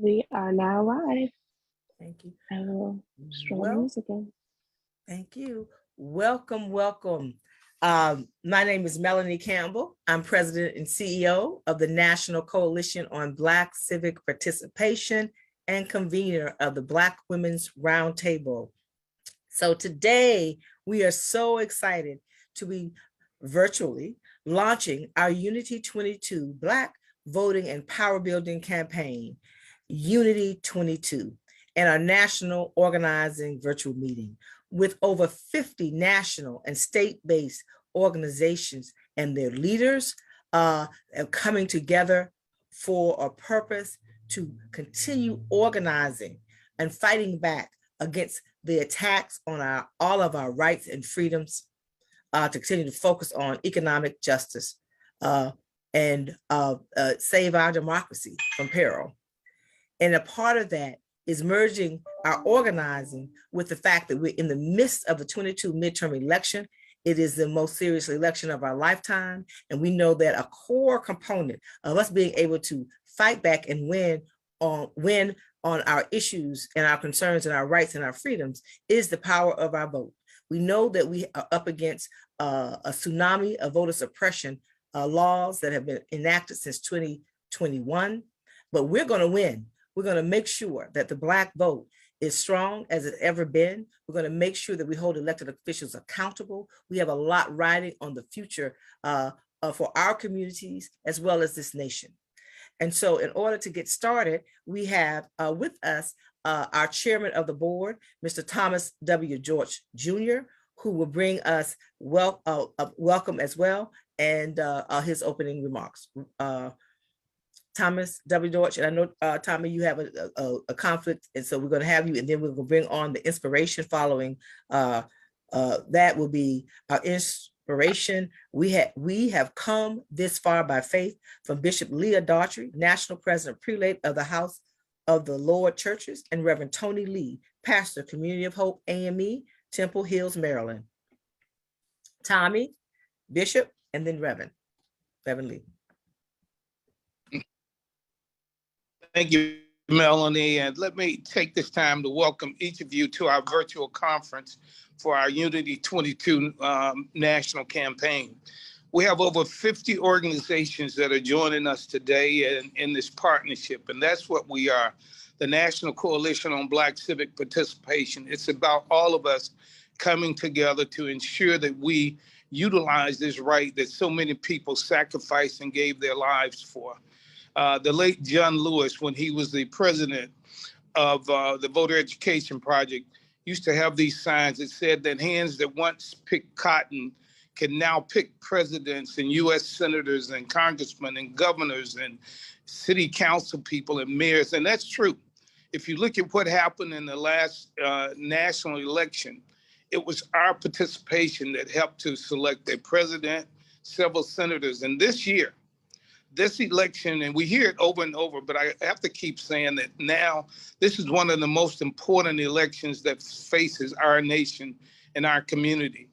We are now live. Thank you. I will stroll the music in. Thank you. Welcome, welcome. My name is Melanie Campbell. I'm President and CEO of the National Coalition on Black Civic Participation and convener of the Black Women's Roundtable. So today we are so excited to be virtually launching our Unity 22 Black Voting and Power Building campaign, Unity 22, and our national organizing virtual meeting with over 50 national and state-based organizations and their leaders coming together for a purpose to continue organizing and fighting back against the attacks on all of our rights and freedoms, to continue to focus on economic justice and save our democracy from peril. And a part of that is merging our organizing with the fact that we're in the midst of the 22 midterm election. It is the most serious election of our lifetime. And we know that a core component of us being able to fight back and win on our issues and our concerns and our rights and our freedoms is the power of our vote. We know that we are up against a tsunami of voter suppression laws that have been enacted since 2021, but we're going to win. We're going to make sure that the Black vote is strong as it's ever been. We're going to make sure that we hold elected officials accountable. We have a lot riding on the future for our communities as well as this nation. And so in order to get started, we have with us our chairman of the board, Mr. Thomas W. George Jr., who will bring us welcome as well and his opening remarks. Thomas W. George, and I know, Tommy, you have a conflict, and so we're going to have you, and then we're going to bring on the inspiration following. That will be our inspiration. We have come this far by faith, from Bishop Leah Daughtry, National President Prelate of the House of the Lord Churches, and Reverend Tony Lee, Pastor, Community of Hope, AME, Temple Hills, Maryland. Tommy, Bishop, and then Reverend Lee. Thank you, Melanie. And let me take this time to welcome each of you to our virtual conference for our Unity 22 national campaign. We have over 50 organizations that are joining us today in this partnership, and that's what we are, the National Coalition on Black Civic Participation. It's about all of us coming together to ensure that we utilize this right that so many people sacrificed and gave their lives for. The late John Lewis, when he was the president of the Voter Education Project, used to have these signs that said that hands that once picked cotton can now pick presidents and U.S. senators and congressmen and governors and city council people and mayors. And that's true. If you look at what happened in the last national election, it was our participation that helped to select a president, several senators. And this year, this election, and we hear it over and over, but I have to keep saying that now this is one of the most important elections that faces our nation and our community.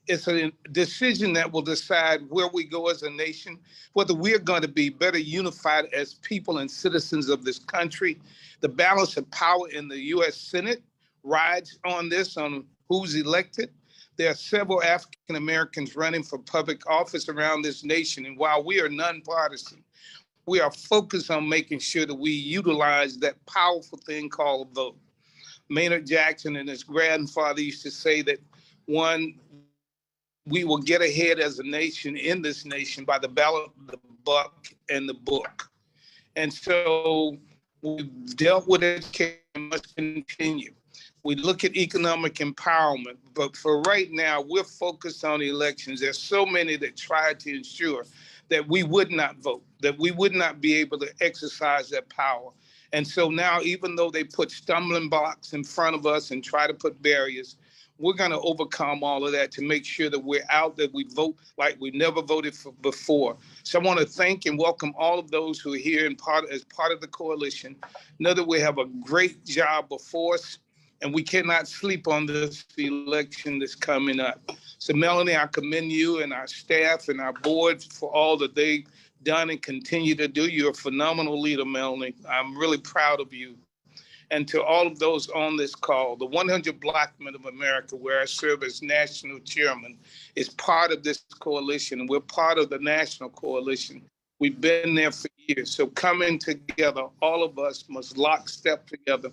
It's a decision that will decide where we go as a nation, whether we're going to be better unified as people and citizens of this country. The balance of power in the U.S. Senate rides on this, on who's elected. There are several African Americans running for public office around this nation. And while we are nonpartisan, we are focused on making sure that we utilize that powerful thing called a vote. Maynard Jackson and his grandfather used to say that, one, we will get ahead as a nation in this nation by the ballot, the buck, and the book. And so we've dealt with education, must continue. We look at economic empowerment, but for right now, we're focused on elections. There's so many that try to ensure that we would not vote, that we would not be able to exercise that power. And so now, even though they put stumbling blocks in front of us and try to put barriers, we're going to overcome all of that to make sure that we're out, that we vote like we never voted for before. So I want to thank and welcome all of those who are here as part of the coalition. Know that we have a great job before us, and we cannot sleep on this election that's coming up. So Melanie, I commend you and our staff and our board for all that they done and continue to do. You're a phenomenal leader, Melanie. I'm really proud of you. And to all of those on this call, the 100 Black Men of America, where I serve as national chairman, is part of this coalition. We're part of the national coalition. We've been there for years. So coming together, all of us must lockstep together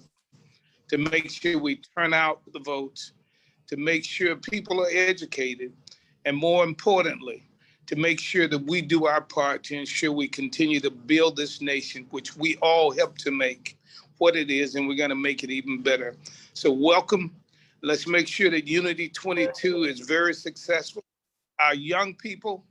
to make sure we turn out the votes, to make sure people are educated, and more importantly, to make sure that we do our part to ensure we continue to build this nation, which we all help to make what it is, and we're going to make it even better. So welcome. Let's make sure that Unity 22 is very successful. Our young people,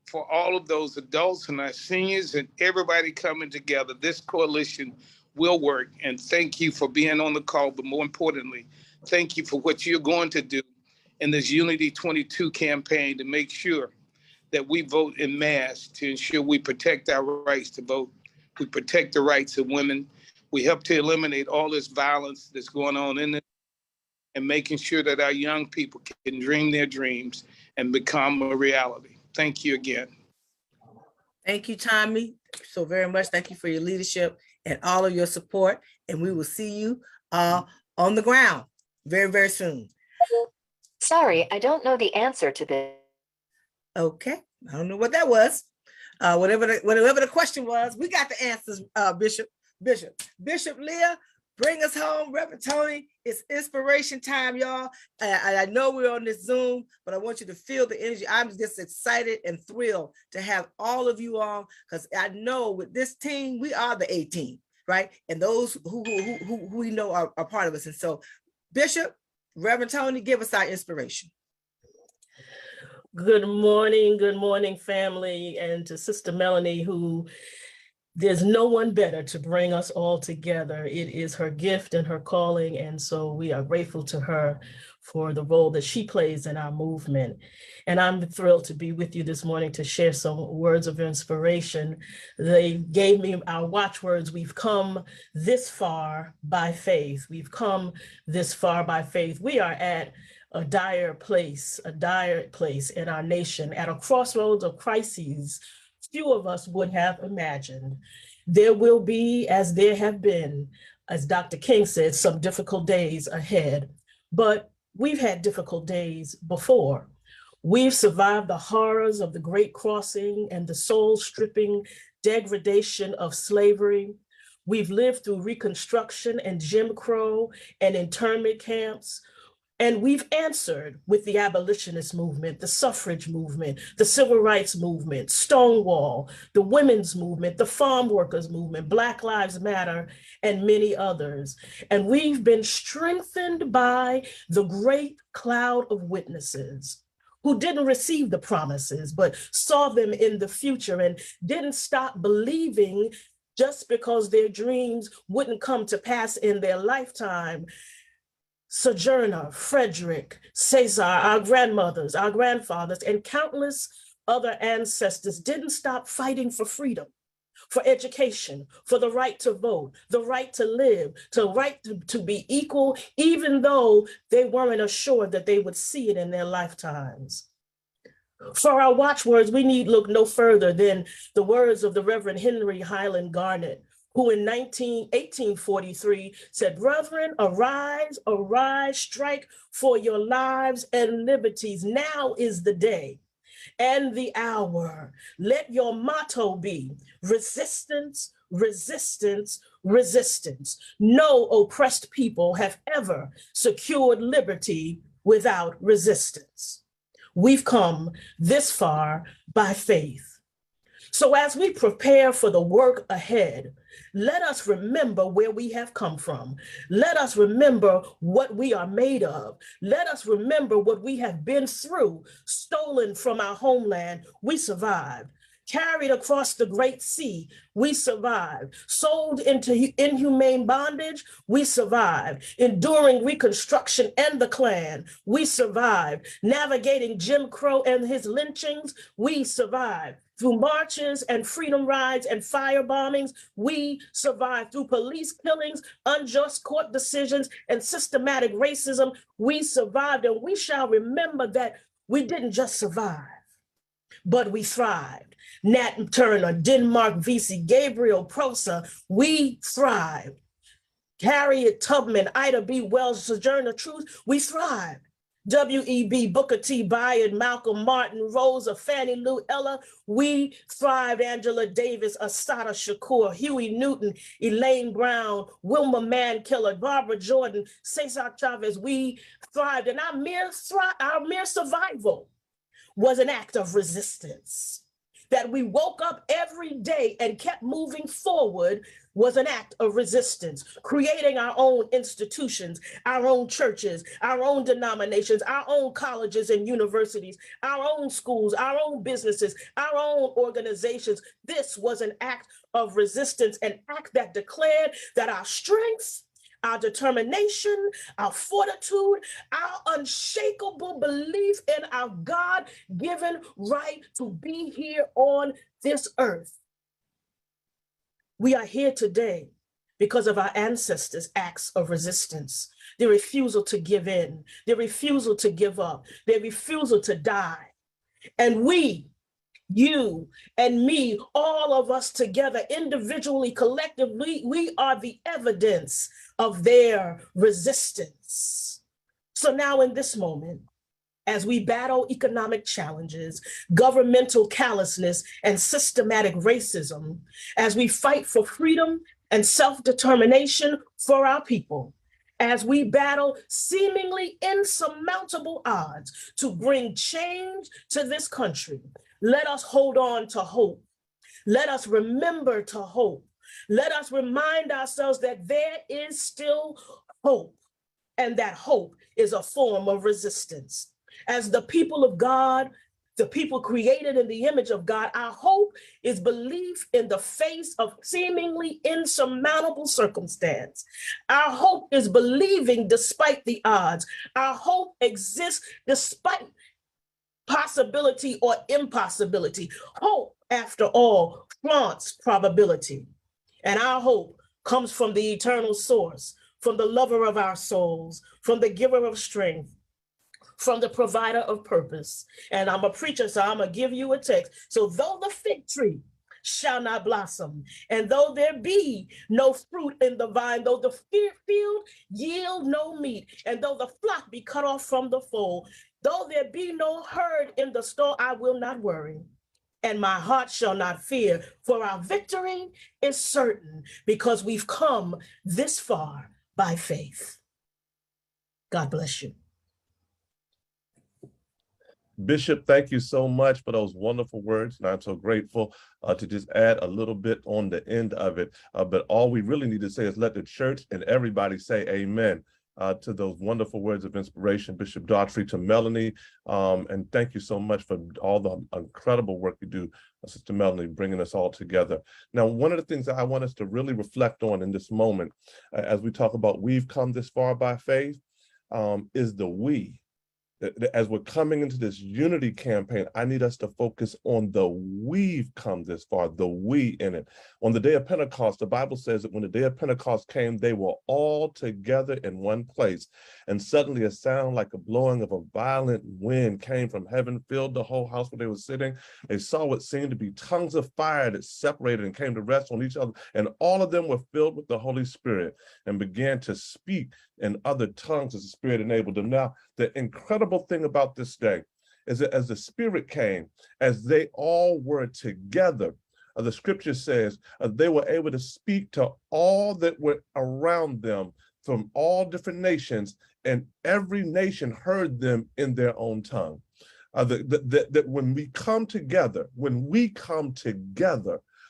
for all of those adults and our seniors and everybody coming together, this coalition will work. And thank you for being on the call, but more importantly, thank you for what you're going to do in this Unity 22 campaign to make sure that we vote in mass to ensure we protect our rights to vote. We protect the rights of women. We help to eliminate all this violence that's going on in it and making sure that our young people can dream their dreams and become a reality. Thank you again. Thank you, Tommy, so very much. Thank you for your leadership and all of your support. And we will see you on the ground very, very soon. Sorry, I don't know the answer to this. Okay, I don't know what that was. Whatever the question was, we got the answers, Bishop Leah, bring us home. Reverend Tony, it's inspiration time, y'all. I know we're on this Zoom, but I want you to feel the energy. I'm just excited and thrilled to have all of you on, because I know with this team, we are the A team, right? And those who we know are part of us. And so, Bishop, Reverend Tony, give us our inspiration. Good morning, family, and to Sister Melanie, who there's no one better to bring us all together. It is her gift and her calling, and so we are grateful to her for the role that she plays in our movement. And I'm thrilled to be with you this morning to share some words of inspiration. They gave me our watchwords. We've come this far by faith. We've come this far by faith. We are at a dire place in our nation, at a crossroads of crises few of us would have imagined. There will be, as there have been, as Dr. King said, some difficult days ahead, but we've had difficult days before. We've survived the horrors of the Great Crossing and the soul-stripping degradation of slavery. We've lived through Reconstruction and Jim Crow and internment camps. And we've answered with the abolitionist movement, the suffrage movement, the civil rights movement, Stonewall, the women's movement, the farm workers movement, Black Lives Matter, and many others. And we've been strengthened by the great cloud of witnesses who didn't receive the promises, but saw them in the future and didn't stop believing just because their dreams wouldn't come to pass in their lifetime. Sojourner, Frederick, Cesar, our grandmothers, our grandfathers, and countless other ancestors didn't stop fighting for freedom, for education, for the right to vote, the right to live, the right to be equal, even though they weren't assured that they would see it in their lifetimes. For our watchwords, we need look no further than the words of the Reverend Henry Highland Garnet, who in 1843 said, "Brethren, arise, arise, strike for your lives and liberties. Now is the day and the hour. Let your motto be resistance, resistance, resistance. No oppressed people have ever secured liberty without resistance." We've come this far by faith. So as we prepare for the work ahead, let us remember where we have come from. Let us remember what we are made of. Let us remember what we have been through. Stolen from our homeland, we survived. Carried across the Great Sea, we survived. Sold into inhumane bondage, we survived. Enduring Reconstruction and the Klan, we survived. Navigating Jim Crow and his lynchings, we survived. Through marches and freedom rides and fire bombings, we survived. Through police killings, unjust court decisions, and systematic racism, we survived. And we shall remember that we didn't just survive, but we thrived. Nat Turner, Denmark Vesey, Gabriel Prosa, we thrived. Harriet Tubman, Ida B. Wells, Sojourner Truth, we thrived. W.E.B., Booker T. Bayard, Malcolm Martin, Rosa, Fannie Lou, Ella, we thrived. Angela Davis, Assata Shakur, Huey Newton, Elaine Brown, Wilma Mankiller, Barbara Jordan, Cesar Chavez, we thrived. And our mere survival was an act of resistance. That we woke up every day and kept moving forward was an act of resistance, creating our own institutions, our own churches, our own denominations, our own colleges and universities, our own schools, our own businesses, our own organizations. This was an act of resistance, an act that declared that our strengths, our determination, our fortitude, our unshakable belief in our God-given right to be here on this earth. We are here today because of our ancestors' acts of resistance, their refusal to give in, their refusal to give up, their refusal to die. And we, you and me, all of us together, individually, collectively, we are the evidence of their resistance. So now in this moment, as we battle economic challenges, governmental callousness, and systematic racism, as we fight for freedom and self-determination for our people, as we battle seemingly insurmountable odds to bring change to this country, let us hold on to hope. Let us remember to hope. Let us remind ourselves that there is still hope, and that hope is a form of resistance. As the people of God, the people created in the image of God, our hope is belief in the face of seemingly insurmountable circumstance. Our hope is believing despite the odds. Our hope exists despite possibility or impossibility. Hope, after all, flaunts probability. And our hope comes from the eternal source, from the lover of our souls, from the giver of strength, from the provider of purpose. And I'm a preacher, so I'm gonna give you a text. So though the fig tree shall not blossom, and though there be no fruit in the vine, though the field yield no meat, and though the flock be cut off from the fold, though there be no herd in the stall, I will not worry, and my heart shall not fear, for our victory is certain, because we've come this far by faith. God bless you. Bishop, thank you so much for those wonderful words. And I'm so grateful to just add a little bit on the end of it. But all we really need to say is let the church and everybody say amen to those wonderful words of inspiration, Bishop Daughtry, to Melanie. And thank you so much for all the incredible work you do, Sister Melanie, bringing us all together. Now, one of the things that I want us to really reflect on in this moment, as we talk about we've come this far by faith, is the we. As we're coming into this unity campaign, I need us to focus on the we've come this far, the we in it. On the day of Pentecost, the Bible says that when the day of Pentecost came, they were all together in one place. And suddenly a sound like a blowing of a violent wind came from heaven, filled the whole house where they were sitting. They saw what seemed to be tongues of fire that separated and came to rest on each other. And all of them were filled with the Holy Spirit and began to speak in other tongues as the Spirit enabled them. Now, the incredible thing about this day is that as the Spirit came, as they all were together, the scripture says they were able to speak to all that were around them from all different nations, and every nation heard them in their own tongue. That when we come together,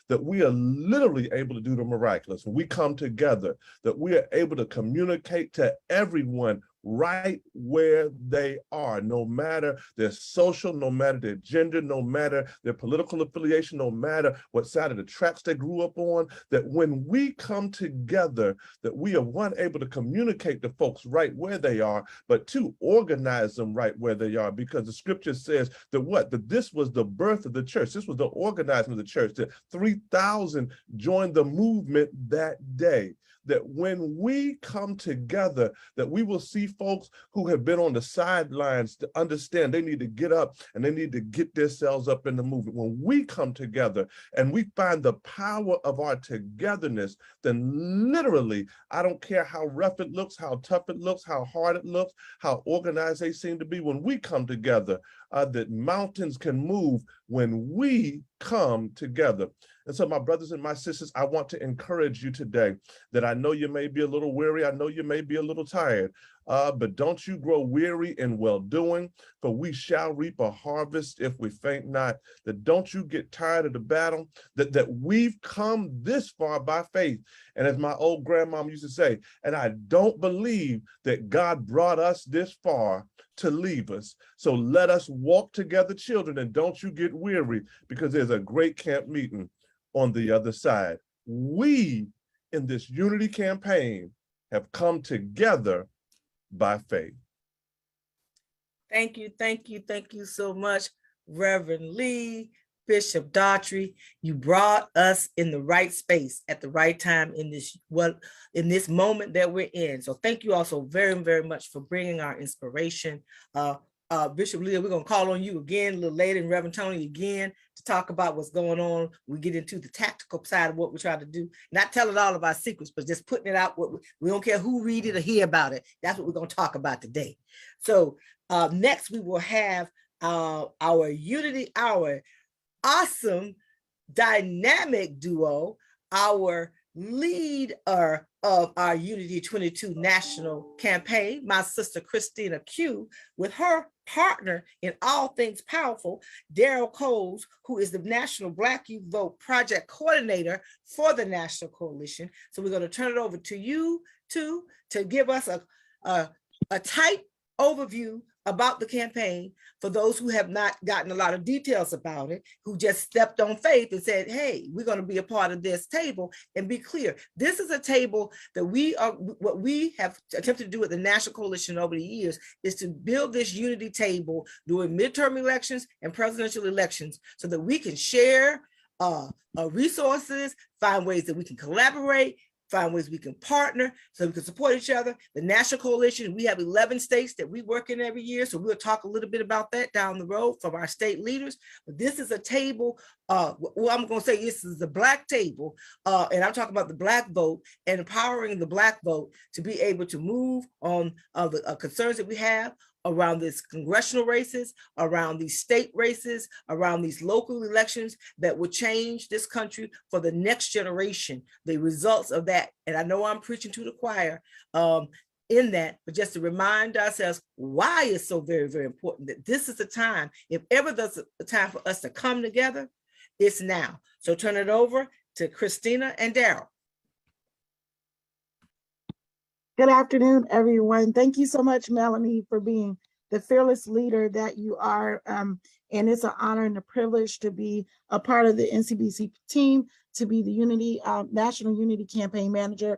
that we are literally able to do the miraculous. When we come together, that we are able to communicate to everyone right where they are, no matter their social, no matter their gender, no matter their political affiliation, no matter what side of the tracks they grew up on, that when we come together, that we are, one, able to communicate to folks right where they are, but two, organize them right where they are, because the scripture says that this was the birth of the church. This was the organizing of the church, that 3,000 joined the movement that day. that when we come together, that we will see folks who have been on the sidelines to understand they need to get up and they need to get themselves up in the movement. When we come together and we find the power of our togetherness, then literally, I don't care how rough it looks, how tough it looks, how hard it looks, how organized they seem to be, when we come together, that mountains can move when we come together. And so my brothers and my sisters, I want to encourage you today that I know you may be a little weary, I know you may be a little tired, but don't you grow weary in well-doing, for we shall reap a harvest if we faint not. That don't you get tired of the battle, that we've come this far by faith. And as my old grandmom used to say, and I don't believe that God brought us this far to leave us. So let us walk together, children, and don't you get weary, because there's a great camp meeting on the other side. We, in this unity campaign, have come together by faith. Thank you, thank you, thank you so much, Reverend Lee, Bishop Daughtry. You brought us in the right space at the right time in this moment that we're in. So thank you also very, very much for bringing our inspiration. Bishop Lee, we're going to call on you again a little later, and Reverend Tony again, to talk about what's going on. We get into the tactical side of what we're trying to do, not telling all of our secrets, but just putting it out. We don't care who read it or hear about it. That's what we're going to talk about today. So next we will have our Unity Hour, awesome dynamic duo, our leader of our Unity 22 national campaign, my sister Christina Q, with her partner in all things powerful, Daryl Coles, who is the National Black Youth Vote Project Coordinator for the National Coalition. So we're going to turn it over to you two to give us a tight overview about the campaign for those who have not gotten a lot of details about it, who just stepped on faith and said, hey, we're going to be a part of this table. And be clear, this is a table that what we have attempted to do at the National Coalition over the years is to build this unity table during midterm elections and presidential elections so that we can share resources, find ways that we can collaborate, find ways we can partner so we can support each other. The National Coalition, we have 11 states that we work in every year. So we'll talk a little bit about that down the road from our state leaders. But this is a table, well, I'm gonna say this is the Black table, and I'm talking about the Black vote and empowering the Black vote to be able to move on the concerns that we have around these congressional races, around these state races, around these local elections that will change this country for the next generation, the results of that. And I know I'm preaching to the choir in that, but just to remind ourselves why it's so very, very important that this is the time, if ever there's a time for us to come together, it's now. So turn it over to Christina and Daryl. Good afternoon, everyone. Thank you so much, Melanie, for being the fearless leader that you are. And it's an honor and a privilege to be a part of the NCBCP team, to be the National Unity Campaign Manager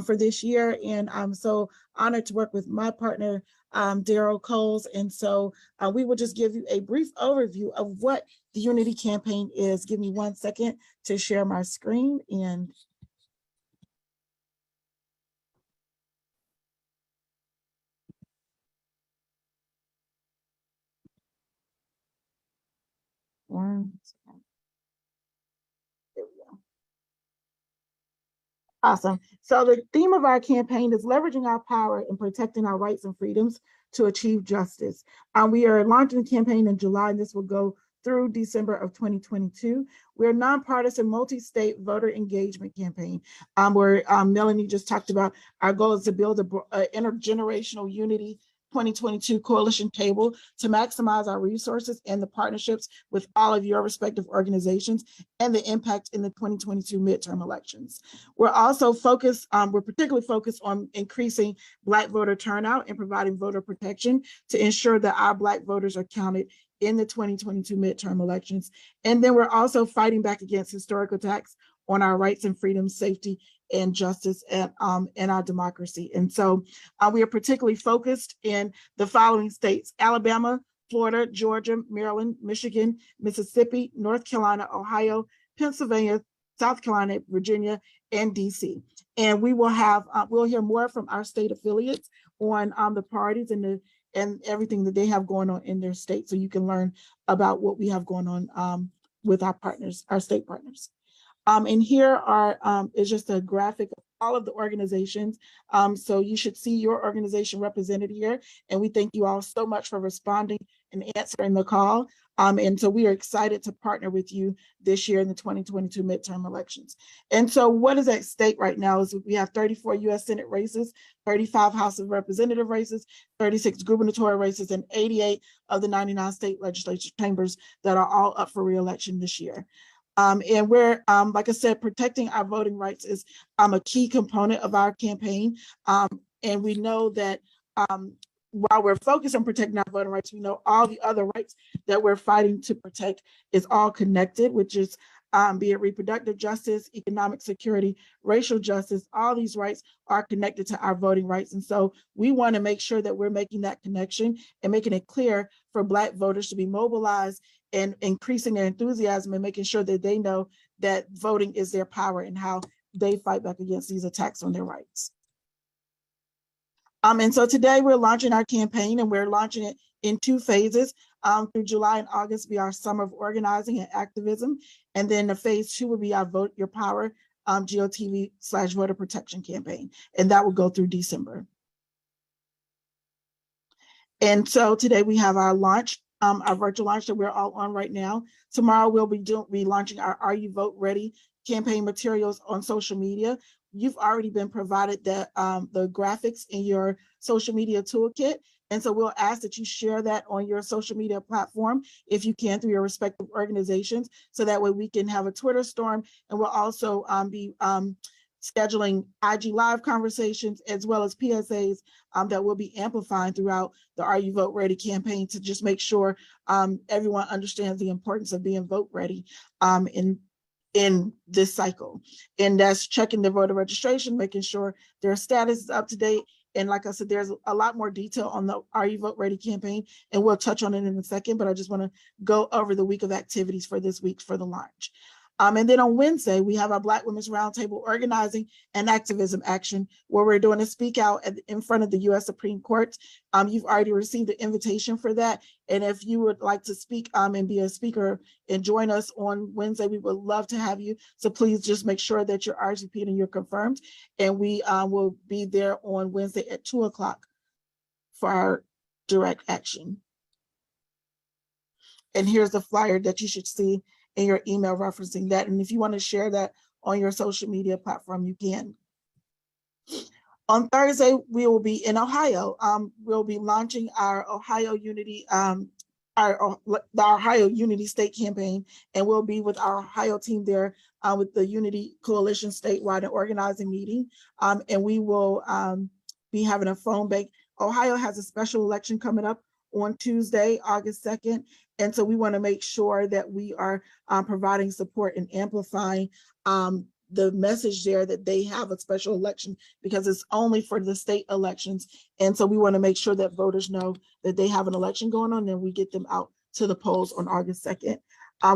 for this year. And I'm so honored to work with my partner, Daryl Coles. And so we will just give you a brief overview of what the Unity Campaign is. Give me 1 second to share my screen. And there we go. Awesome. So the theme of our campaign is leveraging our power and protecting our rights and freedoms to achieve justice. We are launching the campaign in July, and this will go through December of 2022. We're a nonpartisan multi-state voter engagement campaign where Melanie just talked about our goal is to build an intergenerational unity 2022 coalition table to maximize our resources and the partnerships with all of your respective organizations and the impact in the 2022 midterm elections. We're also focused, we're particularly focused on increasing Black voter turnout and providing voter protection to ensure that our Black voters are counted in the 2022 midterm elections. And then we're also fighting back against historical attacks on our rights and freedoms, safety, and justice and our democracy. And so we are particularly focused in the following states: Alabama, Florida, Georgia, Maryland, Michigan, Mississippi, North Carolina, Ohio, Pennsylvania, South Carolina, Virginia, and DC. And we will have, we'll hear more from our state affiliates on the priorities and everything that they have going on in their state. So you can learn about what we have going on with our partners, our state partners. And here is just a graphic of all of the organizations. So you should see your organization represented here. And we thank you all so much for responding and answering the call. And so we are excited to partner with you this year in the 2022 midterm elections. And so what is at stake right now is we have 34 US Senate races, 35 House of Representative races, 36 gubernatorial races, and 88 of the 99 state legislature chambers that are all up for re-election this year. And we're, like I said, protecting our voting rights is a key component of our campaign. And we know that while we're focused on protecting our voting rights, we know all the other rights that we're fighting to protect is all connected, which is be it reproductive justice, economic security, racial justice, all these rights are connected to our voting rights. And so we want to make sure that we're making that connection and making it clear for Black voters to be mobilized and increasing their enthusiasm and making sure that they know that voting is their power and how they fight back against these attacks on their rights. And so today we're launching our campaign, and we're launching it in 2 phases. Through July and August be our summer of organizing and activism. And then the phase 2 will be our Vote Your Power GOTV/voter protection campaign. And that will go through December. And so today we have our launch, our virtual launch that we're all on right now. Tomorrow we'll be launching our Are You Vote Ready campaign materials on social media. You've already been provided the graphics in your social media toolkit. And so we'll ask that you share that on your social media platform, if you can, through your respective organizations, so that way we can have a Twitter storm. And we'll also be scheduling IG Live conversations as well as PSAs that will be amplifying throughout the Are You Vote Ready campaign to just make sure everyone understands the importance of being vote ready in this cycle. And that's checking their voter registration, making sure their status is up to date. And like I said, there's a lot more detail on the Are You Vote Ready campaign, and we'll touch on it in a second, but I just want to go over the week of activities for this week for the launch. And then on Wednesday, we have our Black Women's Roundtable Organizing and Activism Action, where we're doing a speak out in front of the U.S. Supreme Court. You've already received the invitation for that. And if you would like to speak and be a speaker and join us on Wednesday, we would love to have you. So please just make sure that you're RSVP'd and you're confirmed. And we will be there on Wednesday at 2 o'clock for our direct action. And here's the flyer that you should see in your email referencing that. And if you want to share that on your social media platform, you can. On Thursday, we will be in Ohio. We'll be launching our Ohio Unity, the Ohio Unity State Campaign, and we'll be with our Ohio team there with the Unity Coalition statewide and organizing meeting. And we will be having a phone bank. Ohio has a special election coming up on Tuesday, August 2nd. And so we want to make sure that we are providing support and amplifying the message there that they have a special election, because it's only for the state elections. And so we want to make sure that voters know that they have an election going on, and we get them out to the polls on August 2nd.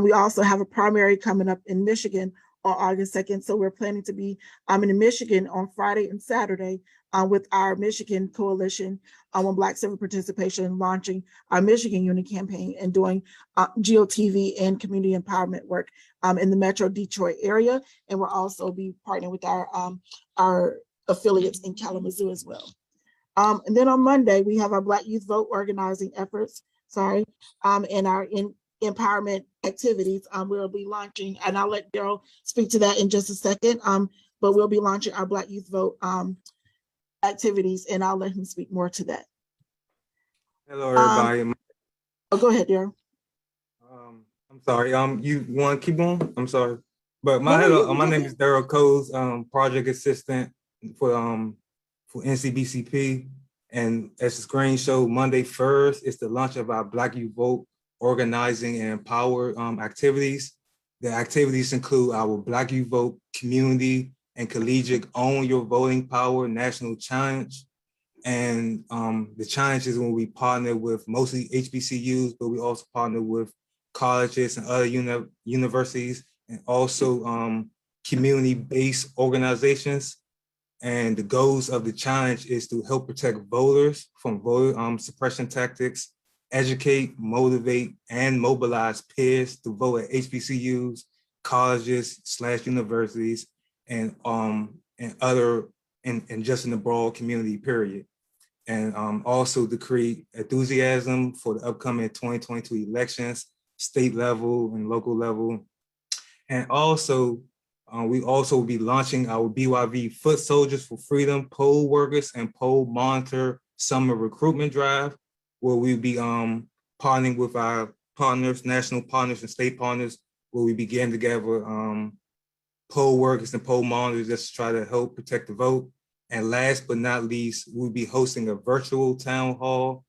We also have a primary coming up in Michigan on August 2nd. So we're planning to be in Michigan on Friday and Saturday with our Michigan Coalition on Black Civic Participation, launching our Michigan Unity campaign and doing GOTV and community empowerment work in the Metro Detroit area. And we'll also be partnering with our affiliates in Kalamazoo as well. And then on Monday, we have our Black Youth Vote organizing efforts, and our empowerment activities. We'll be launching, and I'll let Daryl speak to that in just a second, but we'll be launching our Black Youth Vote activities, and I'll let him speak more to that. Hello, everybody. Oh, go ahead, Daryl. I'm sorry. You want to keep on? I'm sorry, but my name is Daryl Coles, project assistant for NCBCP, and as the screen show, Monday 1st is the launch of our Black Youth Vote organizing and empower activities. The activities include our Black Youth Vote community and collegiate Own Your Voting Power National Challenge. And the challenge is when we partner with mostly HBCUs, but we also partner with colleges and other universities, and also community-based organizations. And the goals of the challenge is to help protect voters from voter suppression tactics, educate, motivate, and mobilize peers to vote at HBCUs, colleges / universities, and just in the broad community, period. And also to create enthusiasm for the upcoming 2022 elections, state level and local level. And also, we also will be launching our BYV Foot Soldiers for Freedom poll workers and poll monitor summer recruitment drive, where we'll be partnering with our partners, national partners and state partners, where we begin to gather poll workers and poll monitors just to try to help protect the vote. And last but not least, we'll be hosting a virtual town hall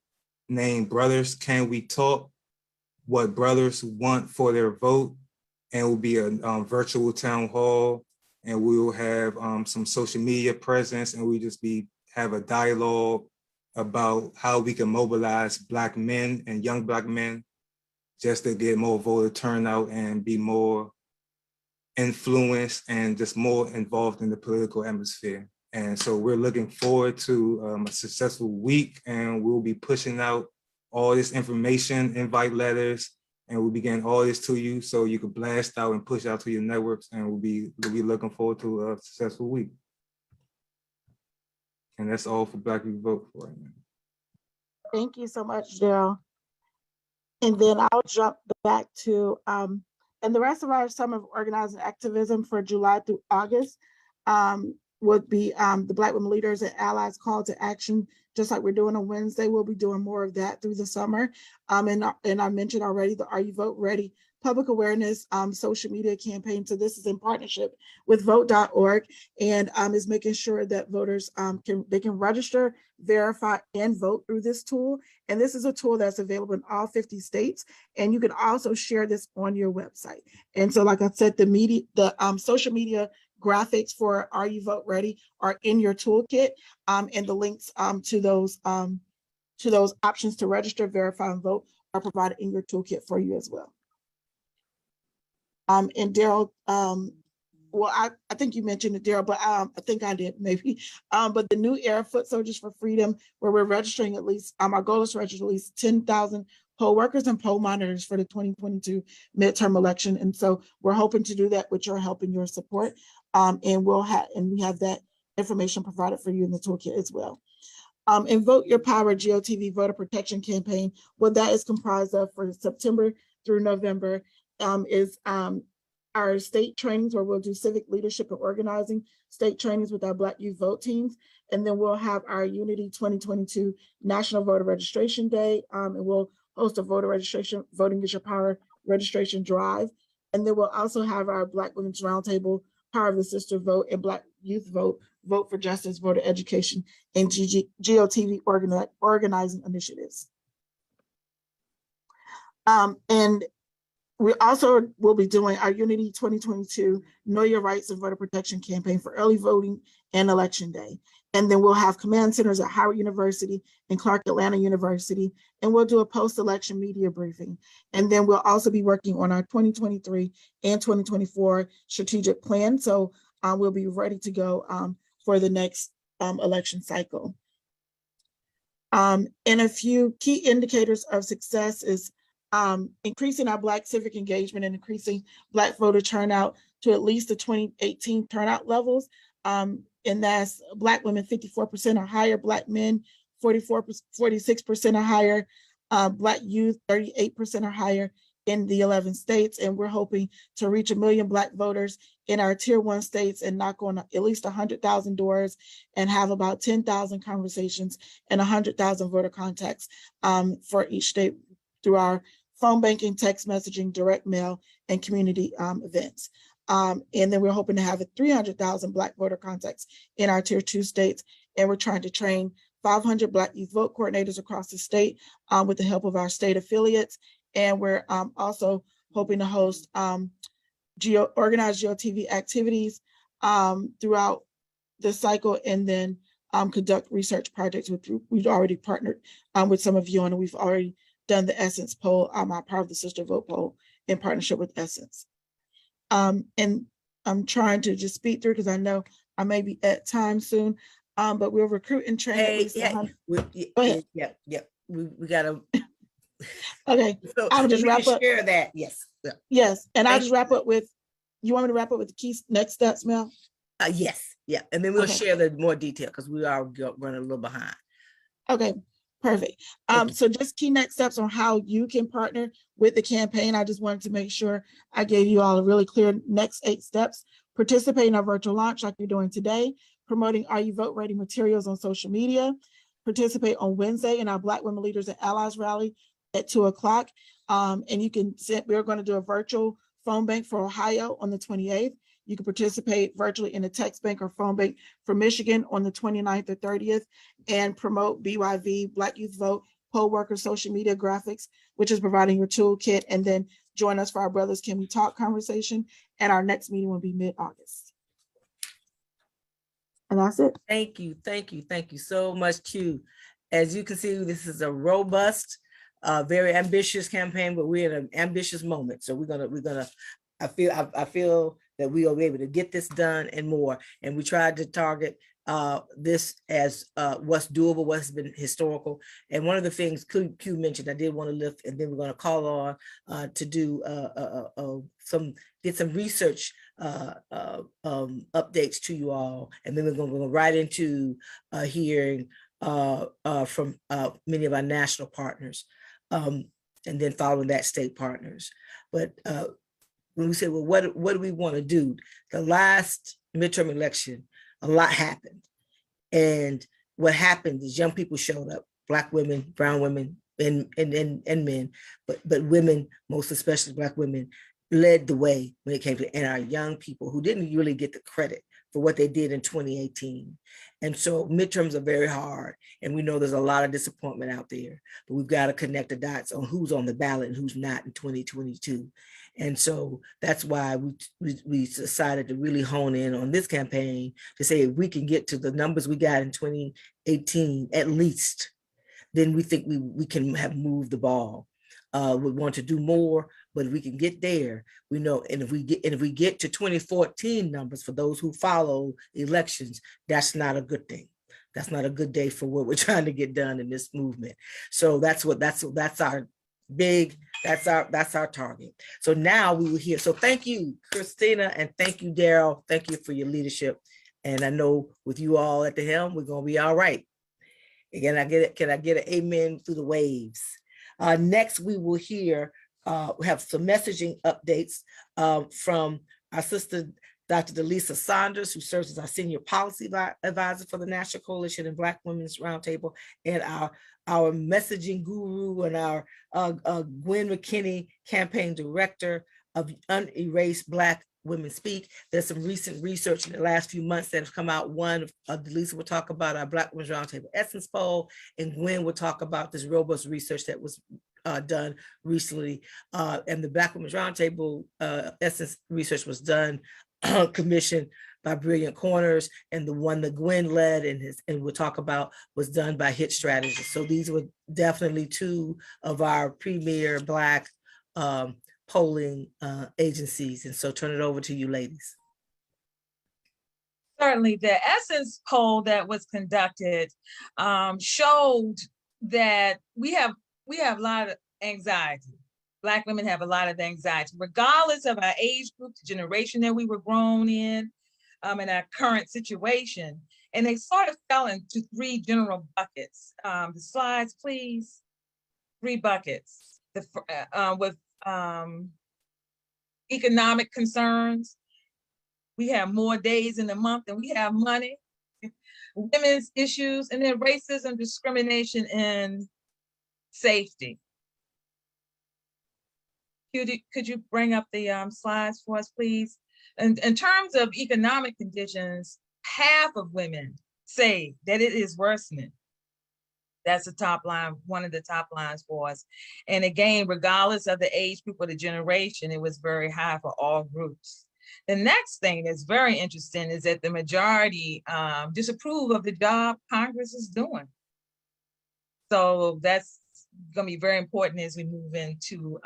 named Brothers Can We Talk? What Brothers Want for Their Vote. And it will be a virtual town hall, and we will have some social media presence, and we just have a dialogue about how we can mobilize Black men and young Black men just to get more voter turnout and be more influenced and just more involved in the political atmosphere. And so we're looking forward to a successful week, and we'll be pushing out all this information, invite letters, and we'll be getting all this to you so you can blast out and push out to your networks, and we'll be looking forward to a successful week. And that's all for Black Youth Vote for right now. Thank you so much, Daryl. And then I'll jump back to, and the rest of our summer of organizing activism for July through August would be the Black Women Leaders and Allies Call to Action. Just like we're doing on Wednesday, we'll be doing more of that through the summer. And I mentioned already the Are You Vote Ready public awareness social media campaign. So this is in partnership with vote.org, and is making sure that voters can register, verify, and vote through this tool. And this is a tool that's available in all 50 states. And you can also share this on your website. And so, like I said, the social media graphics for Are You Vote Ready are in your toolkit, and the links to those options to register, verify, and vote are provided in your toolkit for you as well. And Daryl, well, I think you mentioned it, Daryl, but I think I did maybe. But the New Era Foot Soldiers for Freedom, where we're registering at least, our goal is to register at least 10,000 poll workers and poll monitors for the 2022 midterm election. And so we're hoping to do that with your help and your support. And we have that information provided for you in the toolkit as well. And Vote Your Power GOTV Voter Protection Campaign, what that is comprised of for September through November is our state trainings, where we'll do civic leadership and organizing state trainings with our Black Youth Vote teams. And then we'll have our Unity 2022 National Voter Registration Day, and we'll host a voter registration, Voting Is Your Power registration drive. And then we'll also have our Black Women's Roundtable, Power of the Sister Vote, and Black Youth Vote, Vote for Justice, Voter Education, and GOTV organizing initiatives. And we also will be doing our Unity 2022 Know Your Rights and Voter Protection campaign for early voting and election day. And then we'll have command centers at Howard University and Clark Atlanta University, and we'll do a post-election media briefing. And then we'll also be working on our 2023 and 2024 strategic plan. So we'll be ready to go for the next election cycle. And a few key indicators of success is increasing our Black civic engagement and increasing Black voter turnout to at least the 2018 turnout levels. And that's Black women 54% or higher, Black men 46% or higher, Black youth 38% or higher in the 11 states. And we're hoping to reach 1 million Black voters in our tier 1 states and knock on at least 100,000 doors and have about 10,000 conversations and 100,000 voter contacts for each state through our phone banking, text messaging, direct mail, and community events. And then we're hoping to have 300,000 Black voter contacts in our tier 2 states. And we're trying to train 500 Black Youth Vote coordinators across the state with the help of our state affiliates. And we're also hoping to host organized GeoTV activities throughout the cycle, and then conduct research projects. We've already partnered with some of you, and we've already done the Essence poll, our Power of the Sister Vote poll in partnership with Essence. And I'm trying to just speed through because I know I may be at time soon. But we'll recruit and train at least 100. Go ahead. Yeah. We gotta. Okay, So I will just we wrap can up. share that. Yes. Yeah. Yes, and I'll Thank just wrap up with, you want me to wrap up with the key next steps, Mel? Yes. Yeah. And then we'll Okay. share the more detail because we are running a little behind. Okay, perfect. Thank you. So just key next steps on how you can partner with the campaign. I just wanted to make sure I gave you all a really clear next 8 steps. Participate in our virtual launch like you're doing today, promoting Are You Vote Ready materials on social media, participate on Wednesday in our Black Women Leaders and Allies rally at 2 o'clock. And you can we're going to do a virtual phone bank for Ohio on the 28th. You can participate virtually in a text bank or phone bank for Michigan on the 29th or 30th, and promote BYV, Black Youth Vote, poll workers, social media graphics, which is providing your toolkit, and then join us for our Brothers Can We Talk conversation. And our next meeting will be mid-August. And that's it. Thank you so much, Q. As you can see, this is a robust, very ambitious campaign, but we're in an ambitious moment. So we're gonna. I feel that we will be able to get this done and more. And we tried to target this as what's doable, what's been historical. And one of the things Q mentioned, I did want to lift, and then we're going to call on to do some research updates to you all. And then we're going to go right into hearing from many of our national partners, and then following that, state partners. But when we say, well, what do we want to do? The last midterm election, a lot happened. And what happened is young people showed up, Black women, brown women, and men, but women, most especially Black women, led the way when it came to, and our young people who didn't really get the credit for what they did in 2018. And so midterms are very hard, and we know there's a lot of disappointment out there, but we've got to connect the dots on who's on the ballot and who's not in 2022. And so that's why we decided to really hone in on this campaign to say, if we can get to the numbers we got in 2018, at least, then we think we can have moved the ball. We want to do more, but if we can get there, we know. And if we get to 2014 numbers for those who follow elections, that's not a good thing. That's not a good day for what we're trying to get done in this movement. So that's our target. So now we will hear. So thank you, Christina, and thank you, Daryl. Thank you for your leadership. And I know with you all at the helm, we're gonna be all right. Again, can I get an amen through the waves? Next, we will hear, we have some messaging updates from our sister, Dr. Delisa Saunders, who serves as our senior policy advisor for the National Coalition and Black Women's Roundtable, and our messaging guru and our Gwen McKinney, campaign director of Unerased Black Women Speak. There's some recent research in the last few months that have come out. One, Delisa will talk about our Black Women's Roundtable Essence Poll, and Gwen will talk about this robust research that was done recently. And the Black Women's Roundtable Essence research was done, commissioned by Brilliant Corners, and the one that Gwen led and we'll talk about was done by Hit Strategists. So these were definitely two of our premier Black polling agencies. And so turn it over to you, ladies. Certainly, the Essence poll that was conducted showed that we have a lot of anxiety. Black women have a lot of anxiety, regardless of our age group, the generation that we were grown in our current situation. And they sort of fell into 3 general buckets. The slides, please. 3 buckets. With economic concerns. We have more days in the month than we have money. Women's issues, and then racism, discrimination, and safety. Could you bring up the slides for us, please? And in terms of economic conditions, half of women say that it is worsening. That's the top line, one of the top lines for us. And again, regardless of the age group or the generation, it was very high for all groups. The next thing that's very interesting is that the majority disapprove of the job Congress is doing. So that's going to be very important as we move into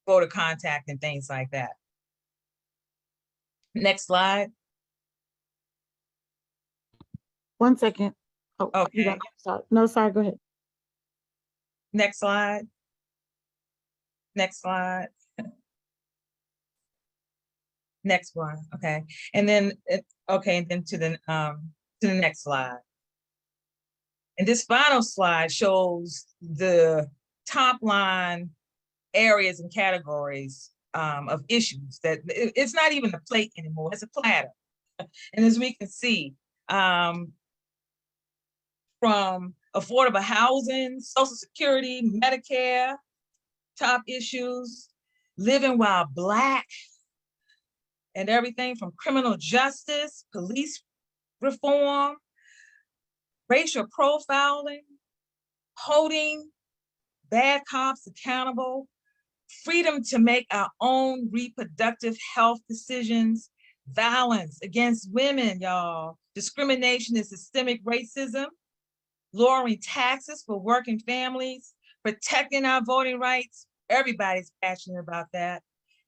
voter contact and things like that. Next slide. 1 second. Oh, Okay. you got, sorry. No, sorry, go ahead. Next slide. Next slide. Next one. Okay. And then, okay, and then to the next slide. And this final slide shows the top line areas and categories of issues that it's not even a plate anymore, it's a platter. And as we can see, from affordable housing, Social Security, Medicare, top issues, living while Black, and everything from criminal justice, police reform, racial profiling, holding bad cops accountable, freedom to make our own reproductive health decisions, violence against women, y'all, discrimination and systemic racism, lowering taxes for working families, protecting our voting rights. Everybody's passionate about that.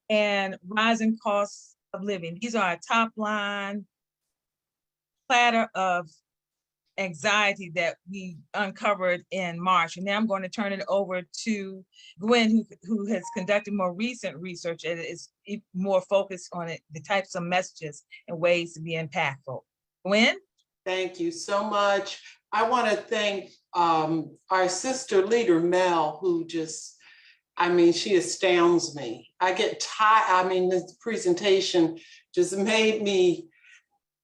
And rising costs of living. These are our top line platter of anxiety that we uncovered in March. And now I'm going to turn it over to Gwen, who has conducted more recent research and is more focused on it, the types of messages and ways to be impactful. Gwen? Thank you so much. I want to thank our sister leader, Mel, who just, I mean, she astounds me. I get tired. I mean, this presentation just made me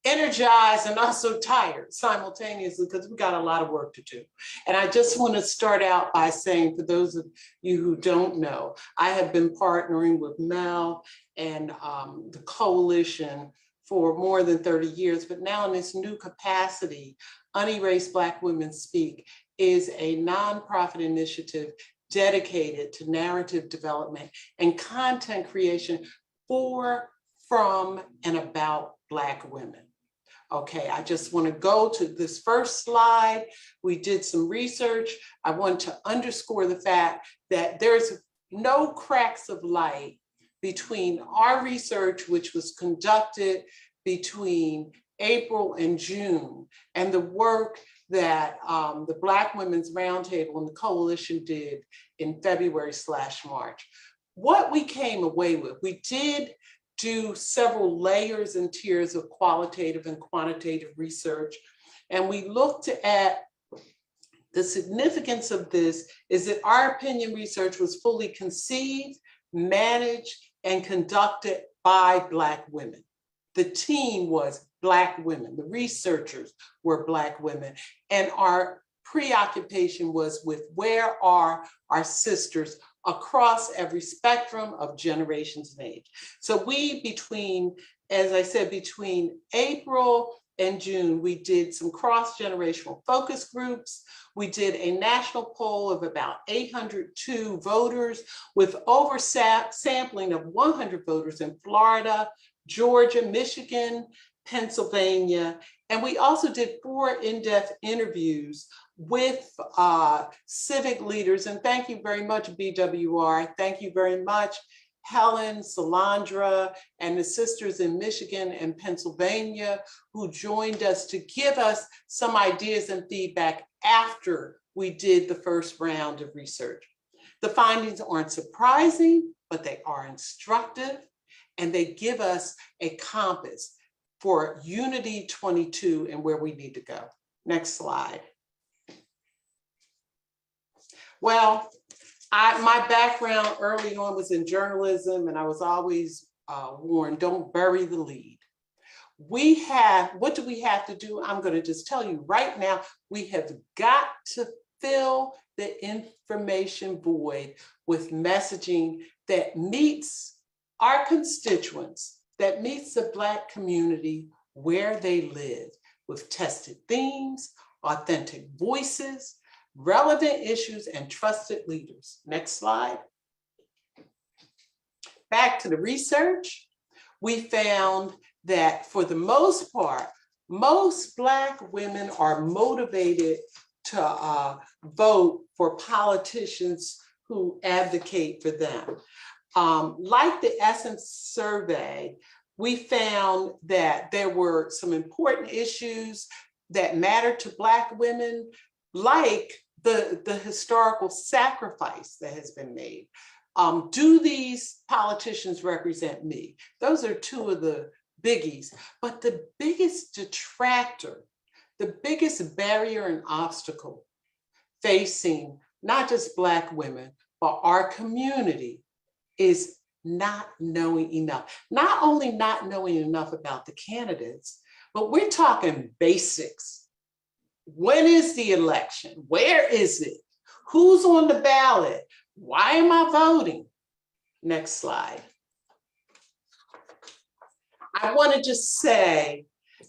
energized and also tired simultaneously because we got a lot of work to do. And I just want to start out by saying, for those of you who don't know, I have been partnering with Mel and the coalition for more than 30 years, but now in this new capacity, Unerased Black Women Speak is a nonprofit initiative dedicated to narrative development and content creation for, from, and about Black women. Okay, I just want to go to this first slide. We did some research. I want to underscore the fact that there's no cracks of light between our research, which was conducted between April and June, and the work that the Black Women's Roundtable and the Coalition did in February/March. What we came away with, we did do several layers and tiers of qualitative and quantitative research. And we looked at the significance of this is that our opinion research was fully conceived, managed, and conducted by Black women. The team was Black women, the researchers were Black women, and our preoccupation was with where are our sisters across every spectrum of generations and age. So we, between, as I said, between April and June, we did some cross-generational focus groups. We did a national poll of about 802 voters with over sampling of 100 voters in Florida, Georgia, Michigan, Pennsylvania. And we also did 4 in-depth interviews with civic leaders. And thank you very much, BWR. Thank you very much, Helen, Salandra, and the sisters in Michigan and Pennsylvania who joined us to give us some ideas and feedback after we did the first round of research. The findings aren't surprising, but they are instructive, and they give us a compass for Unity 22 and where we need to go. Next slide. Well, my background early on was in journalism, and I was always warned, don't bury the lead. What do we have to do? I'm going to just tell you right now, we have got to fill the information void with messaging that meets our constituents, that meets the Black community where they live, with tested themes, authentic voices, relevant issues, and trusted leaders. Next slide. Back to the research. We found that for the most part, most Black women are motivated to vote for politicians who advocate for them. Like the Essence survey, We found that there were some important issues that mattered to Black women, like the historical sacrifice that has been made. Do these politicians represent me? Those are two of the biggies. But the biggest detractor, the biggest barrier and obstacle facing not just Black women, but our community is not knowing enough. Not only not knowing enough about the candidates, but we're talking basics. When is the election? Where is it? Who's on the ballot? Why am I voting? Next slide. I want to just say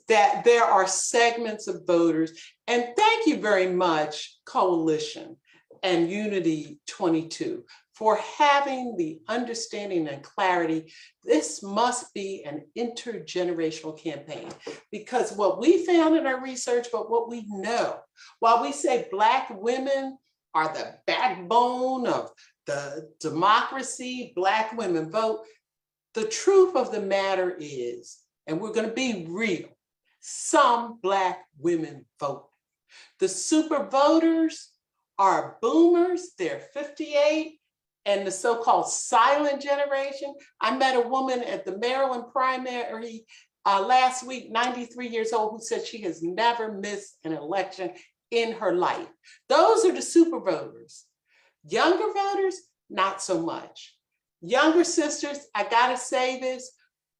that there are segments of voters, and thank you very much, Coalition and Unity 22, for having the understanding and clarity. This must be an intergenerational campaign, because what we found in our research, but what we know, while we say Black women are the backbone of the democracy, Black women vote, the truth of the matter is, and we're going to be real, some Black women vote. The super voters are boomers, they're 58, and the so-called silent generation. I met a woman at the Maryland primary last week, 93 years old, who said she has never missed an election in her life. Those are the super voters. Younger voters, not so much. Younger sisters, I gotta say this,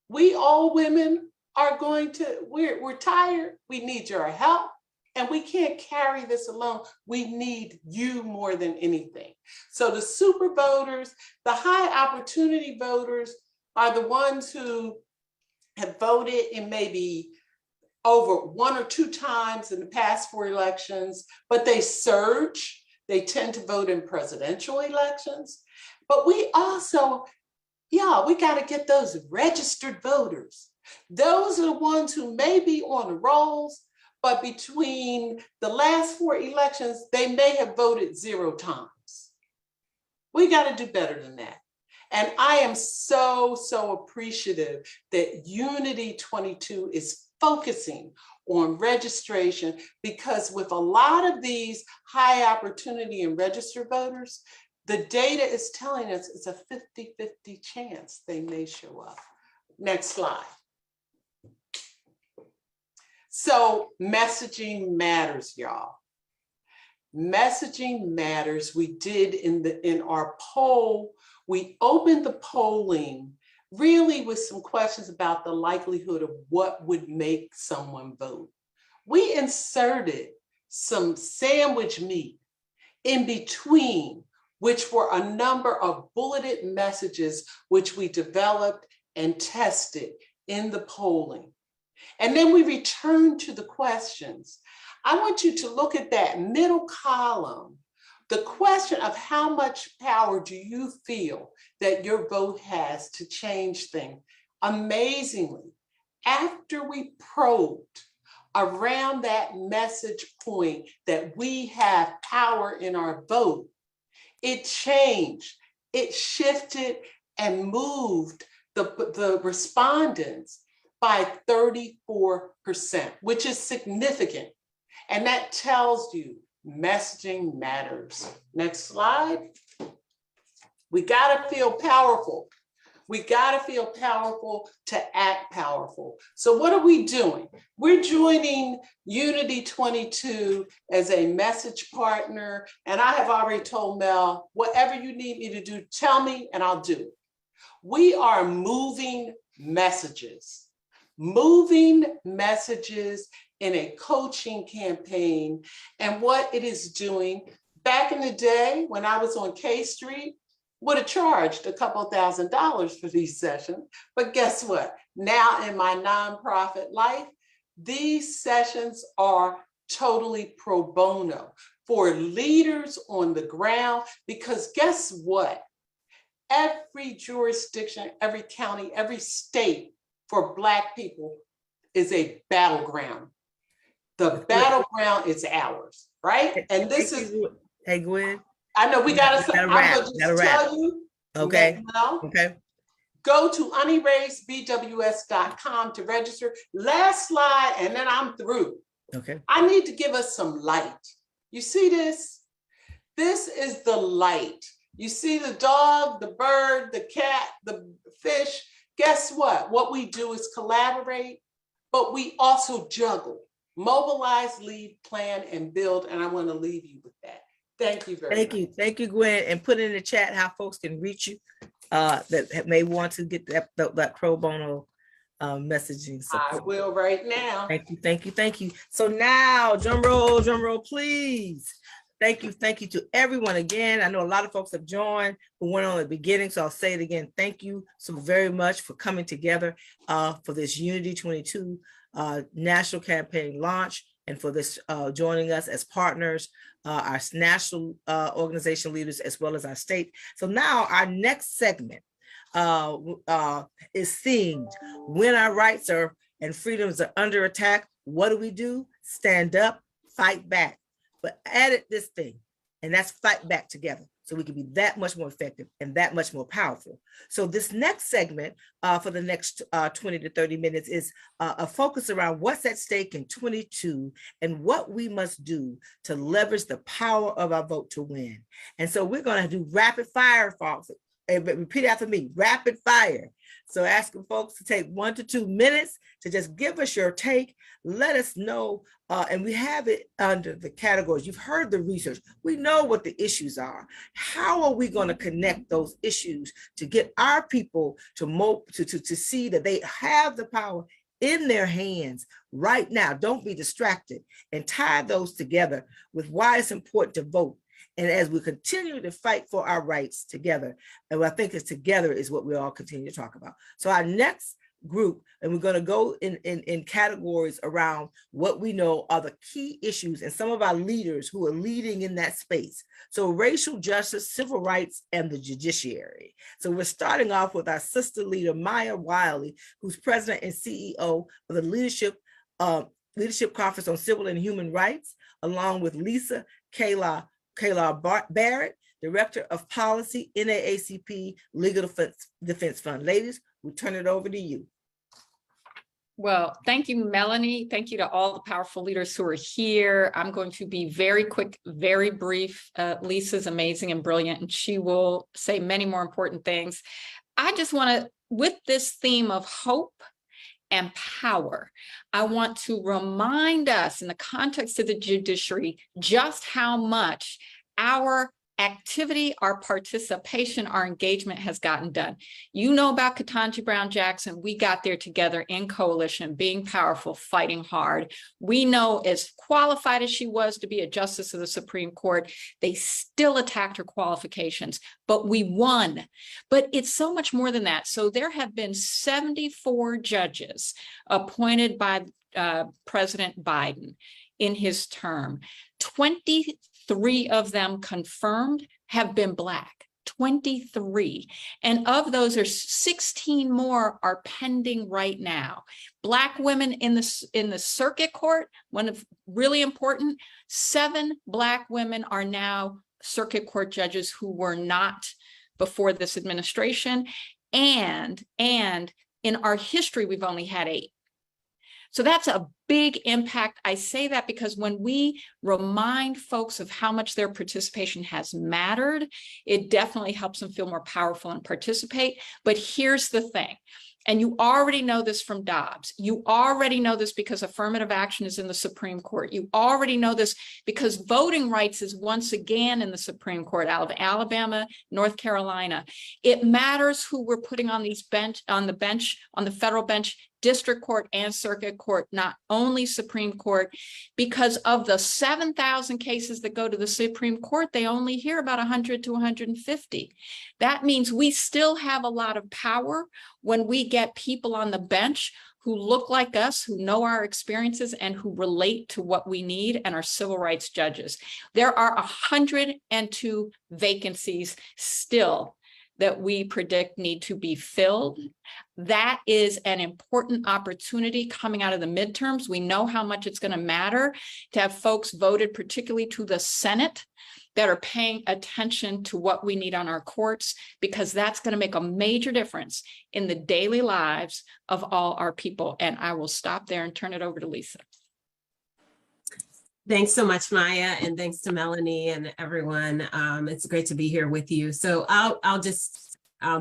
we all women are going to, we're tired, we need your help, and we can't carry this alone. We need you more than anything. So the super voters, the high opportunity voters are the ones who have voted in maybe over 1 or 2 times in the past 4 elections, but they surge. They tend to vote in presidential elections. But we also, we got to get those registered voters. Those are the ones who may be on the rolls, but between the last 4 elections, they may have voted 0 times. We got to do better than that. And I am so appreciative that Unity 22 is focusing on registration, because with a lot of these high opportunity and registered voters, the data is telling us it's a 50-50 chance they may show up. Next slide. So messaging matters, y'all. Messaging matters. We did in our poll, we opened the polling really with some questions about the likelihood of what would make someone vote. We inserted some sandwich meat in between, which were a number of bulleted messages which we developed and tested in the polling. And then we returned to the questions. I want you to look at that middle column, the question of how much power do you feel that your vote has to change things. Amazingly, after we probed around that message point that we have power in our vote, it changed, it shifted and moved the respondents by 34%, which is significant. And that tells you messaging matters. Next slide. We gotta feel powerful. We gotta feel powerful to act powerful. So what are we doing? We're joining Unity 22 as a message partner. And I have already told Mel, whatever you need me to do, tell me and I'll do it. We are moving messages in a coaching campaign. And what it is doing, back in the day when I was on K Street, would have charged a couple $1,000s for these sessions. But guess what? Now in my nonprofit life, these sessions are totally pro bono for leaders on the ground, because guess what? Every jurisdiction, every county, every state for Black people is a battleground. The battleground is ours, right? And this is, hey Gwen, I know we gotta, I'm gonna just tell you. Okay. Now, Okay. Go to unerasebws.com to register. Last slide, and then I'm through. Okay. I need to give us some light. You see this? This is the light. You see the dog, the bird, the cat, the fish. Guess what? What we do is collaborate, but we also juggle, mobilize, lead, plan, and build. And I want to leave you with that. Thank you very much. Thank you, Gwen. And put in the chat how folks can reach you that may want to get that pro bono messaging support. I will right now. Thank you. So now, drum roll, please. Thank you to everyone again. I know a lot of folks have joined who went on at the beginning, so I'll say it again. Thank you so very much for coming together for this Unity 22 national campaign launch, and for this joining us as partners, our national organization leaders, as well as our state. So now our next segment is themed, when our rights and freedoms are under attack, what do? Stand up, fight back. But added this thing, and that's fight back together, so we can be that much more effective and that much more powerful. So this next segment for the next 20 to 30 minutes is a focus around what's at stake in 22 and what we must do to leverage the power of our vote to win. And so we're going to do rapid fire, folks. Repeat after me, rapid fire. So asking folks to take 1 to 2 minutes to just give us your take, let us know, and we have it under the categories. You've heard the research. We know what the issues are. How are we going to connect those issues to get our people to see that they have the power in their hands right now? Don't be distracted, and tie those together with why it's important to vote. And as we continue to fight for our rights together, and I think it's together is what we all continue to talk about. So our next group, and we're going to go in categories around what we know are the key issues and some of our leaders who are leading in that space. So racial justice, civil rights, and the judiciary. So we're starting off with our sister leader, Maya Wiley, who's president and CEO of the Leadership Conference on Civil and Human Rights, along with Lisa Kayla Barrett, Director of Policy, NAACP Legal Defense Fund. Ladies, we turn it over to you. Well, thank you, Melanie. Thank you to all the powerful leaders who are here. I'm going to be very quick, very brief. Lisa's amazing and brilliant, and she will say many more important things. I just want to, with this theme of hope and power, I want to remind us in the context of the judiciary just how much our activity, our participation, our engagement has gotten done. You know about Ketanji Brown Jackson. We got there together in coalition, being powerful, fighting hard. We know, as qualified as she was to be a justice of the Supreme Court, they still attacked her qualifications, but we won. But it's so much more than that. So there have been 74 judges appointed by President Biden in his term. 23 of them confirmed have been Black, 23. And of those, there's 16 more are pending right now. Black women in the circuit court, one of really important, 7 Black women are now circuit court judges who were not before this administration. And in our history, we've only had 8. So that's a big impact. I say that because when we remind folks of how much their participation has mattered, it definitely helps them feel more powerful and participate. But here's the thing, and you already know this from Dobbs. You already know this because affirmative action is in the Supreme Court. You already know this because voting rights is once again in the Supreme Court out of Alabama, North Carolina. It matters who we're putting on the federal bench, district court and circuit court, not only Supreme Court, because of the 7,000 cases that go to the Supreme Court, they only hear about 100 to 150. That means we still have a lot of power when we get people on the bench who look like us, who know our experiences, and who relate to what we need, and are civil rights judges. There are 102 vacancies still that we predict need to be filled. That is an important opportunity coming out of the midterms. We know how much it's going to matter to have folks voted, particularly to the Senate, that are paying attention to what we need on our courts, because that's going to make a major difference in the daily lives of all our people. And I will stop there and turn it over to Lisa. Thanks so much, Maya, and thanks to Melanie and everyone. It's great to be here with you. So I'll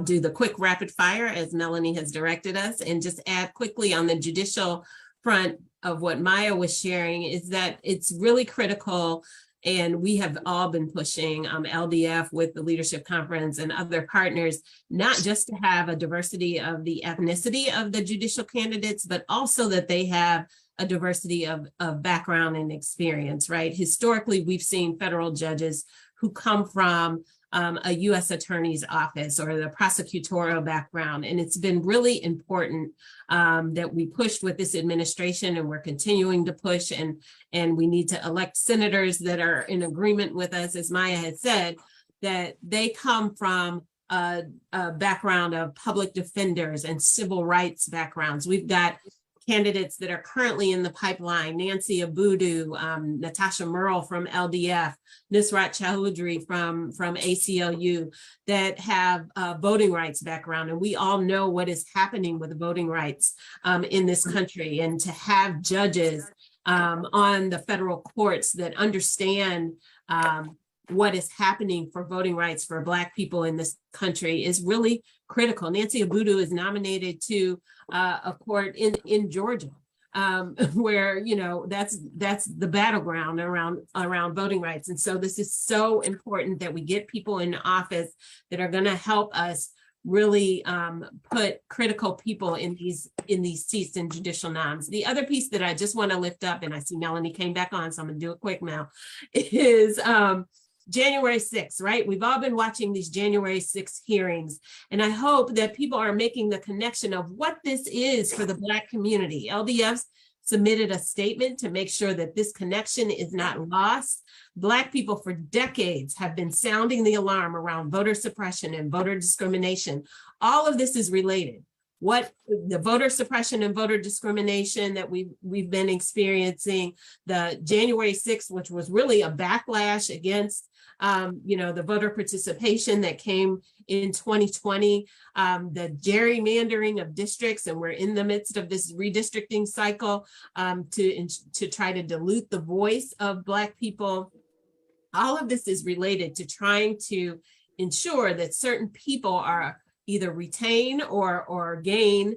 do the quick rapid fire as Melanie has directed us, and just add quickly on the judicial front of what Maya was sharing is that it's really critical. And we have all been pushing LDF with the Leadership Conference and other partners, not just to have a diversity of the ethnicity of the judicial candidates, but also that they have a diversity of background and experience, right? Historically, we've seen federal judges who come from a U.S. attorney's office or the prosecutorial background. And it's been really important that we pushed with this administration, and we're continuing to push, and we need to elect senators that are in agreement with us, as Maya had said, that they come from a background of public defenders and civil rights backgrounds. We've got candidates that are currently in the pipeline: Nancy Abudu, Natasha Murrell from LDF, Nusrat Chowdhury from ACLU, that have a voting rights background. And we all know what is happening with voting rights in this country. And to have judges on the federal courts that understand what is happening for voting rights for Black people in this country is really critical. Nancy Abudu is nominated to a court in Georgia, where, you know, that's the battleground around voting rights. And so this is so important that we get people in office that are going to help us really put critical people in these seats in judicial noms. The other piece that I just want to lift up, and I see Melanie came back on, so I'm going to do it quick now, is January 6th, right? We've all been watching these January 6th hearings, and I hope that people are making the connection of what this is for the Black community. LDF submitted a statement to make sure that this connection is not lost. Black people for decades have been sounding the alarm around voter suppression and voter discrimination. All of this is related. What the voter suppression and voter discrimination that we've been experiencing, the January 6th, which was really a backlash against the voter participation that came in 2020, the gerrymandering of districts, and we're in the midst of this redistricting cycle to try to dilute the voice of Black people. All of this is related to trying to ensure that certain people are either retain or gain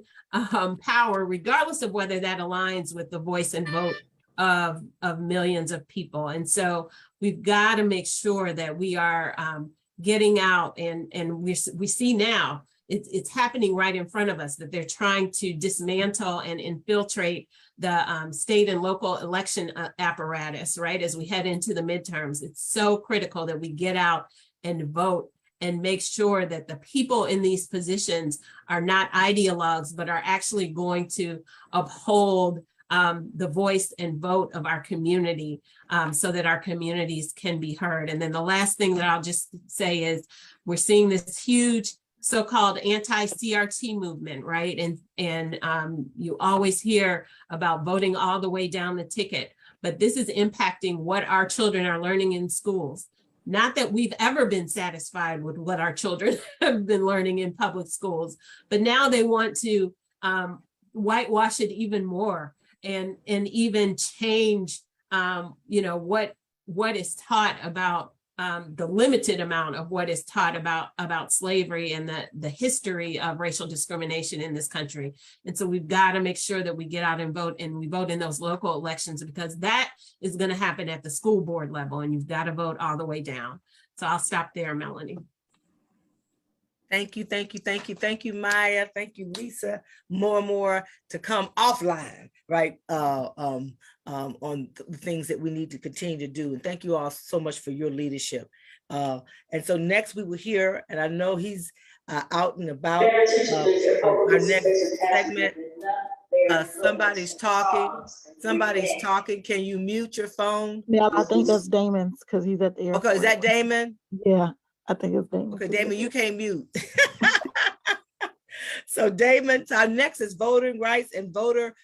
power, regardless of whether that aligns with the voice and vote of millions of people. And so we've got to make sure that we are getting out, and we see now it's happening right in front of us, that they're trying to dismantle and infiltrate the state and local election apparatus, right? As we head into the midterms, it's so critical that we get out and vote and make sure that the people in these positions are not ideologues, but are actually going to uphold the voice and vote of our community, so that our communities can be heard. And then the last thing that I'll just say is we're seeing this huge so-called anti-CRT movement, right? And you always hear about voting all the way down the ticket, but this is impacting what our children are learning in schools. Not that we've ever been satisfied with what our children have been learning in public schools, but now they want to whitewash it even more and even change, what is taught about the limited amount of what is taught about slavery and the history of racial discrimination in this country. And so we've got to make sure that we get out and vote, and we vote in those local elections, because that is going to happen at the school board level, and you've got to vote all the way down. So I'll stop there, Melanie. Thank you, Maya. Thank you, Lisa. More to come offline, right? On the things that we need to continue to do. And thank you all so much for your leadership. And so next we will hear, and I know he's out and about, our next segment. Somebody's talking. Can you mute your phone? Yeah, I think that's Damon's, because he's at the airport. Okay, is that Damon? Yeah, I think it's Damon. Okay, Damon, you can't mute. So Damon, our next is voting rights and voter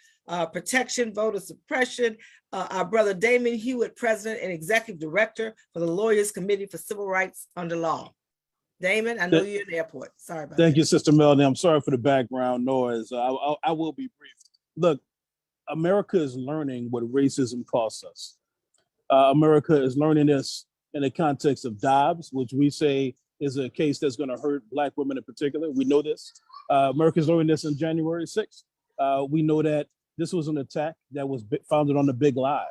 protection, voter suppression. Our brother Damon Hewitt, President and Executive Director for the Lawyers Committee for Civil Rights Under Law. Damon, I know you're in the airport. Sorry about that. Thank you, Sister Melanie. I'm sorry for the background noise. I will be brief. Look, America is learning what racism costs us. America is learning this in the context of Dobbs, which we say is a case that's going to hurt Black women in particular. We know this. America's learning this on January 6th. We know that this was an attack that was founded on a big lie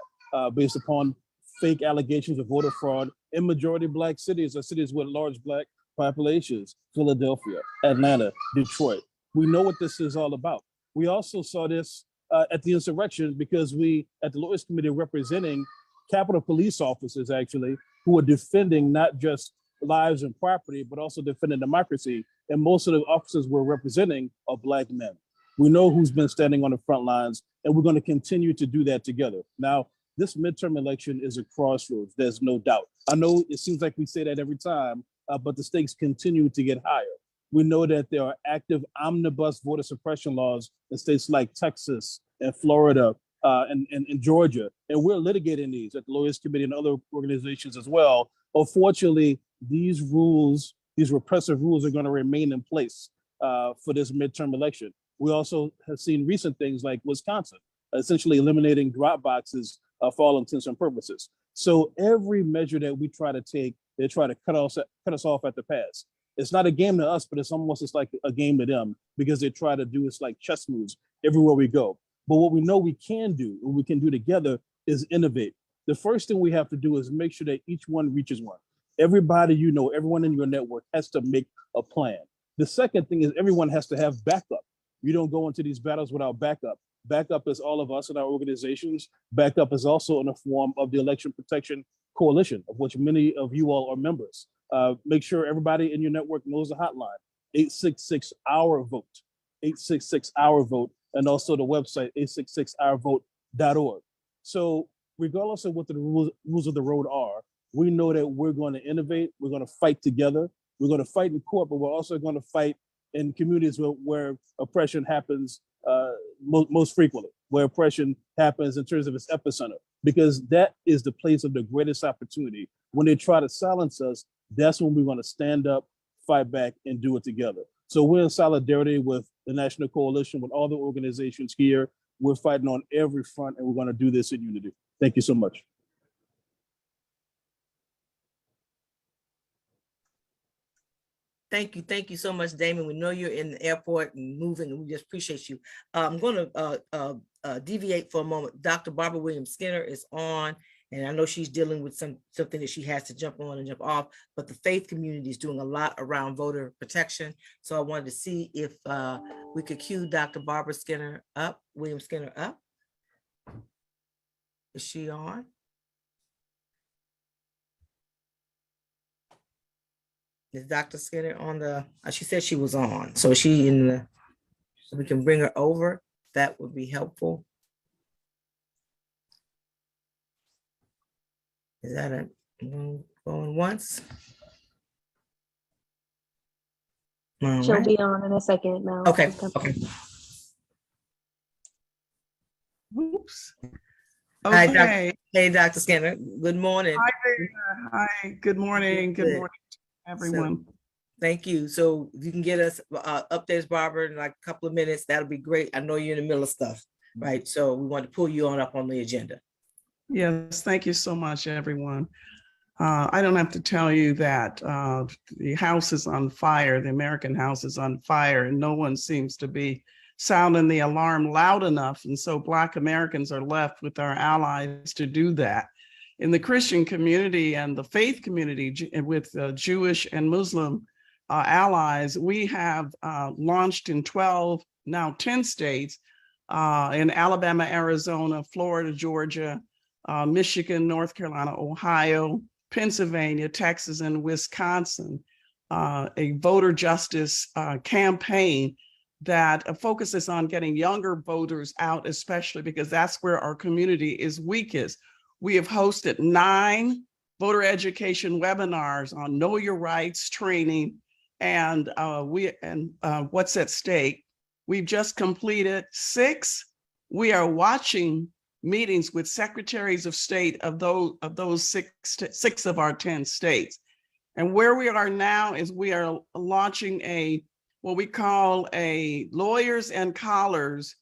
based upon fake allegations of voter fraud in majority Black cities or cities with large Black populations, Philadelphia, Atlanta, Detroit. We know what this is all about. We also saw this at the insurrection because we, at the Lawyers Committee, representing Capitol Police officers actually, who are defending not just lives and property, but also defending democracy. And most of the officers we're representing are Black men. We know who's been standing on the front lines, and we're going to continue to do that together. Now, this midterm election is a crossroads, there's no doubt. I know it seems like we say that every time, but the stakes continue to get higher. We know that there are active omnibus voter suppression laws in states like Texas and Florida and Georgia, and we're litigating these at the Lawyers Committee and other organizations as well. Unfortunately, these rules, these repressive rules are going to remain in place for this midterm election. We also have seen recent things like Wisconsin, essentially eliminating drop boxes for all intents and purposes. So every measure that we try to take, they try to cut us off at the pass. It's not a game to us, but it's almost like a game to them because they try to do it's like chess moves everywhere we go. But what we know we can do, and we can do together, is innovate. The first thing we have to do is make sure that each one reaches one. Everybody you know, everyone in your network has to make a plan. The second thing is everyone has to have backup. You don't go into these battles without backup. Backup is all of us in our organizations. Backup is also in the form of the Election Protection Coalition, of which many of you all are members. Make sure everybody in your network knows the hotline, 866-OUR-VOTE, 866-OUR-VOTE, and also the website, 866-OURVOTE.org. So regardless of what the rules of the road are, we know that we're going to innovate, we're going to fight together, we're going to fight in court, but we're also going to fight in communities where oppression happens most frequently, where oppression happens in terms of its epicenter, because that is the place of the greatest opportunity. When they try to silence us, that's when we're going to stand up, fight back, and do it together. So we're in solidarity with the National Coalition, with all the organizations here. We're fighting on every front, and we're going to do this in unity. Thank you so much. Thank you. Thank you so much, Damon. We know you're in the airport and moving, and we just appreciate you. I'm going to deviate for a moment. Dr. Barbara Williams-Skinner is on, and I know she's dealing with something that she has to jump on and jump off, but the faith community is doing a lot around voter protection. So I wanted to see if we could cue Dr. Barbara Skinner up, Williams-Skinner up. Is she on? Is Dr. Skinner on the, she said she was on. So is she in the, so we can bring her over. That would be helpful. Is that a going once? All She'll right. be on in a second now. Okay, okay. Oops. Hi, Okay. Hey, Dr. Skinner. Good morning. Hi there. Hi. Good morning. Good morning, everyone. So, thank you. So if you can get us updates, Barbara, in like a couple of minutes, that'll be great. I know you're in the middle of stuff, right? So we want to pull you on up on the agenda. Yes, thank you so much, everyone. I don't have to tell you that the house is on fire, the American house is on fire, and no one seems to be sounding the alarm loud enough. And so Black Americans are left with our allies to do that. In the Christian community and the faith community with Jewish and Muslim allies, we have launched in 12, now 10 states, in Alabama, Arizona, Florida, Georgia, Michigan, North Carolina, Ohio, Pennsylvania, Texas, and Wisconsin, a voter justice campaign that focuses on getting younger voters out, especially because that's where our community is weakest. We have hosted 9 voter education webinars on Know Your Rights training and what's at stake. We've just completed 6 we are watching meetings with secretaries of state of those six of our 10 states. And where we are now is we are launching what we call a lawyers and collars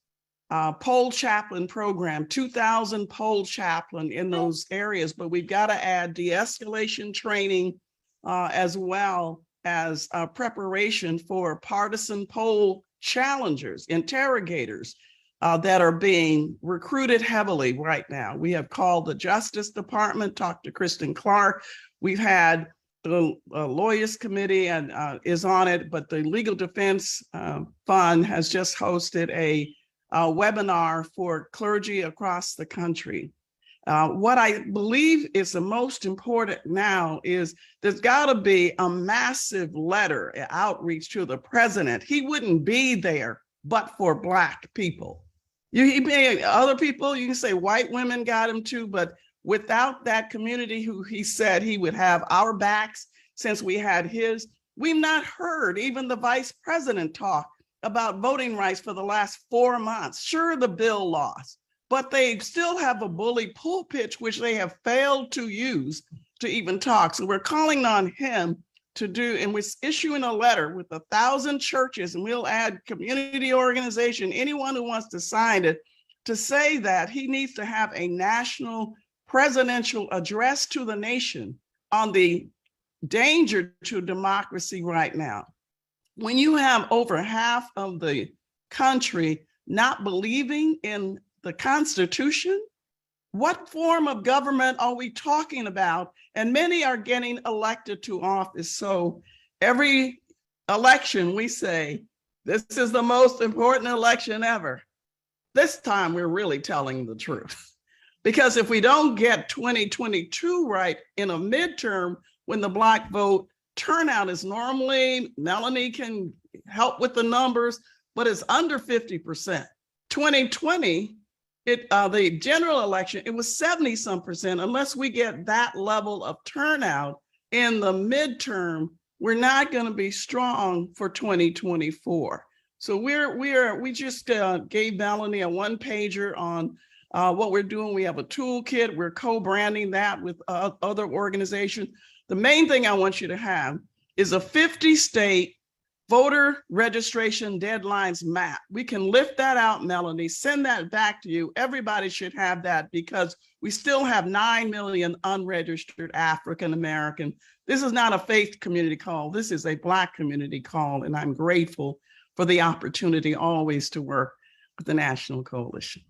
poll chaplain program, 2,000 poll chaplain in those areas, but we've got to add de-escalation training as well as preparation for partisan poll challengers, interrogators that are being recruited heavily right now. We have called the Justice Department, talked to Kristen Clark. We've had the Lawyers Committee and is on it, but the Legal Defense Fund has just hosted a webinar for clergy across the country. What I believe is the most important now is there's got to be a massive letter outreach to the president. He wouldn't be there but for Black people. Other people, you can say white women got him too, but without that community who he said he would have our backs since we had his, we've not heard even the vice president talk about voting rights for the last 4 months. Sure, the bill lost, but they still have a bully pulpit, which they have failed to use to even talk. So we're calling on him to do, and we're issuing a letter with 1,000 churches, and we'll add community organization, anyone who wants to sign it, to say that he needs to have a national presidential address to the nation on the danger to democracy right now. When you have over half of the country not believing in the Constitution, what form of government are we talking about? And many are getting elected to office. So every election we say, this is the most important election ever. This time we're really telling the truth. Because if we don't get 2022 right in a midterm, when the Black vote turnout is normally, Melanie can help with the numbers, but it's under 50%. 2020, the general election, it was 70-some%. Unless we get that level of turnout in the midterm, we're not going to be strong for 2024. So we just gave Melanie a one-pager on what we're doing. We have a toolkit. We're co-branding that with other organizations. The main thing I want you to have is a 50-state voter registration deadlines map. We can lift that out, Melanie, send that back to you. Everybody should have that because we still have 9 million unregistered African American. This is not a faith community call. This is a Black community call, and I'm grateful for the opportunity always to work with the National Coalition.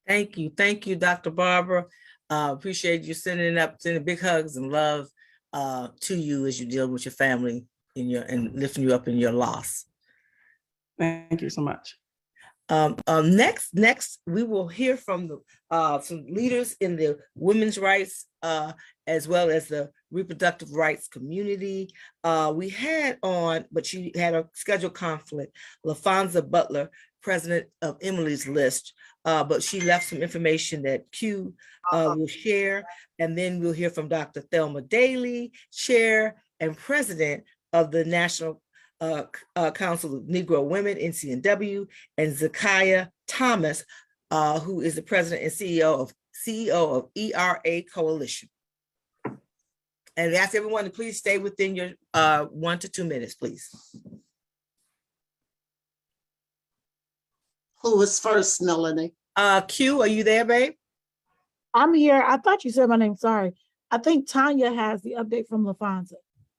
Thank you. Thank you, Dr. Barbara. Appreciate you sending big hugs and love to you as you deal with your family and lifting you up in your loss. Thank you so much. Next, we will hear from some leaders in the women's rights as well as the reproductive rights community. We had on, but she had a scheduled conflict, LaFonza Butler, president of Emily's List, but she left some information that Q will share, and then we'll hear from Dr. Thelma Daly, chair and president of the National Council of Negro Women, NCNW, and Zakiya Thomas, who is the president and CEO of ERA Coalition. And ask everyone to please stay within your 1 to 2 minutes, please. Who was first, Melanie? Q, are you there, babe? I'm here. I thought you said my name. Sorry. I think Tanya has the update from LaFonza.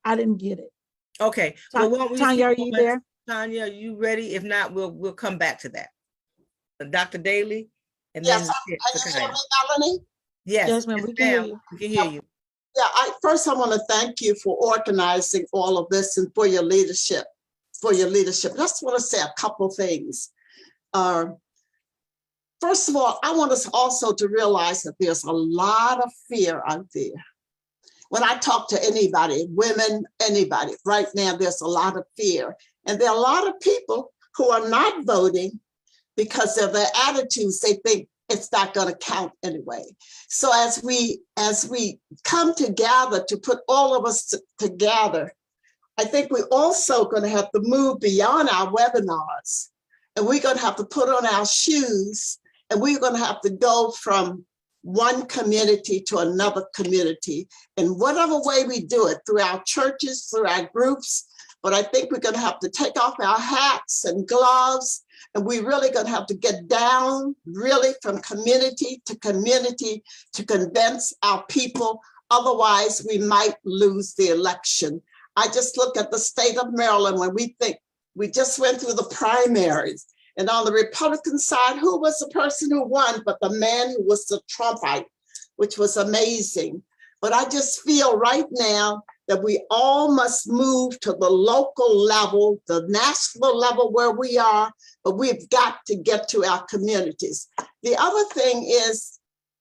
I didn't get it. Okay. Tanya, are you there? Tanya, are you ready? If not, we'll come back to that. Dr. Daly, and yes, then can you hear me, Melanie? Yes, ma'am. We can hear you. We can hear you. Yeah. First, I want to thank you for organizing all of this and for your leadership. Just want to say a couple things. First of all, I want us also to realize that there's a lot of fear out there. When I talk to anybody, women, anybody, right now, there's a lot of fear. And there are a lot of people who are not voting because of their attitudes. They think it's not going to count anyway. So as we come together to put all of us together, I think we're also going to have to move beyond our webinars. And we're going to have to put on our shoes And we're going to have to go from one community to another community in whatever way we do it, through our churches, through our groups. But I think we're going to have to take off our hats and gloves, and we're really going to have to get down really from community to convince our people. Otherwise, we might lose the election. I just look at the state of Maryland when we think we just went through the primaries. And on the Republican side, who was the person who won but the man who was the Trumpite, which was amazing. But I just feel right now that we all must move to the local level, the national level where we are, but we've got to get to our communities. The other thing is,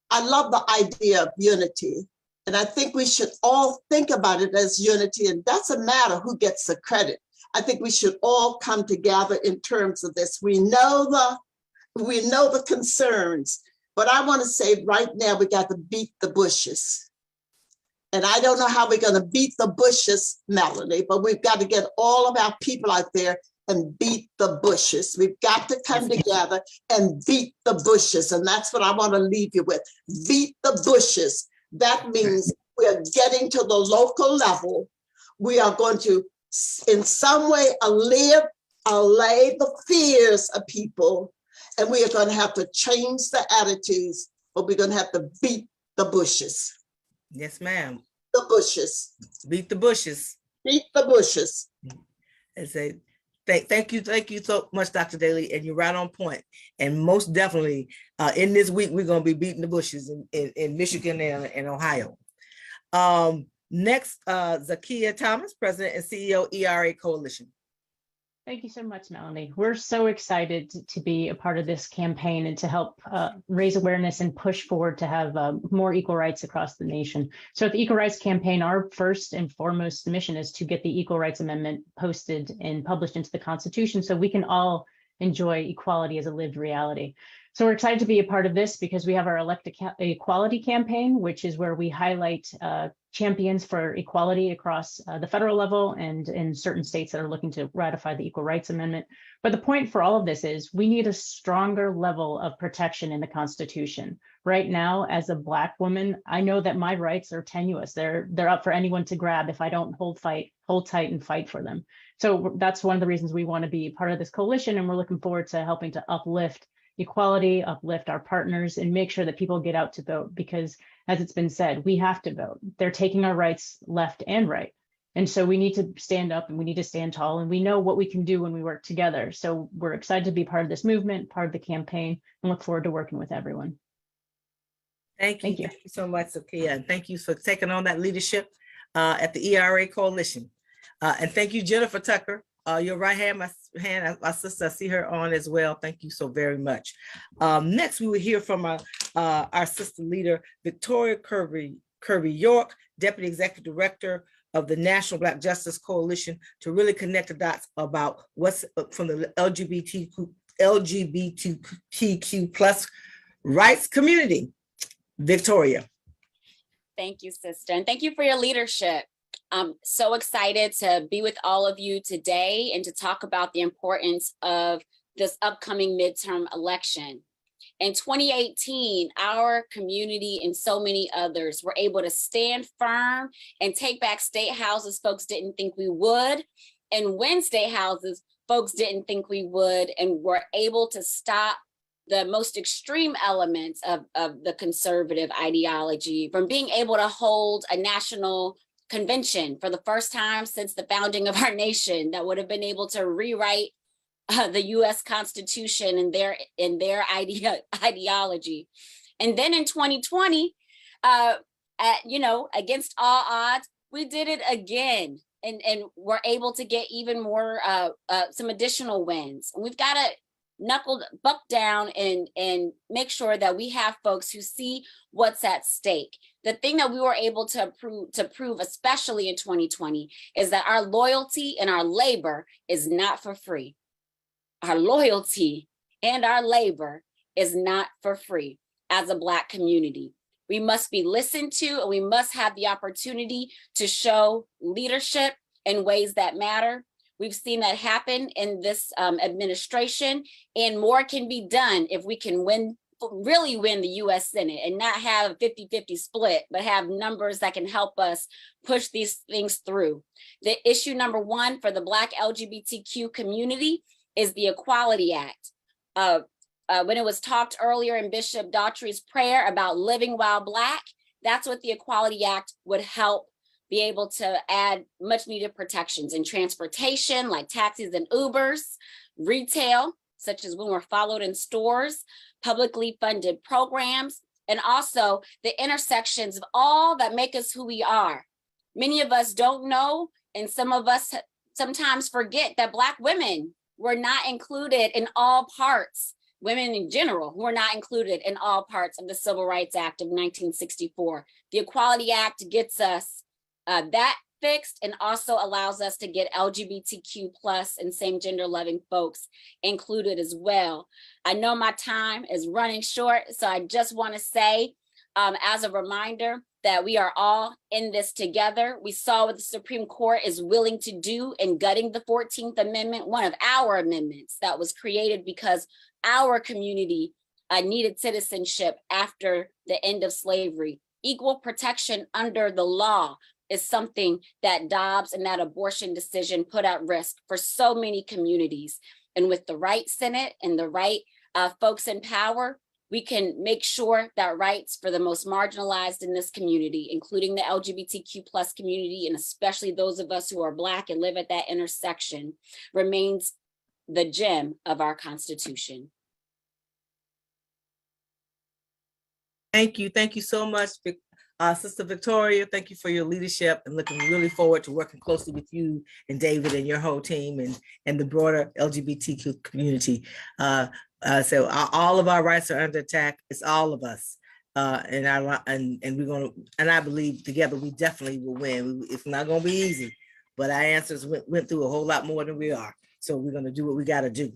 I love the idea of unity. And I think we should all think about it as unity. And it doesn't matter who gets the credit. I think we should all come together in terms of this. We know the concerns, but I want to say right now we got to beat the Bushes. And I don't know how we're going to beat the Bushes, Melanie, but we've got to get all of our people out there and beat the Bushes. We've got to come together and beat the Bushes. And that's what I want to leave you with. Beat the Bushes. That means we're getting to the local level. We are going to, in some way, allay the fears of people, and we are going to have to change the attitudes, but we're going to have to beat the Bushes. Yes, ma'am. The Bushes. Beat the Bushes. Beat the Bushes. And say, thank you so much, Dr. Daly, and you're right on point. And most definitely, in this week, we're going to be beating the Bushes in Michigan and Ohio. Next, Zakia Thomas, President and CEO, ERA Coalition. Thank you so much, Melanie. We're so excited to be a part of this campaign and to help raise awareness and push forward to have more equal rights across the nation. So at the Equal Rights Campaign, our first and foremost mission is to get the Equal Rights Amendment posted and published into the Constitution so we can all enjoy equality as a lived reality. So we're excited to be a part of this because we have our Elect Equality campaign, which is where we highlight champions for equality across the federal level and in certain states that are looking to ratify the Equal Rights Amendment. But the point for all of this is we need a stronger level of protection in the Constitution. Right now, as a Black woman, I know that my rights are tenuous. They're up for anyone to grab if I don't hold tight and fight for them. So that's one of the reasons we want to be part of this coalition, and we're looking forward to helping to uplift equality, uplift our partners, and make sure that people get out to vote, because as it's been said, we have to vote. They're taking our rights left and right. And so we need to stand up and we need to stand tall, and we know what we can do when we work together. So we're excited to be part of this movement, part of the campaign, and look forward to working with everyone. Thank you. Thank you so much, Zakia. And thank you for taking on that leadership at the ERA Coalition. And thank you, Jennifer Tucker. Your right hand, my sister, I see her on as well. Thank you so very much. Next, we will hear from our sister leader, Victoria Kirby York, Deputy Executive Director of the National Black Justice Coalition, to really connect the dots about what's from the LGBTQ plus rights community. Victoria. Thank you, sister. And thank you for your leadership. I'm so excited to be with all of you today and to talk about the importance of this upcoming midterm election. In 2018, our community and so many others were able to stand firm and take back state houses folks didn't think we would, and win state houses folks didn't think we would, and were able to stop the most extreme elements of the conservative ideology from being able to hold a national convention for the first time since the founding of our nation that would have been able to rewrite the U.S. Constitution and their ideology. And then in 2020, against all odds, we did it again and we're able to get even more, some additional wins. And we've got to buck down and make sure that we have folks who see what's at stake. The thing that we were able to prove, especially in 2020, is that our loyalty and our labor is not for free. Our loyalty and our labor is not for free as a Black community. We must be listened to, and we must have the opportunity to show leadership in ways that matter. We've seen that happen in this administration, and more can be done if we can win really win the US Senate and not have a 50-50 split, but have numbers that can help us push these things through. The issue number one for the Black LGBTQ community is the Equality Act. When it was talked earlier in Bishop Daughtry's prayer about living while Black, that's what the Equality Act would help be able to add much needed protections in transportation, like taxis and Ubers, retail, such as when we're followed in stores, publicly funded programs, and also the intersections of all that make us who we are. Many of us don't know, and some of us sometimes forget that Black women were not included in all parts. Women in general were not included in all parts of the Civil Rights Act of 1964. The Equality Act gets us that fixed and also allows us to get LGBTQ+ and same gender loving folks included as well. I know my time is running short, so I just want to say as a reminder that we are all in this together. We saw what the Supreme Court is willing to do in gutting the 14th Amendment, one of our amendments that was created because our community needed citizenship after the end of slavery. Equal protection under the law is something that Dobbs and that abortion decision put at risk for so many communities. And with the right Senate and the right folks in power, we can make sure that rights for the most marginalized in this community, including the LGBTQ+ community, and especially those of us who are Black and live at that intersection, remains the gem of our Constitution. Thank you so much, Sister Victoria. Thank you for your leadership, and looking really forward to working closely with you and David and your whole team and the broader LGBTQ community. So all of our rights are under attack. It's all of us, and we're gonna, and I believe together we definitely will win. It's not gonna be easy, but our answers went through a whole lot more than we are. So we're gonna do what we gotta do.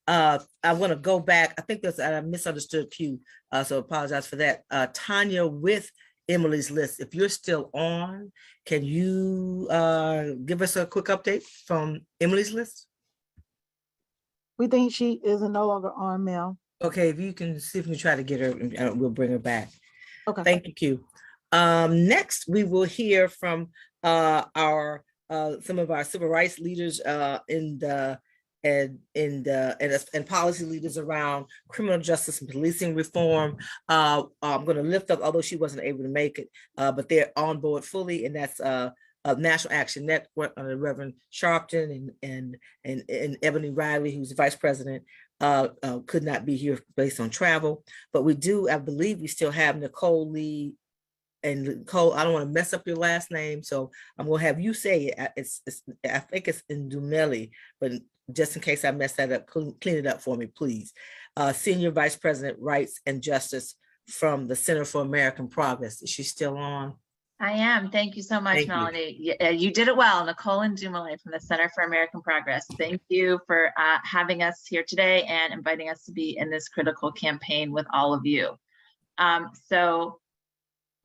I want to go back. I think I misunderstood Q, so apologize for that. Tanya with Emily's List, if you're still on, can you give us a quick update from Emily's List? We think she is no longer on, Mel. Okay, if you can see if you can try to get her, and we'll bring her back. Okay. Thank you, Q. Next, we will hear from some of our civil rights leaders and policy leaders around criminal justice and policing reform. I'm going to lift up, although she wasn't able to make it, but they're on board fully, and that's National Action Network under Reverend Sharpton and Ebony Riley, who's the vice president, could not be here based on travel. But we do, I believe we still have Nicole Lee. And Nicole, I don't want to mess up your last name, so I'm going to have you say it. I think it's Ndumeli, but just in case I mess that up, clean it up for me, please. Senior Vice President, Rights and Justice from the Center for American Progress. Is she still on? I am. Thank you so much, Melanie. You did it well. Nicole Ndumeli from the Center for American Progress. Thank you for having us here today and inviting us to be in this critical campaign with all of you. So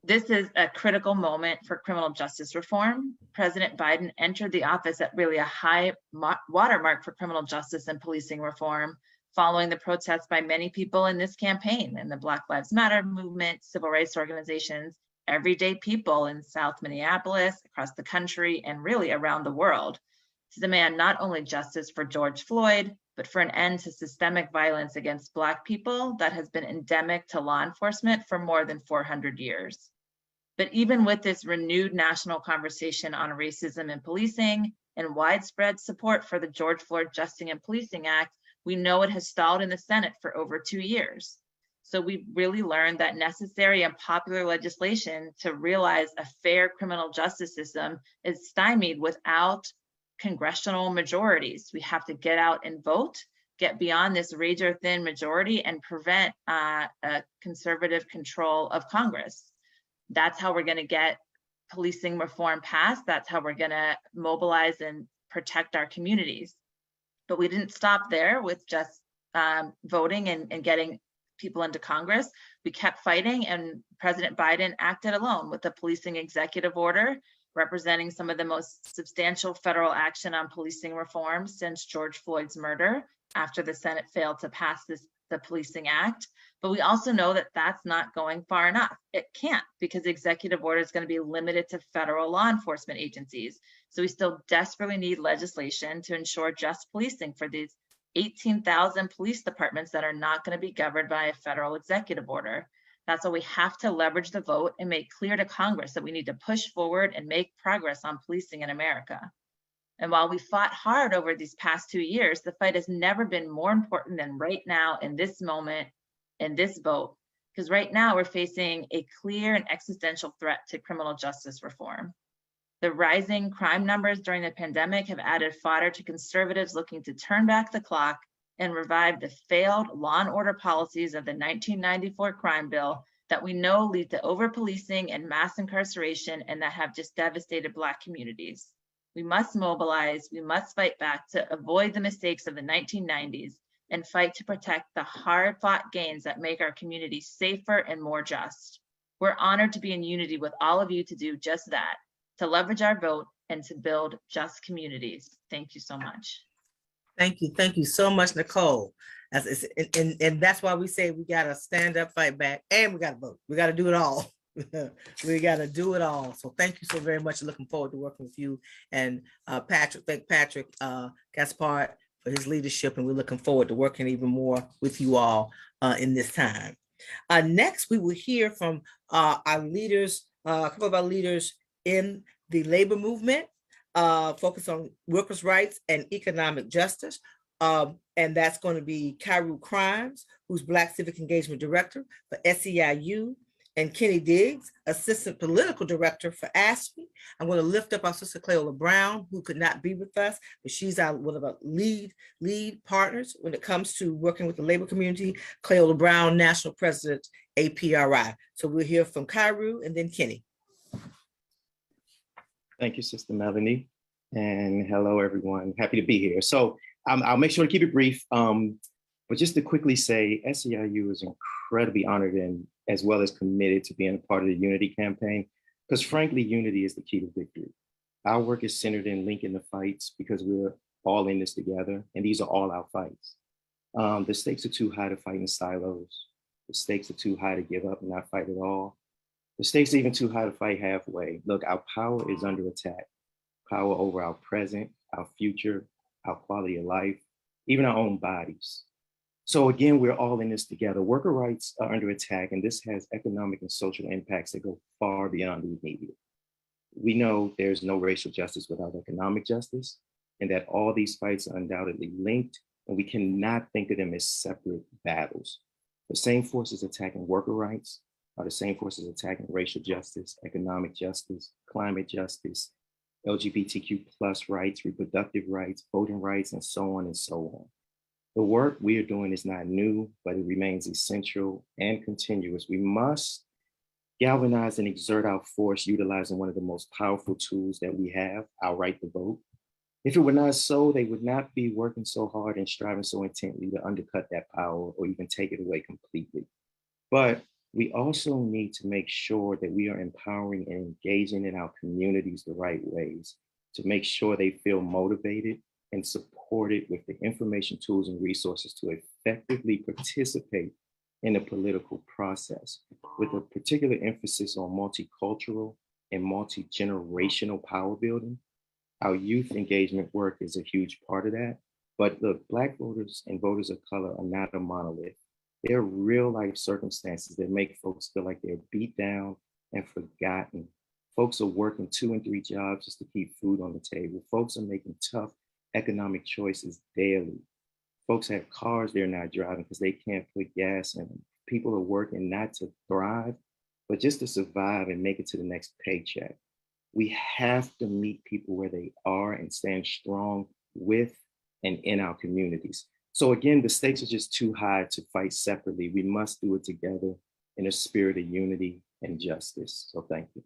this is a critical moment for criminal justice reform. President Biden entered the office at really a high watermark for criminal justice and policing reform, following the protests by many people in this campaign, in the Black Lives Matter movement, civil rights organizations, everyday people in South Minneapolis, across the country, and really around the world, to demand not only justice for George Floyd, but for an end to systemic violence against Black people that has been endemic to law enforcement for more than 400 years. But even with this renewed national conversation on racism and policing and widespread support for the George Floyd Justice and Policing Act, we know it has stalled in the Senate for over 2 years. So we really learned that necessary and popular legislation to realize a fair criminal justice system is stymied without congressional majorities. We have to get out and vote, get beyond this razor-thin majority, and prevent a conservative control of Congress. That's how we're going to get policing reform passed. That's how we're going to mobilize and protect our communities. But we didn't stop there with just voting and getting people into Congress. We kept fighting, and President Biden acted alone with the policing executive order, representing some of the most substantial federal action on policing reform since George Floyd's murder, after the Senate failed to pass this the Policing Act, but we also know that that's not going far enough. It can't, because the executive order is going to be limited to federal law enforcement agencies. So we still desperately need legislation to ensure just policing for these 18,000 police departments that are not going to be governed by a federal executive order. That's why we have to leverage the vote and make clear to Congress that we need to push forward and make progress on policing in America. And while we fought hard over these past 2 years, the fight has never been more important than right now, in this moment, in this vote. Because right now we're facing a clear and existential threat to criminal justice reform. The rising crime numbers during the pandemic have added fodder to conservatives looking to turn back the clock and revive the failed law and order policies of the 1994 crime bill that we know lead to over-policing and mass incarceration, and that have just devastated Black communities. We must mobilize, we must fight back to avoid the mistakes of the 1990s and fight to protect the hard-fought gains that make our communities safer and more just. We're honored to be in unity with all of you to do just that, to leverage our vote and to build just communities. Thank you so much. Thank you so much, Nicole. And that's why we say we gotta stand up, fight back, and we gotta vote. We gotta do it all. We gotta do it all. So thank you so very much. Looking forward to working with you and Patrick. Thank Patrick Gaspard for his leadership, and we're looking forward to working even more with you all in this time. Next, we will hear from our leaders, a couple of our leaders in the labor movement, focus on workers' rights and economic justice. And that's going to be Kairu Crimes, who's Black Civic Engagement Director for SEIU, and Kenny Diggs, Assistant Political Director for ASPE. I'm going to lift up our sister Cleola Brown, who could not be with us, but she's one of our lead partners when it comes to working with the labor community. Cleola Brown, National President, APRI. So we'll hear from Kairu and then Kenny. Thank you, Sister Melanie. And hello, everyone. Happy to be here. So I'll make sure to keep it brief. But just to quickly say, SEIU is incredibly honored and as well as committed to being a part of the Unity campaign, because frankly, unity is the key to victory. Our work is centered in linking the fights because we're all in this together, and these are all our fights. The stakes are too high to fight in silos. The stakes are too high to give up and not fight at all. The stakes are even too high to fight halfway. Look, our power is under attack. Power over our present, our future, our quality of life, even our own bodies. So again, we're all in this together. Worker rights are under attack, and this has economic and social impacts that go far beyond the immediate. We know there's no racial justice without economic justice, and that all these fights are undoubtedly linked, and we cannot think of them as separate battles. The same forces attacking worker rights are the same forces attacking racial justice, economic justice, climate justice, LGBTQ+ rights, reproductive rights, voting rights, and so on and so on. The work we are doing is not new, but it remains essential and continuous. We must galvanize and exert our force utilizing one of the most powerful tools that we have, our right to vote. If it were not so, they would not be working so hard and striving so intently to undercut that power or even take it away completely. But we also need to make sure that we are empowering and engaging in our communities the right ways to make sure they feel motivated and supported with the information, tools, and resources to effectively participate in the political process, with a particular emphasis on multicultural and multi-generational power building. Our youth engagement work is a huge part of that. But look, Black voters and voters of color are not a monolith. There are real life circumstances that make folks feel like they're beat down and forgotten. Folks are working 2 and 3 jobs just to keep food on the table. Folks are making tough economic choices daily. Folks have cars they're not driving because they can't put gas in them. People are working not to thrive, but just to survive and make it to the next paycheck. We have to meet people where they are and stand strong with and in our communities. So again, the stakes are just too high to fight separately. We must do it together in a spirit of unity and justice. So thank you.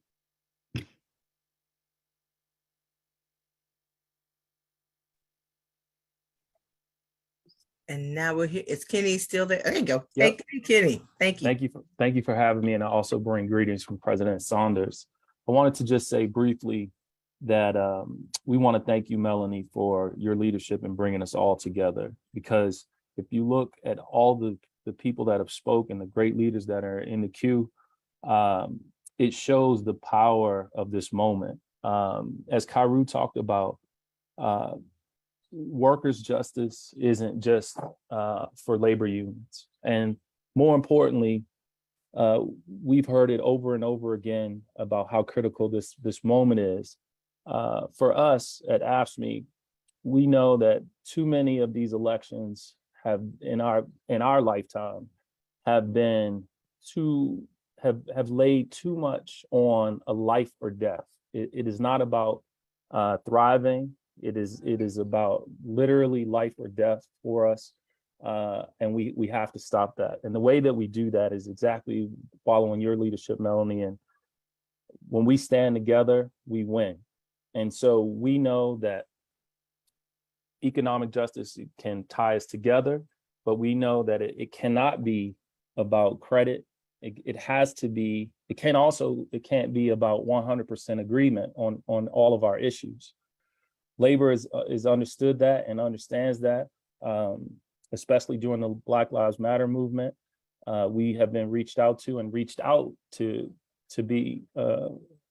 And now we're here. Is Kenny still there? There you go. Yep. Thank you, Kenny. Thank you. Thank you for having me. And I also bring greetings from President Saunders. I wanted to just say briefly that we want to thank you, Melanie, for your leadership in bringing us all together. Because if you look at all the the people that have spoken, the great leaders that are in the queue, it shows the power of this moment. As Kairu talked about, workers' justice isn't just for labor unions. And more importantly, we've heard it over and over again about how critical this moment is. For us at AFSCME, we know that too many of these elections have in our lifetime have been have laid too much on a life or death. It is not about thriving. It is about literally life or death for us. And we have to stop that. And the way that we do that is exactly following your leadership, Melanie. And when we stand together, we win. And so we know that economic justice can tie us together, but we know that it cannot be about credit. It has to be, it can't be about 100% agreement on all of our issues. Labor is understood that and understands that, especially during the Black Lives Matter movement. We have been reached out to be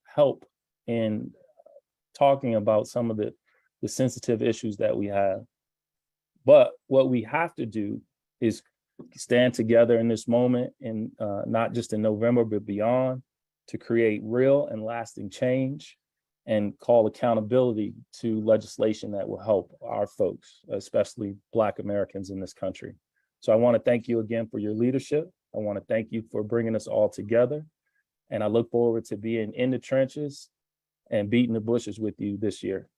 help in talking about some of the sensitive issues that we have. But what we have to do is stand together in this moment, and not just in November, but beyond, to create real and lasting change and call accountability to legislation that will help our folks, especially Black Americans in this country. So I want to thank you again for your leadership. I want to thank you for bringing us all together. And I look forward to being in the trenches and beating the bushes with you this year.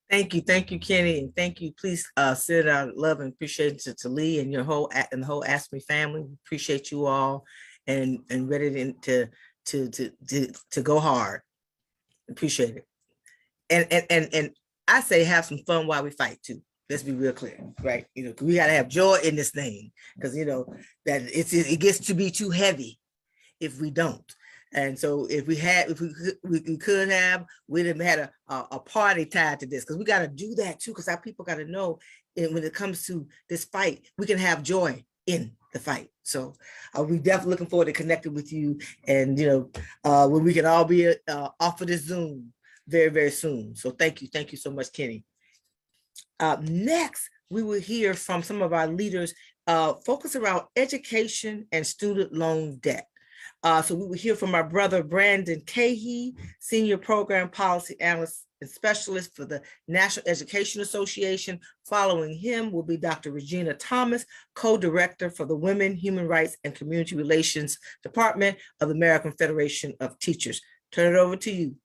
Thank you, Kenny, and thank you. Please send our love and appreciation to Lee and the whole AFSCME family. We appreciate you all, and ready to go hard. Appreciate it. And I say have some fun while we fight too. Let's be real clear, right? We gotta have joy in this thing, because that it gets to be too heavy if we don't. And so if we could have, we'd have had a party tied to this, because we got to do that too, because our people got to know when it comes to this fight, we can have joy in the fight. So we definitely looking forward to connecting with you, and when we can all be off of this Zoom very, very soon. So thank you so much, Kenny. Next, we will hear from some of our leaders focus around education and student loan debt. So we will hear from our brother, Brandon Cahey, Senior Program Policy Analyst and Specialist for the National Education Association. Following him will be Dr. Regina Thomas, Co-Director for the Women, Human Rights, and Community Relations Department of the American Federation of Teachers. Turn it over to you.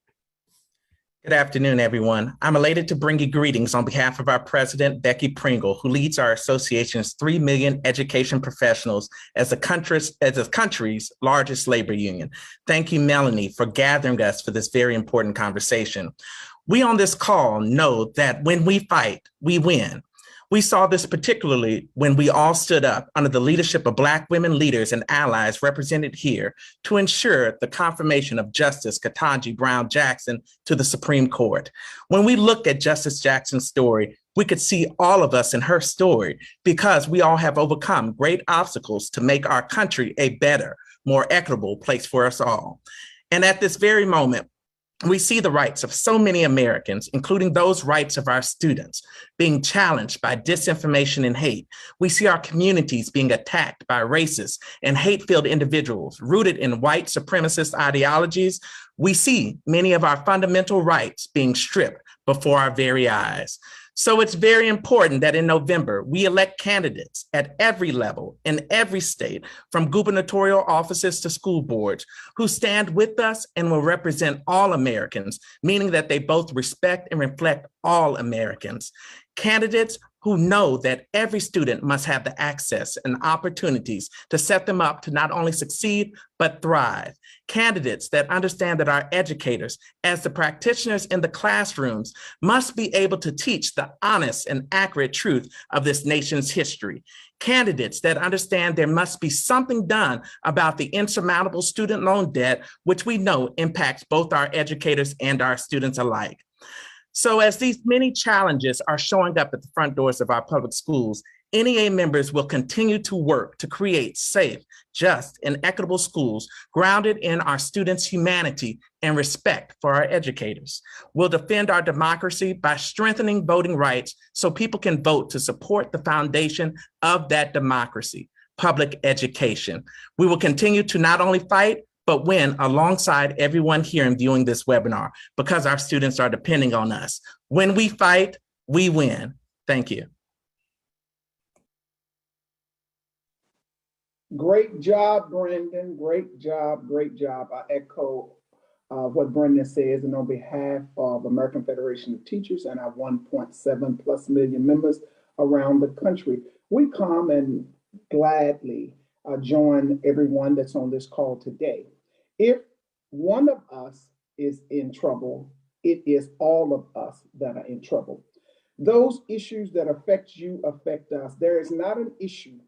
Good afternoon, everyone. I'm elated to bring you greetings on behalf of our president, Becky Pringle, who leads our association's 3 million education professionals as the country's largest labor union. Thank you, Melanie, for gathering us for this very important conversation. We on this call know that when we fight, we win. We saw this particularly when we all stood up under the leadership of Black women leaders and allies represented here to ensure the confirmation of Justice Ketanji Brown Jackson to the Supreme Court. When we look at Justice Jackson's story, we could see all of us in her story, because we all have overcome great obstacles to make our country a better, more equitable place for us all. And at this very moment, we see the rights of so many Americans, including those rights of our students, being challenged by disinformation and hate. We see our communities being attacked by racist and hate-filled individuals rooted in white supremacist ideologies. We see many of our fundamental rights being stripped before our very eyes. So it's very important that in November, we elect candidates at every level in every state, from gubernatorial offices to school boards, who stand with us and will represent all Americans, meaning that they both respect and reflect all Americans. Candidates who know that every student must have the access and opportunities to set them up to not only succeed, but thrive. Candidates that understand that our educators, as the practitioners in the classrooms, must be able to teach the honest and accurate truth of this nation's history. Candidates that understand there must be something done about the insurmountable student loan debt, which we know impacts both our educators and our students alike. So as these many challenges are showing up at the front doors of our public schools, NEA members will continue to work to create safe, just, and equitable schools grounded in our students' humanity and respect for our educators. We'll defend our democracy by strengthening voting rights so people can vote to support the foundation of that democracy, public education. We will continue to not only fight, but win alongside everyone here and viewing this webinar because our students are depending on us. When we fight, we win. Thank you. Great job, Brendan. Great job. Great job. I echo what Brendan says, and on behalf of American Federation of Teachers and our 1.7+ million members around the country, we come and gladly join everyone that's on this call today. If one of us is in trouble, it is all of us that are in trouble. Those issues that affect you affect us. There is not an issue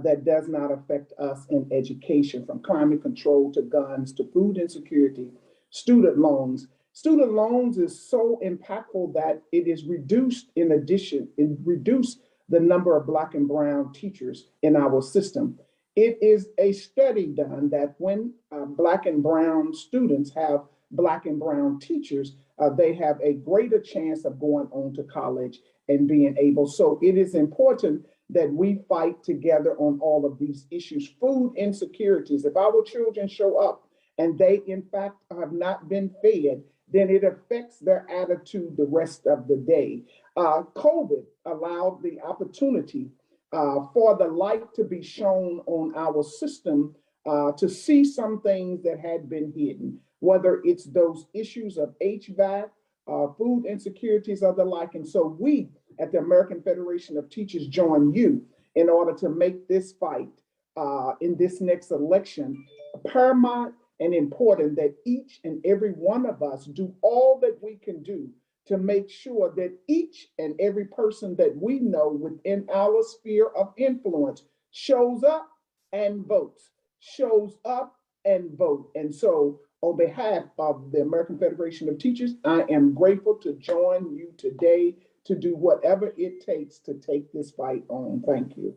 that does not affect us in education, from climate control to guns to food insecurity, student loans. Student loans is so impactful that it is reduced the number of Black and brown teachers in our system. It is a study done that when Black and brown students have Black and brown teachers, they have a greater chance of going on to college and being able. So it is important that we fight together on all of these issues. Food insecurities, if our children show up and they in fact have not been fed, then it affects their attitude the rest of the day. COVID allowed the opportunity for the light to be shown on our system to see some things that had been hidden, whether it's those issues of HVAC, food insecurities, or the like. And so we at the American Federation of Teachers join you in order to make this fight in this next election paramount and important, that each and every one of us do all that we can do to make sure that each and every person that we know within our sphere of influence shows up and votes, shows up and vote. And so on behalf of the American Federation of Teachers, I am grateful to join you today to do whatever it takes to take this fight on. Thank you.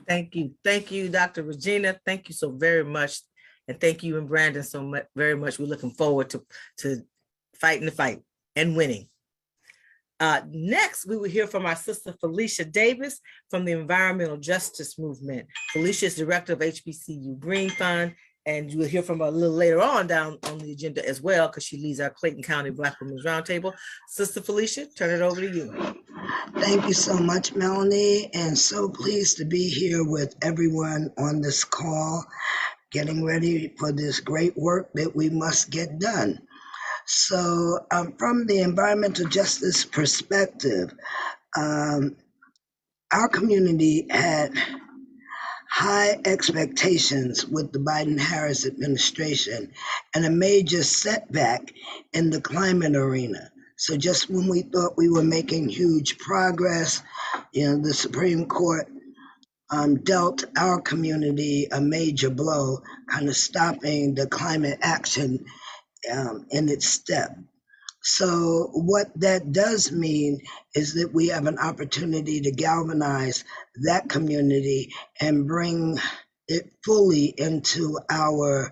Thank you. Thank you, Dr. Regina. Thank you so very much. And thank you and Brandon so much, very much. We're looking forward to fighting the fight and winning. Next, we will hear from our sister Felicia Davis from the Environmental Justice Movement. Felicia is director of HBCU Green Fund, and you will hear from her a little later on down on the agenda as well, because she leads our Clayton County Black Women's Roundtable. Sister Felicia, turn it over to you. Thank you so much, Melanie, and so pleased to be here with everyone on this call, getting ready for this great work that we must get done. So from the environmental justice perspective, our community had high expectations with the Biden-Harris administration and a major setback in the climate arena. So just when we thought we were making huge progress, the Supreme Court dealt our community a major blow, kind of stopping the climate action in its step. So what that does mean is that we have an opportunity to galvanize that community and bring it fully into our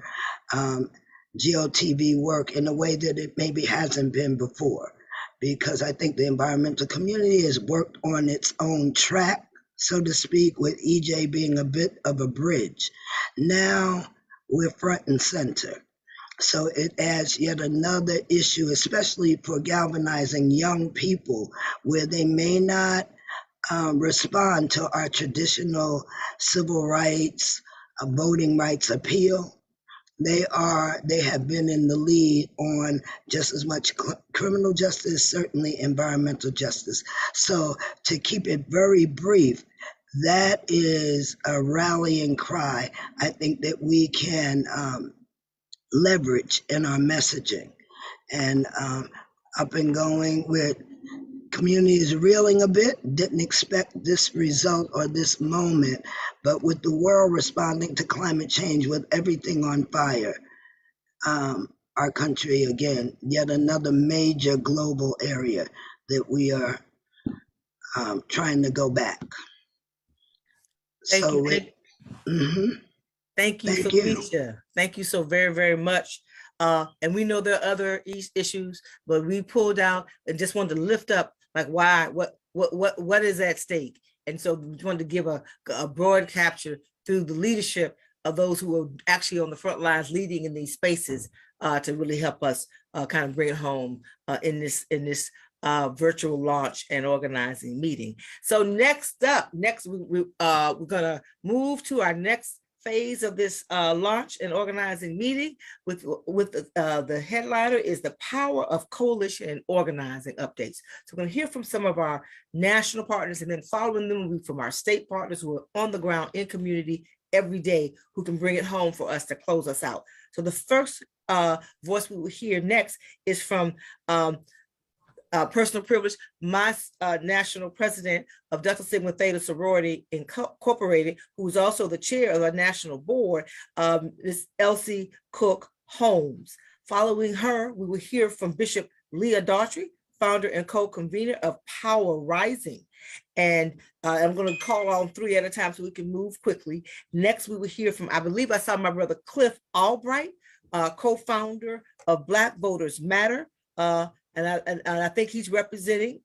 GOTV work in a way that it maybe hasn't been before. Because I think the environmental community has worked on its own track, so to speak, with EJ being a bit of a bridge. Now we're front and center. So it adds yet another issue, especially for galvanizing young people, where they may not respond to our traditional civil rights, voting rights appeal. They have been in the lead on just as much criminal justice, certainly environmental justice. So to keep it very brief, that is a rallying cry I think that we can leverage in our messaging, and up and going with communities reeling a bit, didn't expect this result or this moment, but with the world responding to climate change with everything on fire, our country, again, yet another major global area that we are trying to go back. Thank So you. Thank you, Thank you. Felicia. Thank you so very, very much. And we know there are other issues, but we pulled out and just wanted to lift up like why, what is at stake. And so we wanted to give a broad capture through the leadership of those who are actually on the front lines leading in these spaces to really help us kind of bring it home in this virtual launch and organizing meeting. So next we're gonna move to our next phase of this launch and organizing meeting with the headliner is the power of coalition and organizing updates. So we're going to hear from some of our national partners, and then following them will be from our state partners who are on the ground in community every day, who can bring it home for us to close us out. So the first voice we will hear next is from personal privilege, my national president of Delta Sigma Theta Sorority Incorporated, who's also the chair of our national board, Ms. Elsie Cook Holmes. Following her, we will hear from Bishop Leah Daughtry, founder and co-convener of Power Rising. And I'm going to call on three at a time so we can move quickly. Next, we will hear from, I believe I saw my brother Cliff Albright, co-founder of Black Voters Matter. And I think he's representing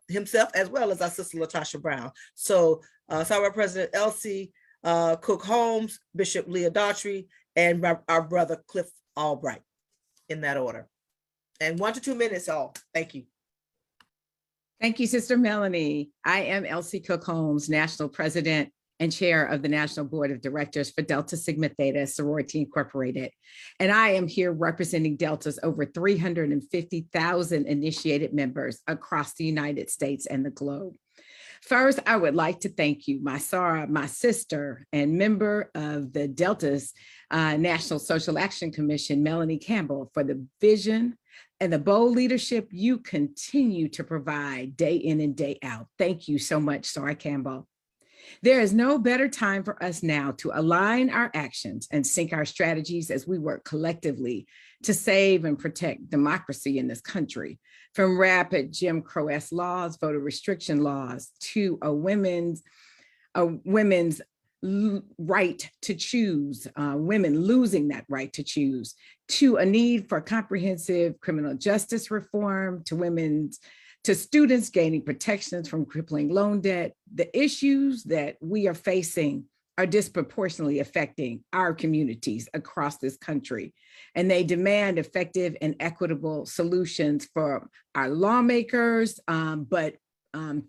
himself as well as our sister Latasha Brown. So Sorry President Elsie Cook Holmes, Bishop Leah Daughtry, and our brother Cliff Albright, in that order. And 1 to 2 minutes all. Thank you. Thank you, Sister Melanie. I am Elsie Cook Holmes, National President and Chair of the National Board of Directors for Delta Sigma Theta Sorority Incorporated. And I am here representing Delta's over 350,000 initiated members across the United States and the globe. First, I would like to thank you, my Sarah, my sister, and member of the Delta's National Social Action Commission, Melanie Campbell, for the vision and the bold leadership you continue to provide day in and day out. Thank you so much, Sarah Campbell. There is no better time for us now to align our actions and sync our strategies as we work collectively to save and protect democracy in this country. From rapid Jim Crow-esque laws, voter restriction laws, to a women's right to choose, women losing that right to choose, to a need for comprehensive criminal justice reform, to students gaining protections from crippling loan debt. The issues that we are facing are disproportionately affecting our communities across this country, and they demand effective and equitable solutions for our lawmakers, but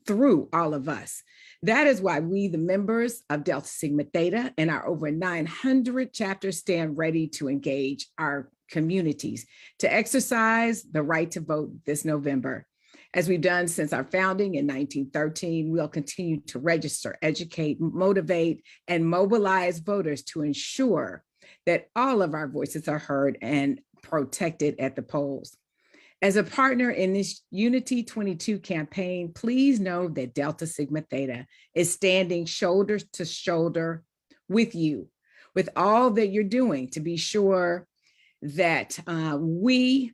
through all of us. That is why we, the members of Delta Sigma Theta and our over 900 chapters, stand ready to engage our communities to exercise the right to vote this November. As we've done since our founding in 1913, we'll continue to register, educate, motivate, and mobilize voters to ensure that all of our voices are heard and protected at the polls. As a partner in this Unity 22 campaign, please know that Delta Sigma Theta is standing shoulder to shoulder with you, with all that you're doing to be sure that we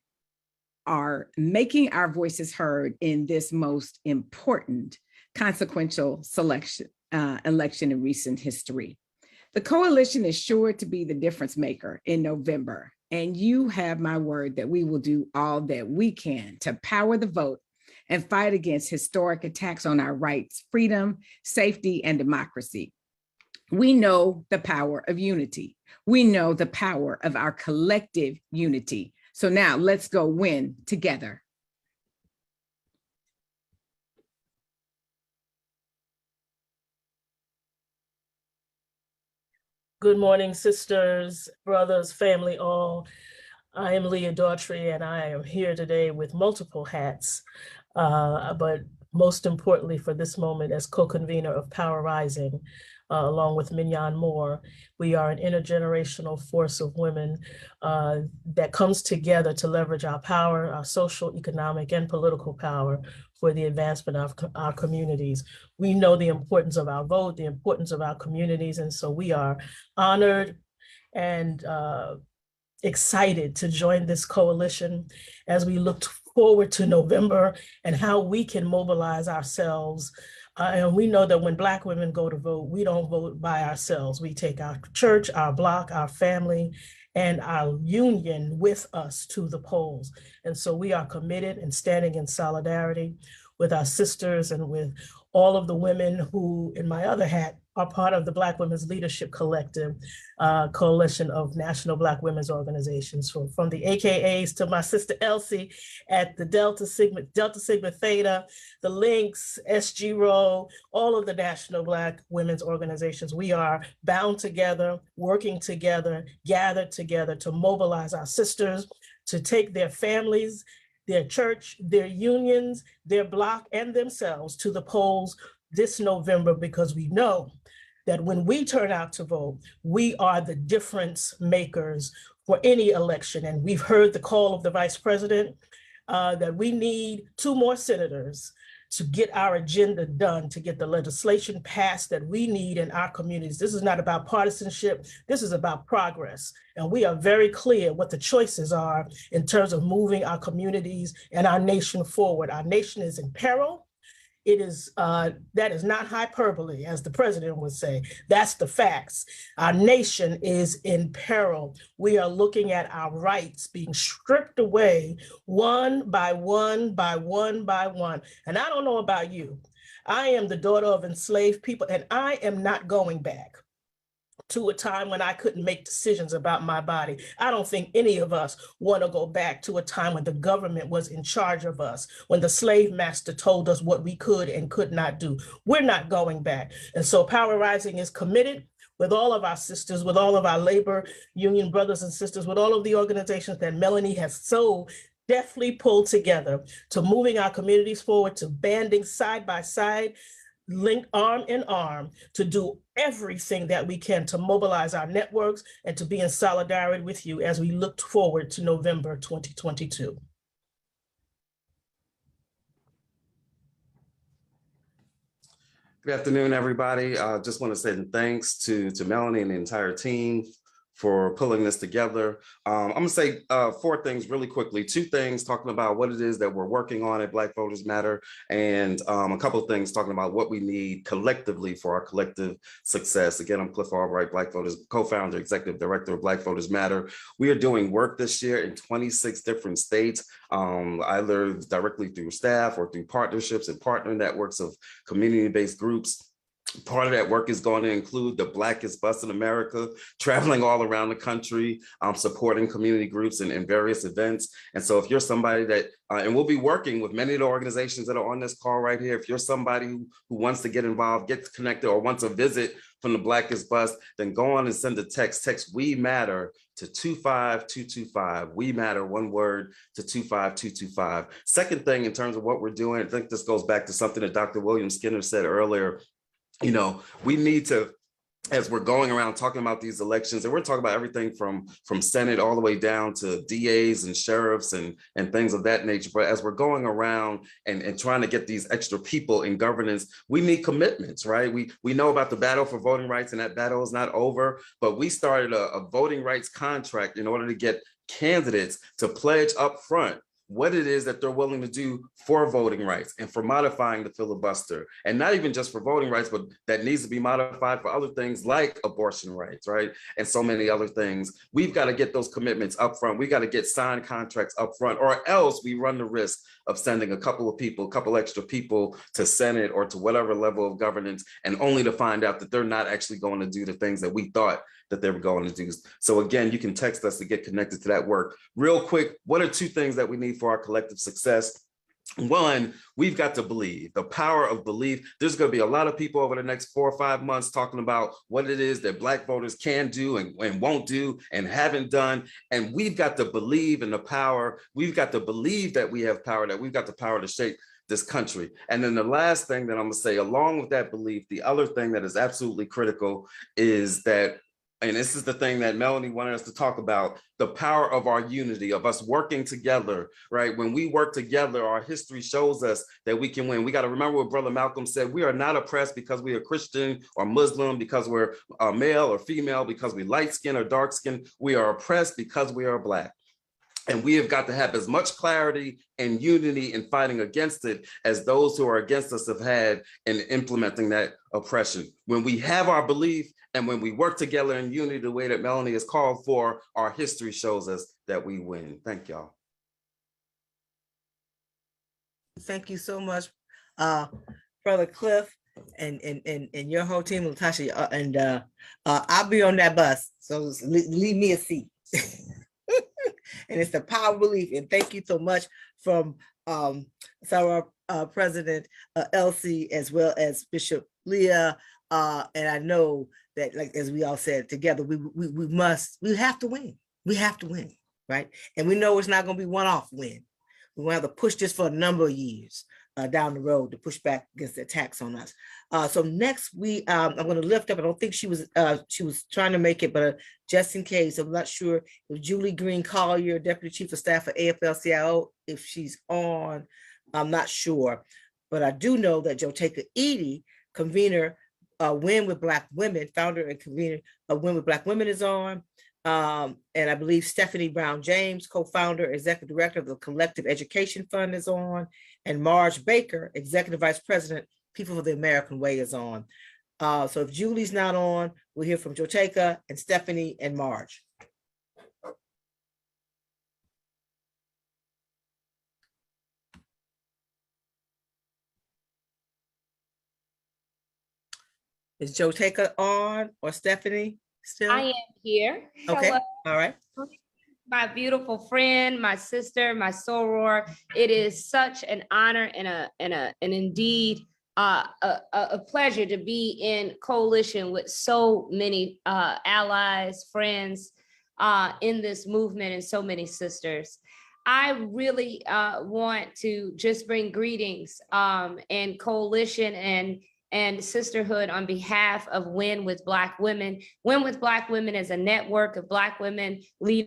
are making our voices heard in this most important consequential election in recent history. The coalition is sure to be the difference maker in November, and you have my word that we will do all that we can to power the vote and fight against historic attacks on our rights, freedom, safety, and democracy. We know the power of unity. We know the power of our collective unity. So now let's go win together. Good morning, sisters, brothers, family, all. I am Leah Daughtry, and I am here today with multiple hats, but most importantly for this moment as co-convener of Power Rising, along with Mignon Moore. We are an intergenerational force of women that comes together to leverage our power, our social, economic, and political power for the advancement of our communities. We know the importance of our vote, the importance of our communities, and so we are honored and excited to join this coalition as we look forward to November and how we can mobilize ourselves And we know that when Black women go to vote, we don't vote by ourselves. We take our church, our block, our family, and our union with us to the polls. And so we are committed and standing in solidarity with our sisters and with all of the women who, in my other hat, are part of the Black Women's Leadership Collective, coalition of national Black women's organizations, from the AKAs to my sister Elsie at the Delta Sigma Theta, the Links, SG-Row, all of the national Black women's organizations. We are bound together, working together, gathered together to mobilize our sisters, to take their families, their church, their unions, their block, and themselves to the polls this November, because we know that when we turn out to vote, we are the difference makers for any election. And we've heard the call of the vice president that we need 2 more senators to get our agenda done, to get the legislation passed that we need in our communities. This is not about partisanship. This is about progress. And we are very clear what the choices are in terms of moving our communities and our nation forward. Our nation is in peril. It is, that is not hyperbole, as the president would say. That's the facts. Our nation is in peril. We are looking at our rights being stripped away one by one by one by one. And I don't know about you. I am the daughter of enslaved people, and I am not going back to a time when I couldn't make decisions about my body. I don't think any of us want to go back to a time when the government was in charge of us, when the slave master told us what we could and could not do. We're not going back. And so Power Rising is committed with all of our sisters, with all of our labor union brothers and sisters, with all of the organizations that Melanie has so deftly pulled together, to moving our communities forward, to banding side by side, linked arm in arm, to do everything that we can to mobilize our networks and to be in solidarity with you as we look forward to November 2022. Good afternoon, everybody. I just want to say thanks to Melanie and the entire team for pulling this together. I'm gonna say 4 things really quickly. 2 things talking about what it is that we're working on at Black Voters Matter, and a couple of things talking about what we need collectively for our collective success. Again, I'm Cliff Albright, Black Voters, co-founder, executive director of Black Voters Matter. We are doing work this year in 26 different states, either directly through staff or through partnerships and partner networks of community-based groups. Part of that work is going to include the Blackest Bus in America, traveling all around the country, supporting community groups and various events. And so if you're somebody that, and we'll be working with many of the organizations that are on this call right here, if you're somebody who wants to get involved, get connected, or wants a visit from the Blackest Bus, then go on and send a text We Matter to 25225. We Matter, one word, to 25225. Second thing in terms of what we're doing, I think this goes back to something that Dr. William Skinner said earlier. You know, we need to, as we're going around talking about these elections, and we're talking about everything from Senate all the way down to DAs and sheriffs and things of that nature. But as we're going around and trying to get these extra people in governance, we need commitments, right? We know about the battle for voting rights, and that battle is not over, but we started a voting rights contract in order to get candidates to pledge up front what it is that they're willing to do for voting rights and for modifying the filibuster, and not even just for voting rights, but that needs to be modified for other things like abortion rights, right? And so many other things. We've got to get those commitments up front. We got to get signed contracts up front, or else we run the risk of sending a couple extra people to Senate or to whatever level of governance, and only to find out that they're not actually going to do the things that we thought that they were going to do. So again, you can text us to get connected to that work. Real quick, what are 2 things that we need for our collective success? One, we've got to believe, the power of belief. There's going to be a lot of people over the next 4 or 5 months talking about what it is that Black voters can do and won't do and haven't done. And we've got to believe in the power. We've got to believe that we have power, that we've got the power to shape this country. And then the last thing that I'm going to say, along with that belief, the other thing that is absolutely critical is that, and this is the thing that Melanie wanted us to talk about, the power of our unity, of us working together, right? When we work together, our history shows us that we can win. We got to remember what Brother Malcolm said. We are not oppressed because we are Christian or Muslim, because we're male or female, because we light skin or dark skin. We are oppressed because we are Black. And we have got to have as much clarity and unity in fighting against it as those who are against us have had in implementing that oppression. When we have our belief and when we work together in unity the way that Melanie has called for, our history shows us that we win. Thank y'all. Thank you so much, Brother Cliff and your whole team, Latasha, I'll be on that bus, so leave me a seat. And it's the power of belief. And thank you so much from our President Elsie, as well as Bishop Leah. And I know that, like, as we all said together, we have to win. We have to win, right? And we know it's not going to be one-off win. We're going to have to push this for a number of years down the road to push back against the attacks on us. So next I'm going to lift up, I don't think she was trying to make it, but just in case, I'm not sure if Julie Green Collier, Deputy Chief of Staff for AFL-CIO, if she's on, I'm not sure. But I do know that Joteka Edie, convener, Win with Black Women, founder and convener of Win with Black Women, is on. And I believe Stephanie Brown James, co-founder, executive director of the Collective Education Fund, is on. And Marge Baker, executive vice president, People for the American Way, is on. So if Julie's not on, we'll hear from Joteka and Stephanie and Marge. Is Joteka on, or Stephanie still? I am here. Okay, Hello. all right. My beautiful friend, my sister, my soror. It is such an honor and indeed a pleasure to be in coalition with so many allies, friends in this movement, and so many sisters. I really want to just bring greetings and coalition and sisterhood on behalf of Win with Black Women. Win with Black Women is a network of Black women leaders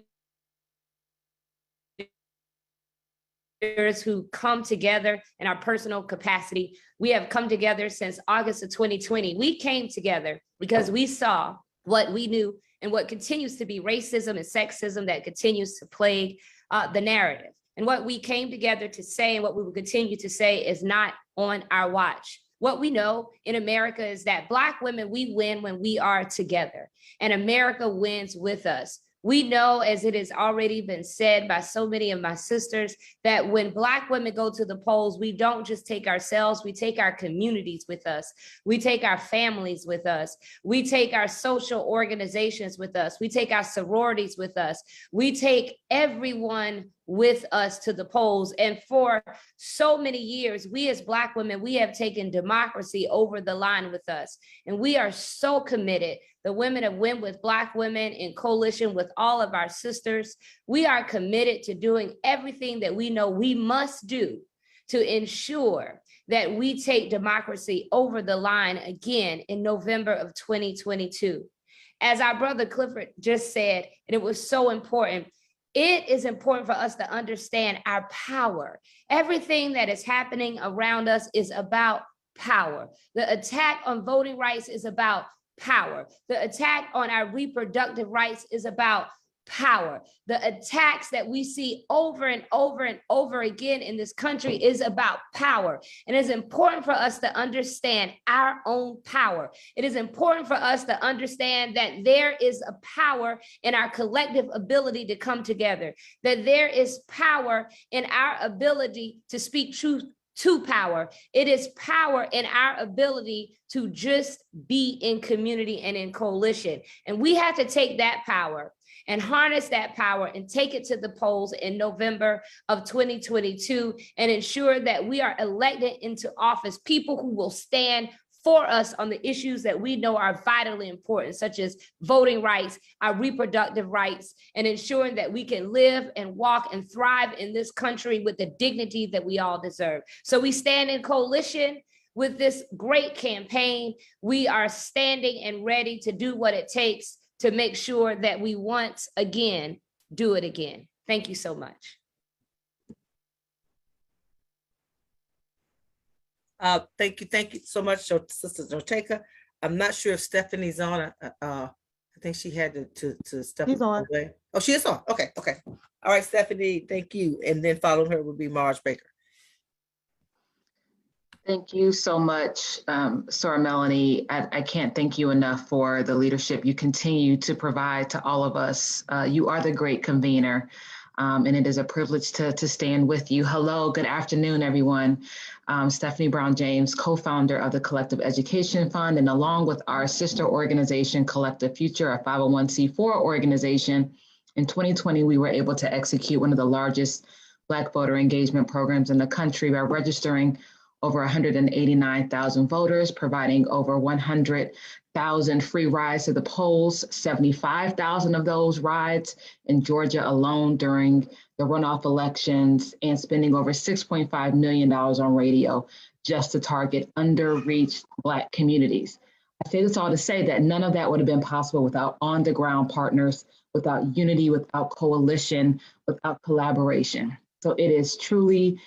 who come together in our personal capacity. We have come together since August of 2020. We came together because we saw what we knew and what continues to be racism and sexism that continues to plague the narrative. And what we came together to say, and what we will continue to say, is not on our watch. What we know in America is that Black women, we win when we are together, and America wins with us. We know, as it has already been said by so many of my sisters, that when Black women go to the polls, we don't just take ourselves, we take our communities with us. We take our families with us. We take our social organizations with us. We take our sororities with us. We take everyone with us to the polls. And for so many years, we as Black women, we have taken democracy over the line with us. And we are so committed. The women of Win with Black Women, in coalition with all of our sisters, we are committed to doing everything that we know we must do to ensure that we take democracy over the line again in November of 2022. As our brother Clifford just said, and it was so important, it is important for us to understand our power. Everything that is happening around us is about power. The attack on voting rights is about power. The attack on our reproductive rights is about power. The attacks that we see over and over and over again in this country is about power. And it's important for us to understand our own power. It is important for us to understand that there is a power in our collective ability to come together, that there is power in our ability to speak truth to power. It is power in our ability to just be in community and in coalition. And we have to take that power and harness that power and take it to the polls in November of 2022 and ensure that we are elected into office people who will stand for us on the issues that we know are vitally important, such as voting rights, our reproductive rights, and ensuring that we can live and walk and thrive in this country with the dignity that we all deserve. So we stand in coalition with this great campaign. We are standing and ready to do what it takes to make sure that we once again do it again. Thank you so much. Thank you so much, Sister Joteka. I'm not sure if Stephanie's on. I think she had to step She's on. away. Oh, she is on. Okay, okay. All right, Stephanie, thank you. And then following her would be Marge Baker. Thank you so much, Sora Melanie. I can't thank you enough for the leadership you continue to provide to all of us. You are the great convener, and it is a privilege to stand with you. Hello, good afternoon, everyone. Stephanie Brown James, co-founder of the Collective Education Fund, and along with our sister organization, Collective Future, a 501c4 organization, in 2020, we were able to execute one of the largest Black voter engagement programs in the country by registering over 189,000 voters, providing over 100,000 free rides to the polls, 75,000 of those rides in Georgia alone during the runoff elections, and spending over $6.5 million on radio just to target underreached Black communities. I say this all to say that none of that would have been possible without on-the-ground partners, without unity, without coalition, without collaboration. So it is truly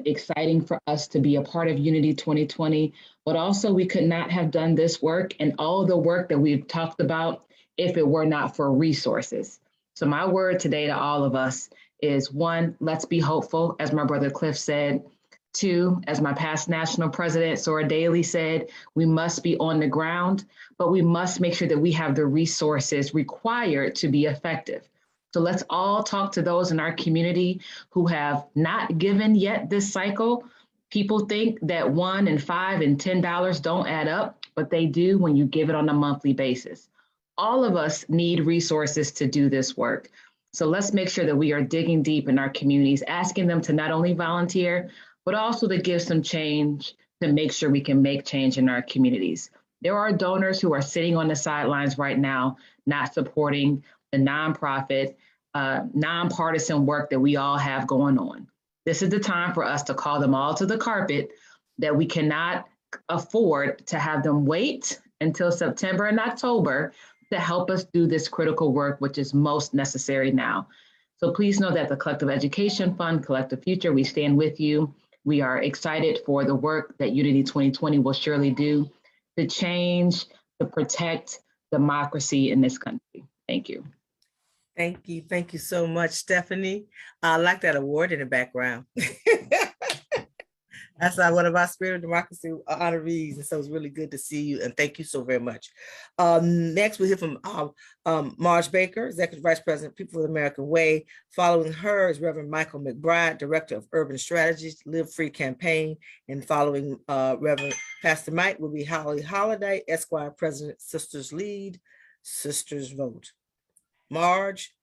exciting for us to be a part of Unity 2020, but also we could not have done this work and all of the work that we've talked about if it were not for resources. So my word today to all of us is 1, let's be hopeful, as my brother Cliff said. 2, as my past national president, Sora Daly said, we must be on the ground, but we must make sure that we have the resources required to be effective. So let's all talk to those in our community who have not given yet this cycle. People think that $1 and $5 and $10 don't add up, but they do when you give it on a monthly basis. All of us need resources to do this work. So let's make sure that we are digging deep in our communities, asking them to not only volunteer, but also to give some change to make sure we can make change in our communities. There are donors who are sitting on the sidelines right now, not supporting the nonprofit, nonpartisan work that we all have going on. This is the time for us to call them all to the carpet, that we cannot afford to have them wait until September and October to help us do this critical work, which is most necessary now. So please know that the Collective Education Fund, Collective Future, we stand with you. We are excited for the work that Unity 2020 will surely do to change, to protect democracy in this country. Thank you. Thank you. Thank you so much, Stephanie. I like that award in the background. That's one of our Spirit of Democracy honorees. And so it's really good to see you. And thank you so very much. Next, we'll hear from Marge Baker, Executive Vice President, People of the American Way. Following her is Reverend Michael McBride, Director of Urban Strategies, Live Free Campaign. And following Reverend Pastor Mike will be Holly Holiday, Esquire President, Sisters Lead, Sisters Vote. Marge,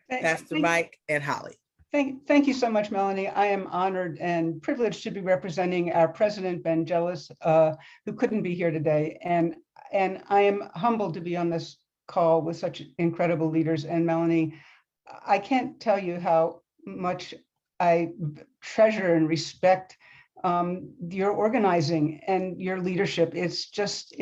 Pastor Mike, and Holly. Thank you so much, Melanie. I am honored and privileged to be representing our president, Ben Jealous, who couldn't be here today. And I am humbled to be on this call with such incredible leaders. And Melanie, I can't tell you how much I treasure and respect your organizing and your leadership. It's just,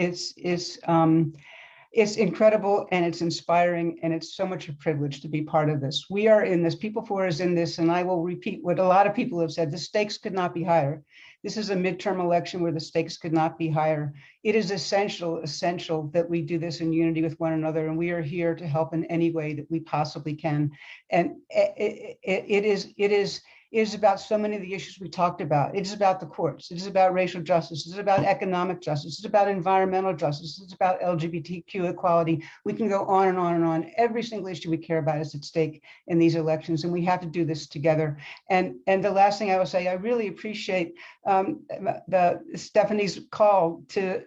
it's incredible and it's inspiring, and it's so much a privilege to be part of this. We are in this, People for is in this, and I will repeat what a lot of people have said, the stakes could not be higher. This is a midterm election where the stakes could not be higher. It is essential that we do this in unity with one another, and we are here to help in any way that we possibly can. And it is about so many of the issues we talked about. It is about the courts. It is about racial justice. It is about economic justice. It's about environmental justice. It's about LGBTQ equality. We can go on and on and on. Every single issue we care about is at stake in these elections, and we have to do this together. And the last thing I will say, I really appreciate Stephanie's call to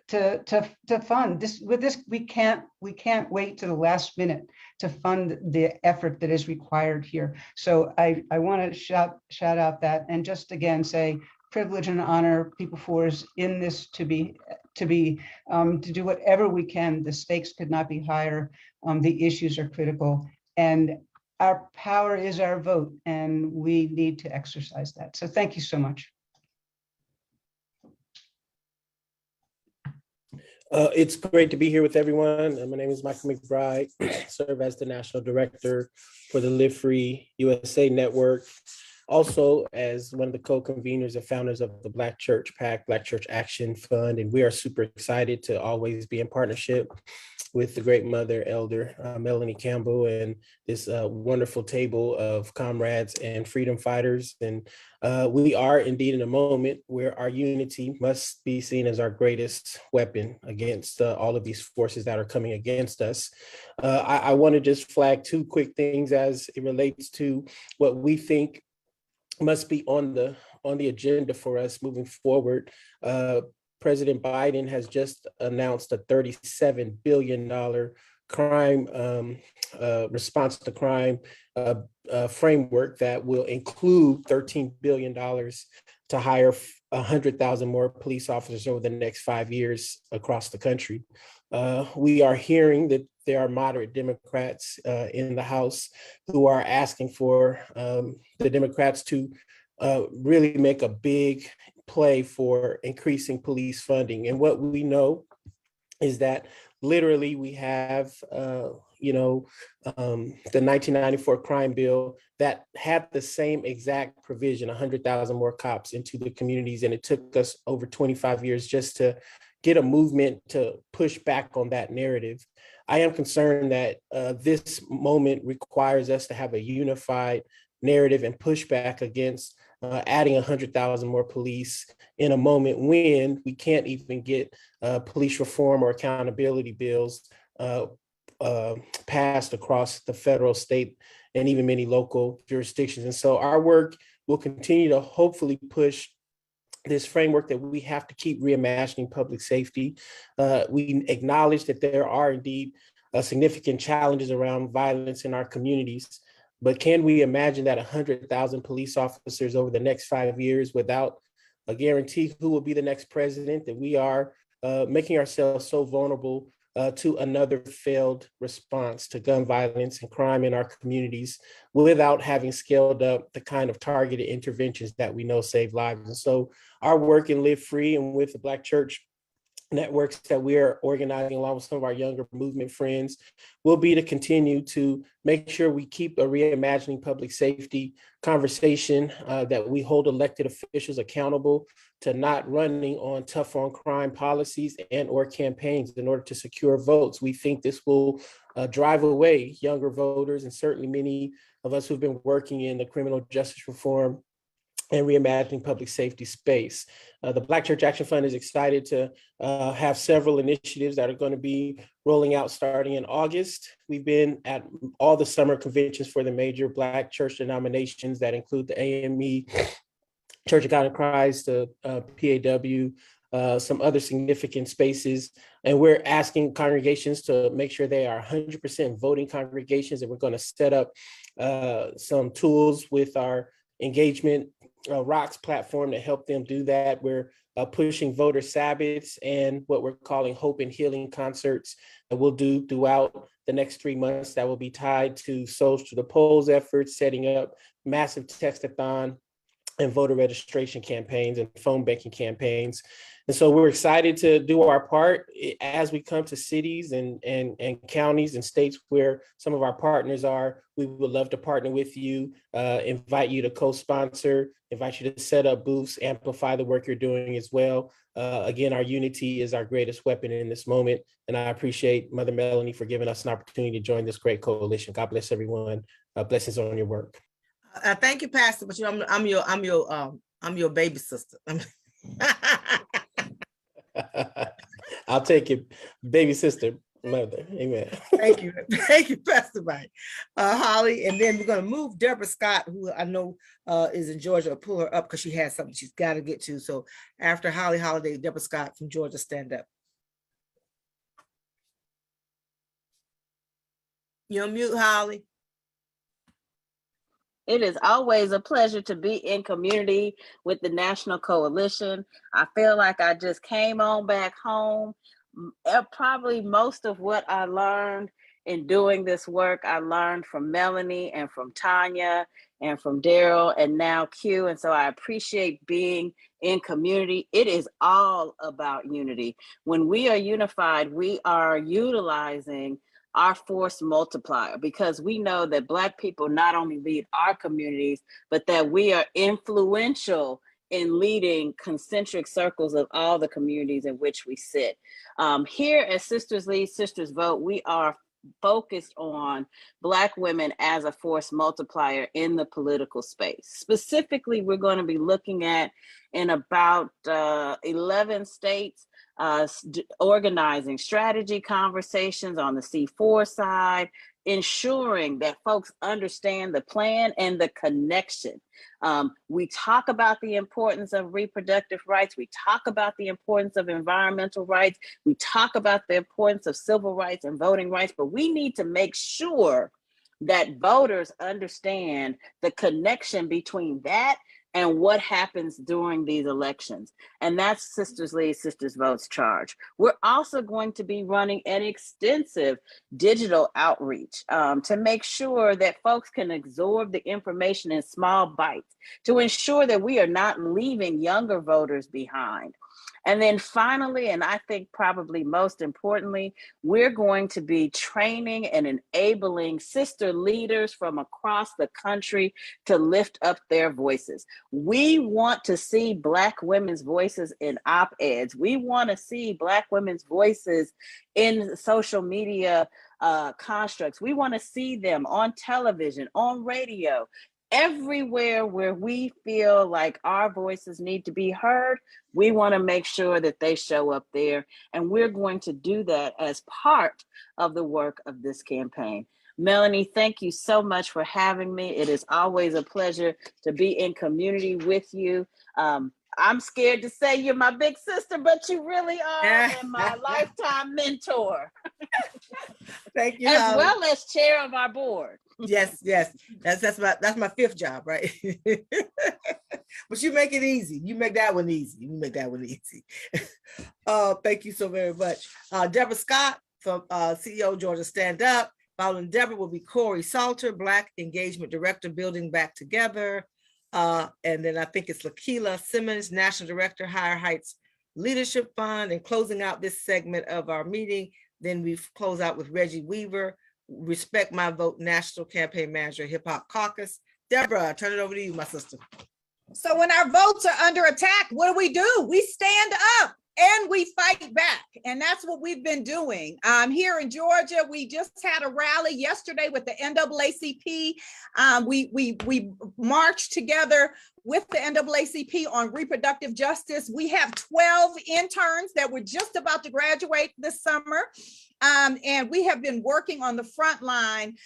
fund this. With this, we can't wait to the last minute to fund the effort that is required here. So I want to shout out that, and just again say, privilege and honor, People for is in this to do whatever we can. The stakes could not be higher. The issues are critical, and our power is our vote, and we need to exercise that. So thank you so much. It's great to be here with everyone. My name is Michael McBride. I serve as the National Director for the Live Free USA Network. also as one of the co-conveners and founders of the Black Church PAC, Black Church Action Fund. And we are super excited to always be in partnership with the great mother, Elder Melanie Campbell, and this wonderful table of comrades and freedom fighters. And we are indeed in a moment where our unity must be seen as our greatest weapon against all of these forces that are coming against us. I want to just flag two quick things as it relates to what we think must be on the agenda for us moving forward. President Biden has just announced a $37 billion crime response to crime framework that will include $13 billion to hire 100,000 more police officers over the next 5 years across the country. We are hearing that there are moderate Democrats in the House who are asking for the Democrats to really make a big play for increasing police funding. And what we know is that literally we have, the 1994 crime bill that had the same exact provision, 100,000 more cops into the communities. And it took us over 25 years just to get a movement to push back on that narrative. I am concerned that this moment requires us to have a unified narrative and pushback against adding 100,000 more police in a moment when we can't even get police reform or accountability bills passed across the federal, state, and even many local jurisdictions. And so our work will continue to hopefully push this framework that we have to keep reimagining public safety. We acknowledge that there are indeed significant challenges around violence in our communities. But can we imagine that 100,000 police officers over the next 5 years without a guarantee who will be the next president, that we are making ourselves so vulnerable to another failed response to gun violence and crime in our communities without having scaled up the kind of targeted interventions that we know save lives. And so our work in Live Free and with the Black Church networks that we are organizing along with some of our younger movement friends will be to continue to make sure we keep a reimagining public safety conversation, that we hold elected officials accountable to not running on tough on crime policies and or campaigns in order to secure votes. We think this will drive away younger voters, and certainly many of us who've been working in the criminal justice reform and reimagining public safety space. The Black Church Action Fund is excited to have several initiatives that are going to be rolling out starting in August. We've been at all the summer conventions for the major Black church denominations that include the AME, Church of God in Christ, the PAW, some other significant spaces. And we're asking congregations to make sure they are 100% voting congregations. And we're going to set up some tools with our engagement Rocks platform to help them do that. We're pushing voter Sabbaths and what we're calling hope and healing concerts that we'll do throughout the next 3 months that will be tied to Souls to the Polls efforts, setting up massive textathon and voter registration campaigns and phone banking campaigns. And so we're excited to do our part as we come to cities and counties and states where some of our partners are. We would love to partner with you, invite you to co-sponsor, invite you to set up booths, amplify the work you're doing as well. Again, our unity is our greatest weapon in this moment. And I appreciate Mother Melanie for giving us an opportunity to join this great coalition. God bless everyone. Blessings on your work. Thank you, Pastor, but I'm your baby sister. I'll take it, baby sister, mother. Amen. Thank you, Pastor Mike. Holly, and then we're going to move Deborah Scott, who I know is in Georgia. I'll pull her up because she has something she's got to get to. So after Holly Holiday, Deborah Scott from Georgia, stand up. You're on mute, Holly. It is always a pleasure to be in community with the National Coalition. I feel like I just came on back home. Probably most of what I learned in doing this work, I learned from Melanie and from Tanya and from Daryl and now Q. And so I appreciate being in community. It is all about unity. When we are unified, we are utilizing our force multiplier, because we know that Black people not only lead our communities, but that we are influential in leading concentric circles of all the communities in which we sit. Here at Sisters Lead, Sisters Vote, we are focused on Black women as a force multiplier in the political space. Specifically, we're going to be looking at, in about 11 states, organizing strategy conversations on the C4 side, ensuring that folks understand the plan and the connection. We talk about the importance of reproductive rights. We talk about the importance of environmental rights. We talk about the importance of civil rights and voting rights, but we need to make sure that voters understand the connection between that and what happens during these elections. And that's Sisters Lead, Sisters Vote's charge. We're also going to be running an extensive digital outreach to make sure that folks can absorb the information in small bites, to ensure that we are not leaving younger voters behind. And then finally, and I think probably most importantly, we're going to be training and enabling sister leaders from across the country to lift up their voices. We want to see Black women's voices in op-eds. We want to see Black women's voices in social media constructs. We want to see them on television, on radio, everywhere where we feel like our voices need to be heard. We want to make sure that they show up there. And we're going to do that as part of the work of this campaign. Melanie, thank you so much for having me. It is always a pleasure to be in community with you. I'm scared to say you're my big sister, but you really are, and my lifetime mentor. Thank you, as Holly. well as chair of our board. Yes, that's my fifth job, right? But you make it easy. You make that one easy. Thank you so very much. Deborah Scott from CEO Georgia Stand Up. Following Deborah will be Corey Salter, Black Engagement Director, Building Back Together. And then I think it's Lakila Simmons, National Director, Higher Heights Leadership Fund. And closing out this segment of our meeting, then we close out with Reggie Weaver, Respect My Vote National Campaign Manager, Hip Hop Caucus. Deborah, I turn it over to you, my sister. So when our votes are under attack, what do? We stand up and we fight back. And that's what we've been doing. Here in Georgia, we just had a rally yesterday with the NCBCP. We marched together with the NCBCP on reproductive justice. We have 12 interns that were just about to graduate this summer. And we have been working on the front line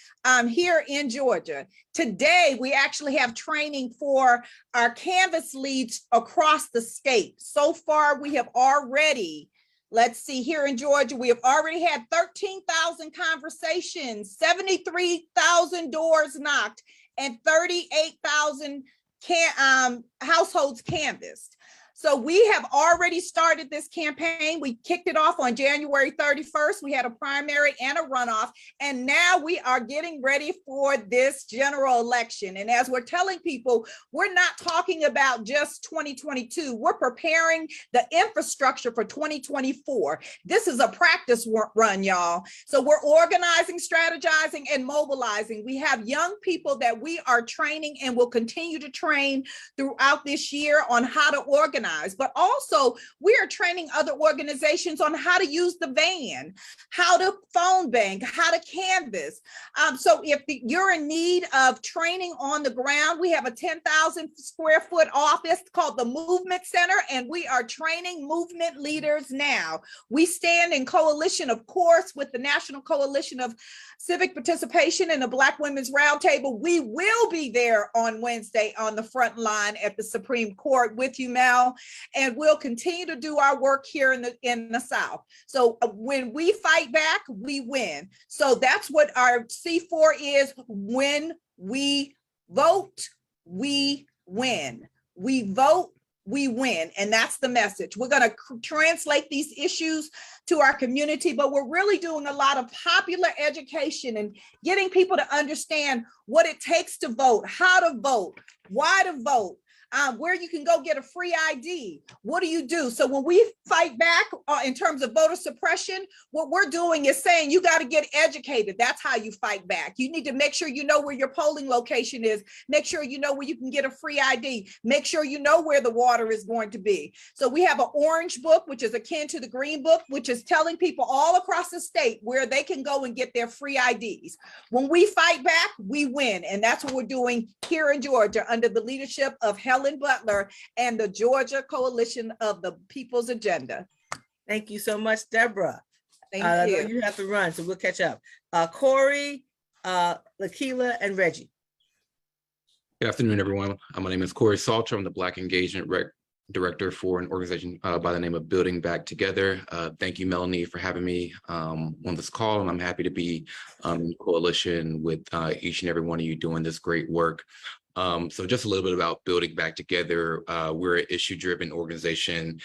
here in Georgia. Today, we actually have training for our Canvas leads across the state. So far, we have already, let's see, here in Georgia, we have already had 13,000 conversations, 73,000 doors knocked, and 38,000 households canvassed. So we have already started this campaign. We kicked it off on January 31st. We had a primary and a runoff, and now we are getting ready for this general election. And as we're telling people, we're not talking about just 2022. We're preparing the infrastructure for 2024. This is a practice run, y'all. So we're organizing, strategizing, and mobilizing. We have young people that we are training and will continue to train throughout this year on how to organize. But also we are training other organizations on how to use the van, how to phone bank, how to canvas. So if you're in need of training on the ground, we have a 10,000 square foot office called the Movement Center, and we are training movement leaders now. We stand in coalition, of course, with the National Coalition of Civic Participation and the Black Women's Roundtable. We will be there on Wednesday on the front line at the Supreme Court with you, Mel. And we'll continue to do our work here in the South. So when we fight back, we win. So that's what our C4 is. When we vote, we win. We vote, we win. And that's the message. We're going to translate these issues to our community, but we're really doing a lot of popular education and getting people to understand what it takes to vote, how to vote, why to vote, where you can go get a free ID. What do you do? So when we fight back in terms of voter suppression, what we're doing is saying you got to get educated. That's how you fight back. You need to make sure you know where your polling location is. Make sure you know where you can get a free ID. Make sure you know where the water is going to be. So we have an orange book, which is akin to the green book, which is telling people all across the state where they can go and get their free IDs. When we fight back, we win. And that's what we're doing here in Georgia under the leadership of Helen Butler and the Georgia Coalition of the People's Agenda. Thank you so much, Deborah. Thank I know you. you have to run, so we'll catch up. Corey, Lakila, and Reggie. Good afternoon, everyone. My name is Corey Salter. I'm the Black Engagement Director for an organization by the name of Building Back Together. Thank you, Melanie, for having me on this call, and I'm happy to be in coalition with each and every one of you doing this great work. So just a little bit about Building Back Together. We're an issue-driven organization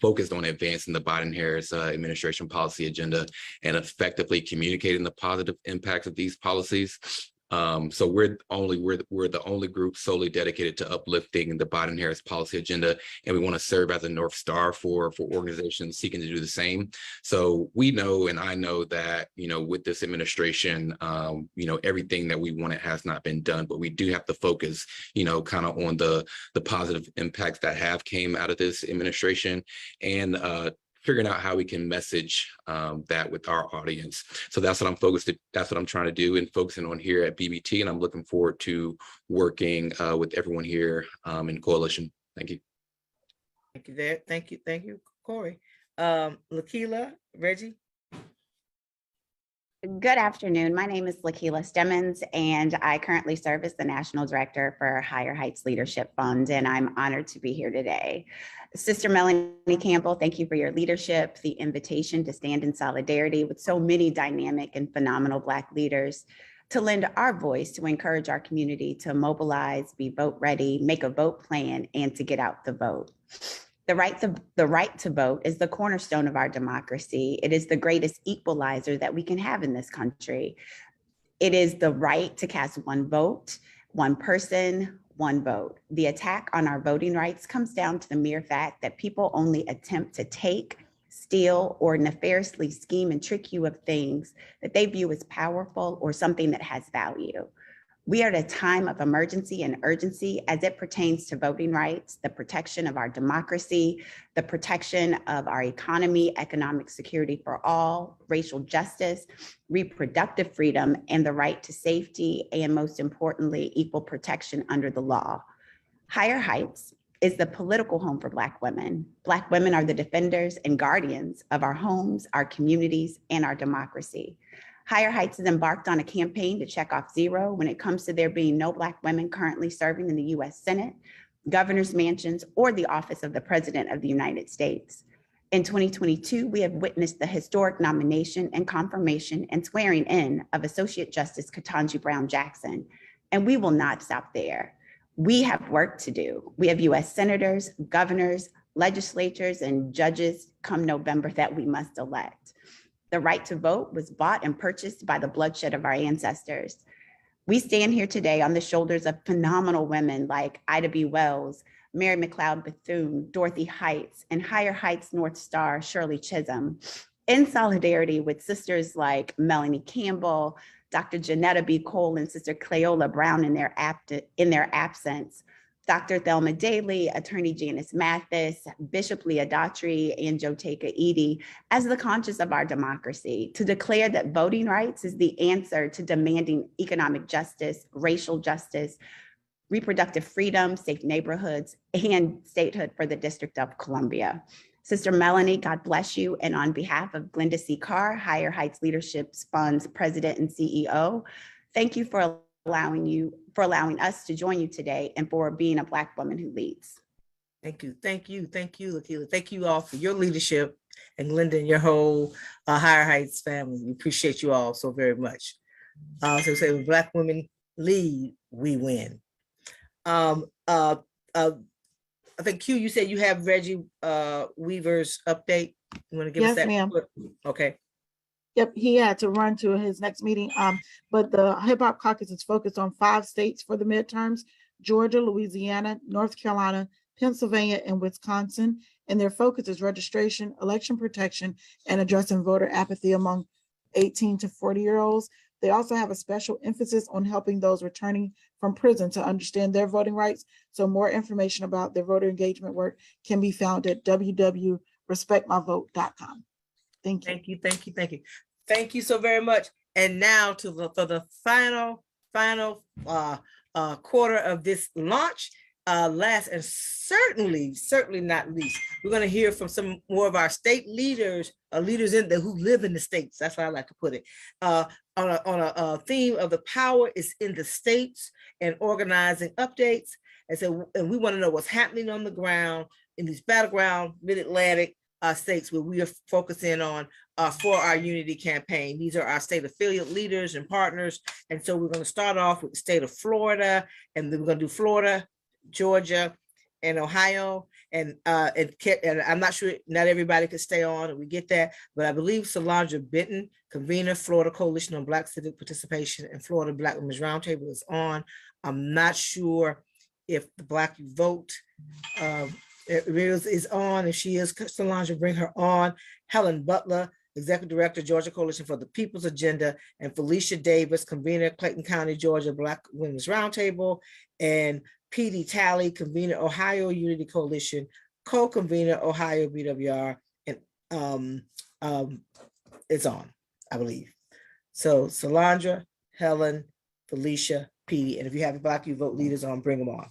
focused on advancing the Biden-Harris administration policy agenda and effectively communicating the positive impacts of these policies. So we're the only group solely dedicated to uplifting the Biden-Harris policy agenda, and we want to serve as a North Star for organizations seeking to do the same. So we know, and I know that, with this administration, everything that we wanted has not been done, but we do have to focus, kind of on the positive impacts that have came out of this administration, and figuring out how we can message that with our audience. So that's what I'm trying to do and focusing on here at BBT. And I'm looking forward to working with everyone here in coalition. Thank you. Thank you there. Thank you, Corey. Lakila, Reggie. Good afternoon. My name is Lakila Stemmons, and I currently serve as the National Director for Higher Heights Leadership Fund, and I'm honored to be here today. Sister Melanie Campbell, thank you for your leadership, the invitation to stand in solidarity with so many dynamic and phenomenal Black leaders, to lend our voice to encourage our community to mobilize, be vote ready, make a vote plan, and to get out the vote. The right to vote is the cornerstone of our democracy. It is the greatest equalizer that we can have in this country. It is the right to cast one vote, one person, one vote. The attack on our voting rights comes down to the mere fact that people only attempt to take, steal, or nefariously scheme and trick you of things that they view as powerful or something that has value. We are at a time of emergency and urgency as it pertains to voting rights, the protection of our democracy, the protection of our economy, economic security for all, racial justice, reproductive freedom, and the right to safety, and most importantly, equal protection under the law. Higher Heights is the political home for Black women. Black women are the defenders and guardians of our homes, our communities, and our democracy. Higher Heights has embarked on a campaign to check off zero when it comes to there being no Black women currently serving in the U.S. Senate, governor's mansions, or the office of the President of the United States. In 2022, we have witnessed the historic nomination and confirmation and swearing in of Associate Justice Ketanji Brown Jackson, and we will not stop there. We have work to do. We have U.S. senators, governors, legislatures, and judges come November that we must elect. The right to vote was bought and purchased by the bloodshed of our ancestors. We stand here today on the shoulders of phenomenal women like Ida B. Wells, Mary McLeod Bethune, Dorothy Heights, and Higher Heights North Star Shirley Chisholm, in solidarity with sisters like Melanie Campbell, Dr. Janetta B. Cole, and Sister Cleola Brown in their absence, Dr. Thelma Daly, Attorney Janice Mathis, Bishop Leah Daughtry, and Joteka Edie, as the conscience of our democracy, to declare that voting rights is the answer to demanding economic justice, racial justice, reproductive freedom, safe neighborhoods, and statehood for the District of Columbia. Sister Melanie, God bless you. And on behalf of Glenda C. Carr, Higher Heights Leadership Fund's President and CEO, thank you for allowing us to join you today and for being a Black woman who leads. Thank you, Lakila. Thank you all for your leadership, and Glenda and your whole Higher Heights family. We appreciate you all so very much. So say when Black women lead, we win. I think Q, you said you have Reggie Weaver's update. You want to give us Yes, that? ma'am. Okay. Yep, he had to run to his next meeting. But the Hip Hop Caucus is focused on 5 states for the midterms: Georgia, Louisiana, North Carolina, Pennsylvania, and Wisconsin. And their focus is registration, election protection, and addressing voter apathy among 18 to 40-year-olds. They also have a special emphasis on helping those returning from prison to understand their voting rights. So more information about their voter engagement work can be found at www.respectmyvote.com. Thank you. Thank you, thank you, thank you. Thank you so very much. And now for the final quarter of this launch, last and certainly not least, we're going to hear from some more of our state leaders, leaders who live in the states. That's how I like to put it. On a theme of the power is in the states and organizing updates. And we want to know what's happening on the ground in these battleground mid-Atlantic states where we are focusing on for our unity campaign. These are our state affiliate leaders and partners. And so we're going to start off with the state of Florida, and then we're going to do Florida, Georgia, and Ohio. And I'm not sure, not everybody could stay on, and we get that, but I believe Solange Benton, convener, Florida Coalition on Black Civic Participation and Florida Black Women's Roundtable, is on. I'm not sure if the Black You Vote is on. If she is, Solange, bring her on. Helen Butler, Executive Director, Georgia Coalition for the People's Agenda, and Felicia Davis, convener, Clayton County, Georgia Black Women's Roundtable, and P.D. Talley, convener, Ohio Unity Coalition, co-convener, Ohio BWR, and it's on, I believe. So Solange, Helen, Felicia, P.D., and if you have Black You Vote leaders on, bring them on.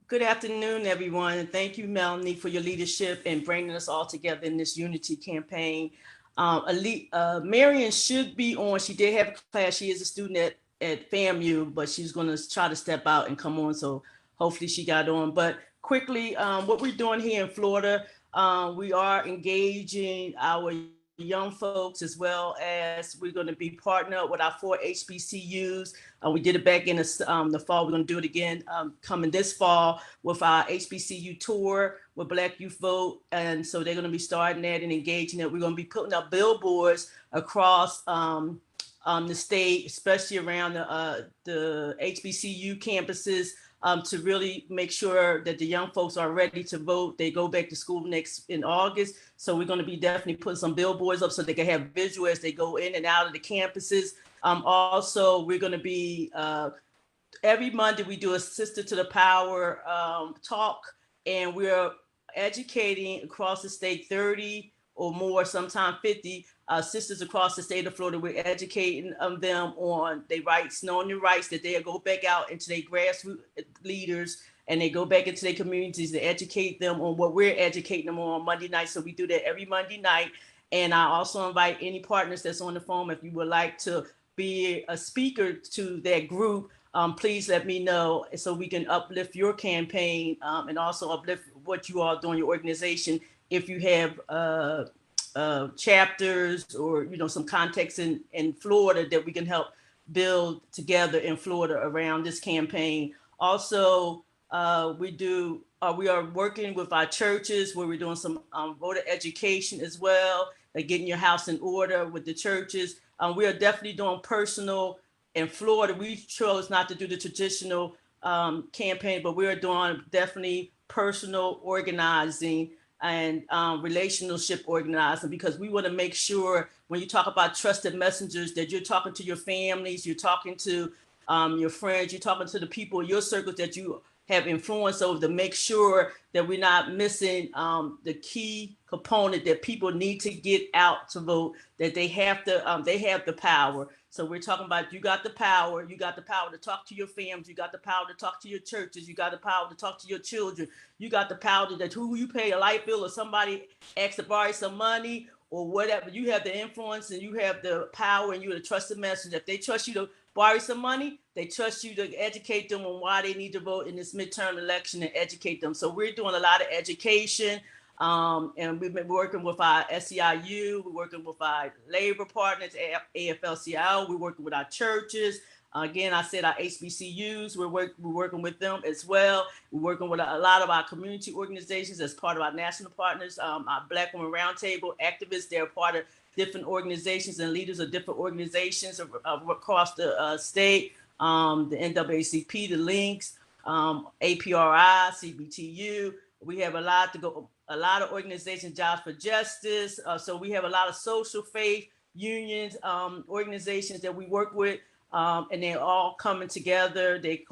Good afternoon, everyone, and thank you, Melanie, for your leadership and bringing us all together in this unity campaign. Marion should be on. She did have a class. She is a student at FAMU, but she's going to try to step out and come on, so hopefully she got on. But quickly, what we're doing here in Florida, we are engaging our young folks, as well as we're going to be partnered with our 4 HBCUs. We did it back in the fall. We're going to do it again coming this fall with our HBCU tour with Black Youth Vote. And so they're going to be starting that and engaging it. We're going to be putting up billboards across the state, especially around the HBCU campuses, to really make sure that the young folks are ready to vote. They go back to school in August. So we're going to be definitely putting some billboards up so they can have visual as they go in and out of the campuses. Also, we're going to be, every Monday we do a Sister to the Power talk, and we're educating across the state 30 or more, sometimes 50 sisters across the state of Florida. We're educating them on their rights, knowing their rights, that they go back out into their grassroots leaders and they go back into their communities to educate them on what we're educating them on Monday night. So we do that every Monday night. And I also invite any partners that's on the phone, if you would like to be a speaker to that group, please let me know so we can uplift your campaign and also uplift what you all do in your organization. If you have chapters or some context in Florida that we can help build together in Florida around this campaign. Also, we are working with our churches where we're doing some voter education as well, like getting your house in order with the churches. We are definitely doing personal in Florida. We chose not to do the traditional campaign, but we are doing definitely personal organizing and relationship organizing, because we want to make sure when you talk about trusted messengers that you're talking to your families, you're talking to your friends, you're talking to the people in your circles that you have influence over, to make sure that we're not missing the key component that people need to get out to vote, that they have the power. So we're talking about, you got the power to talk to your families, you got the power to talk to your churches, you got the power to talk to your children, you got the power that who you pay a light bill or somebody asks to borrow some money or whatever, you have the influence and you have the power and you're the trusted messenger. If they trust you to borrow some money, they trust you to educate them on why they need to vote in this midterm election and educate them. So we're doing a lot of education. And we've been working with our SEIU, we're working with our labor partners, AFL-CIO, we're working with our churches, Again, I said our HBCUs, we're working with them as well. We're working with a lot of our community organizations as part of our national partners, our Black Women Roundtable activists. They're part of different organizations and leaders of different organizations across the state, the NCBCP, the Links, APRI, CBTU. We have a lot of organizations, Jobs for Justice. So we have a lot of social faith unions, organizations that we work with, and they're all coming together. They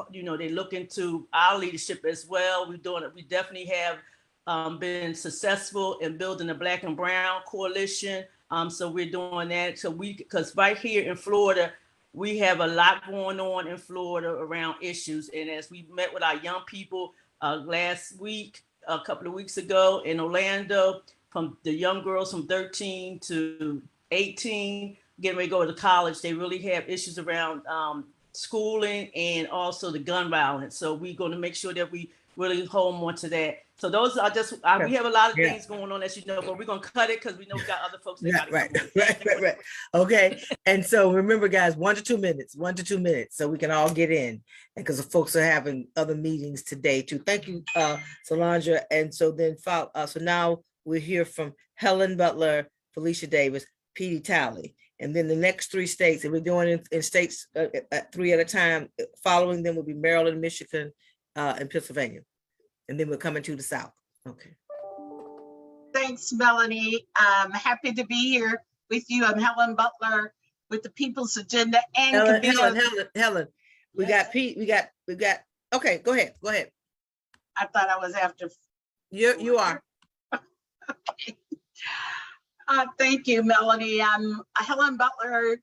look into our leadership as well. We definitely have been successful in building the Black and Brown coalition. So we're doing that. So because right here in Florida, we have a lot going on in Florida around issues. And as we met with our young people last week, a couple of weeks ago in Orlando, from the young girls from 13 to 18, getting ready to go to college, they really have issues around schooling and also the gun violence. So we're going to make sure that we really hold on to that. So those are just, we have a lot of things going on, as you know, but we're going to cut it because we know we got other folks. Right. Okay. And so remember, guys, 1 to 2 minutes, so we can all get in, because the folks are having other meetings today too. Thank you, Solange. And so then, so now we'll hear from Helen Butler, Felicia Davis, Petey Talley. And then the next 3 states, and we're doing in states 3 at a time. Following them will be Maryland, Michigan, and Pennsylvania. And then we're coming to the South. Okay. Thanks, Melanie. I'm happy to be here with you. I'm Helen Butler with the People's Agenda and Helen. We got Pete. We got. Okay, go ahead. I thought I was after. You are. Okay. Thank you, Melanie. I'm Helen Butler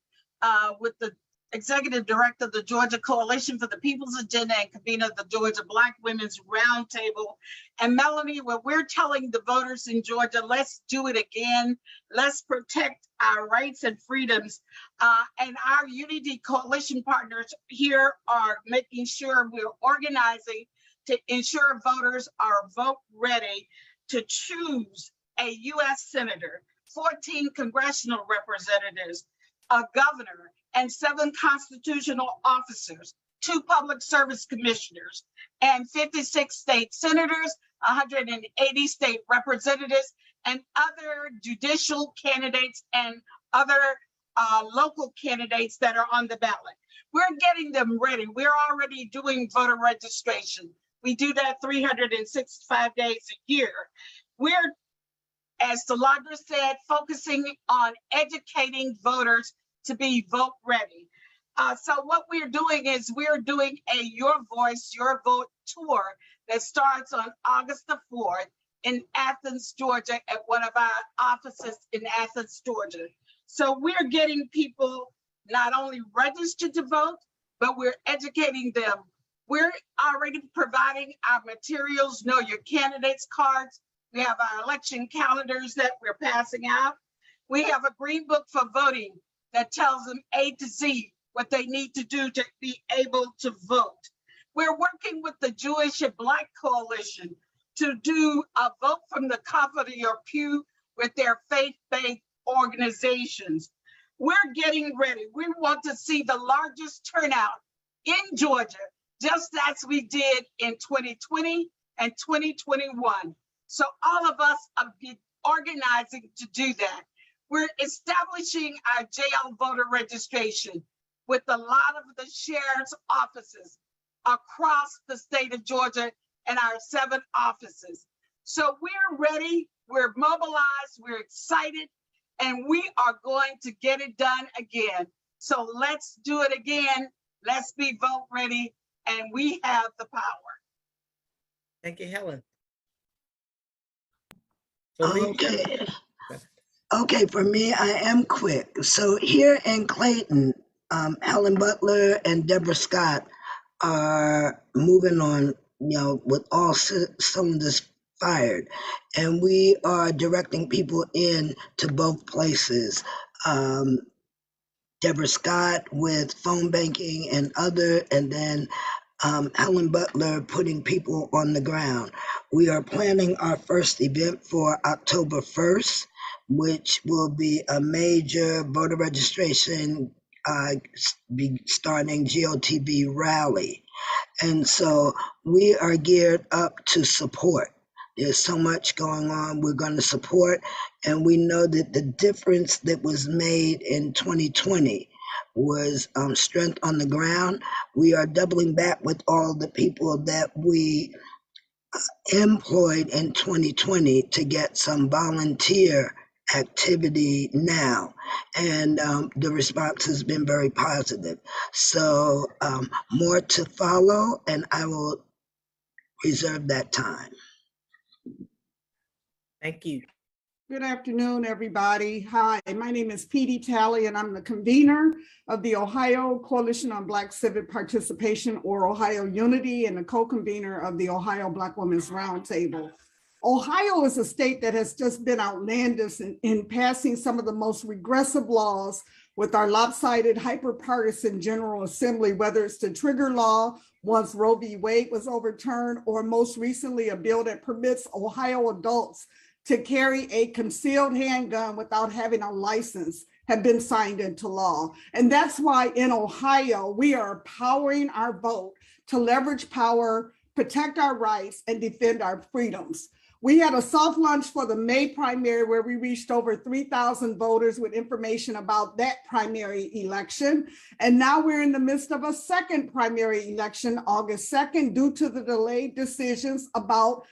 with the Executive Director of the Georgia Coalition for the People's Agenda and convener of the Georgia Black Women's Roundtable. And Melanie, when we're telling the voters in Georgia, let's do it again. Let's protect our rights and freedoms. And our Unity Coalition partners here are making sure we're organizing to ensure voters are vote ready to choose a U.S. Senator, 14 congressional representatives, a governor, and 7 constitutional officers, 2 public service commissioners, and 56 state senators, 180 state representatives, and other judicial candidates and other local candidates that are on the ballot. We're getting them ready. We're already doing voter registration. We do that 365 days a year. We're, as Solandra said, focusing on educating voters to be vote ready. So what we're doing is we're doing a Your Voice, Your Vote tour that starts on August the 4th in Athens, Georgia, at one of our offices in Athens, Georgia. So we're getting people not only registered to vote, but we're educating them. We're already providing our materials, Know Your Candidates cards. We have our election calendars that we're passing out. We have a green book for voting that tells them A to Z what they need to do to be able to vote. We're working with the Jewish and Black Coalition to do a vote from the comfort of your pew with their faith-based organizations. We're getting ready. We want to see the largest turnout in Georgia, just as we did in 2020 and 2021. So all of us are organizing to do that. We're establishing our jail voter registration with a lot of the sheriff's offices across the state of Georgia and our 7 offices. So we're ready, we're mobilized, we're excited, and we are going to get it done again. So let's do it again. Let's be vote ready, and we have the power. Thank you, Helen. Okay, for me, I am quick. So here in Clayton, Helen Butler and Deborah Scott are moving on, with all cylinders fired. And we are directing people in to both places. Deborah Scott with phone banking and then Helen Butler putting people on the ground. We are planning our first event for October 1st, which will be a major voter registration be starting GOTB rally. And so we are geared up to support. There's so much going on. We're going to support. And we know that the difference that was made in 2020 was strength on the ground. We are doubling back with all the people that we employed in 2020 to get some volunteer activity now, and the response has been very positive. So more to follow, and I will reserve that time. Thank you. Good afternoon, everybody. Hi, my name is Petey Talley, and I'm the convener of the Ohio Coalition on Black Civic Participation, or Ohio Unity, and the co-convener of the Ohio Black Women's Roundtable. Ohio is a state that has just been outlandish in passing some of the most regressive laws with our lopsided, hyper-partisan General Assembly, whether it's the trigger law once Roe v. Wade was overturned, or most recently a bill that permits Ohio adults to carry a concealed handgun without having a license have been signed into law. And that's why in Ohio, we are powering our vote to leverage power, protect our rights, and defend our freedoms. We had a soft launch for the May primary where we reached over 3,000 voters with information about that primary election. And now we're in the midst of a second primary election, August 2nd, due to the delayed decisions about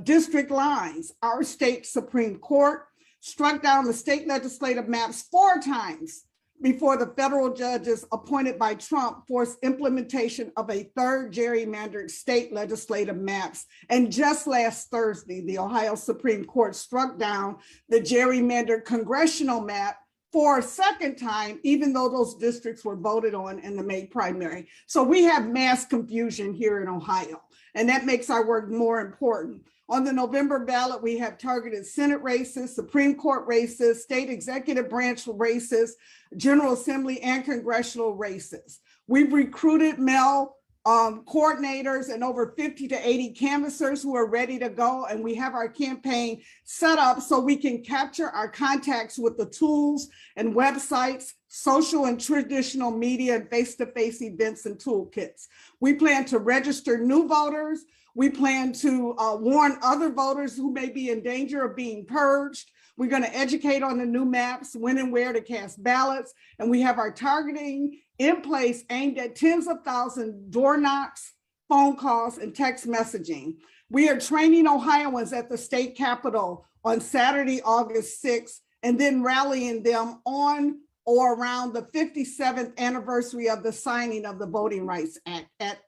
district lines. Our state Supreme Court struck down the state legislative maps 4 times before the federal judges appointed by Trump forced implementation of a third gerrymandered state legislative maps. And just last Thursday, the Ohio Supreme Court struck down the gerrymandered congressional map for a second time, even though those districts were voted on in the May primary. So we have mass confusion here in Ohio, and that makes our work more important. On the November ballot, we have targeted Senate races, Supreme Court races, state executive branch races, General Assembly and congressional races. We've recruited male coordinators and over 50 to 80 canvassers who are ready to go. And we have our campaign set up so we can capture our contacts with the tools and websites, social and traditional media, and face-to-face events and toolkits. We plan to register new voters. We plan to warn other voters who may be in danger of being purged. We're going to educate on the new maps, when and where to cast ballots. And we have our targeting in place aimed at tens of thousands door knocks, phone calls, and text messaging. We are training Ohioans at the state capitol on Saturday, August 6th, and then rallying them on or around the 57th anniversary of the signing of the Voting Rights Act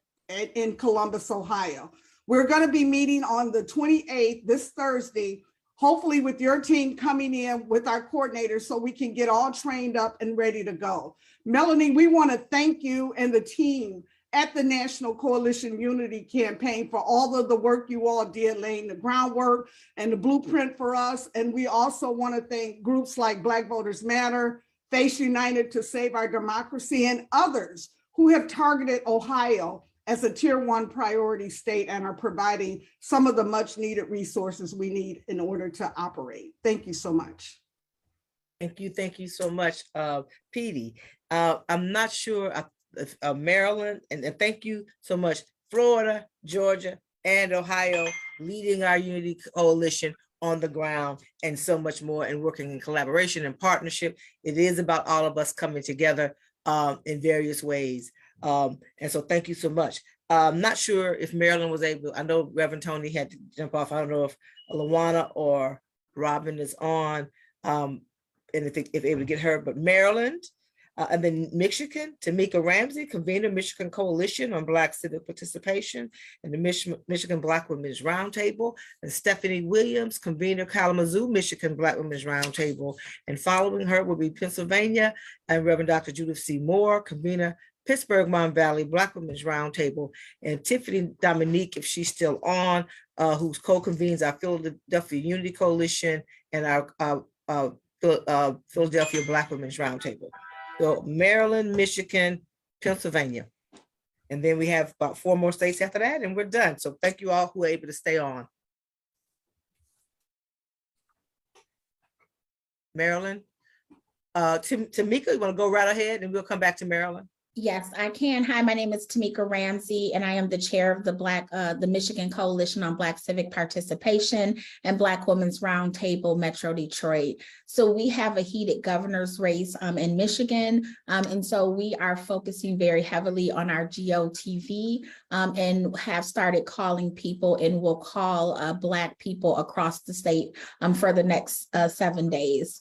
in Columbus, Ohio. We're going to be meeting on the 28th, this Thursday, hopefully with your team coming in with our coordinators so we can get all trained up and ready to go. Melanie, we want to thank you and the team at the National Coalition Unity Campaign for all of the work you all did, laying the groundwork and the blueprint for us. And we also want to thank groups like Black Voters Matter, Face United to Save Our Democracy, and others who have targeted Ohio as a tier 1 priority state and are providing some of the much needed resources we need in order to operate. Thank you so much. Thank you so much, Petey. I'm not sure if Maryland, and thank you so much, Florida, Georgia, and Ohio, leading our Unity Coalition on the ground, and so much more, and working in collaboration and partnership. It is about all of us coming together in various ways. And so thank you so much. I'm not sure if Maryland was able, I know Reverend Tony had to jump off. I don't know if Lawana or Robin is on, and if able to get her, but Maryland, and then Michigan, Tamika Ramsey, convener, Michigan Coalition on Black Civic Participation, and the Michigan Black Women's Roundtable, and Stephanie Williams, convener, Kalamazoo, Michigan Black Women's Roundtable, and following her will be Pennsylvania, and Reverend Dr. Judith C. Moore, convener, Pittsburgh Mon Valley Black Women's Roundtable, and Tiffany Dominique, if she's still on, who co-convenes our Philadelphia Unity Coalition and our Philadelphia Black Women's Roundtable. So Maryland, Michigan, Pennsylvania. And then we have about 4 more states after that, and we're done. So thank you all who were able to stay on. Maryland. Tamika, you want to go right ahead and we'll come back to Maryland? Yes, I can. Hi, my name is Tamika Ramsey, and I am the chair of the Michigan Coalition on Black Civic Participation and Black Women's Roundtable Metro Detroit. So we have a heated governor's race in Michigan, and so we are focusing very heavily on our GOTV and have started calling people, and will call Black people across the state for the next 7 days.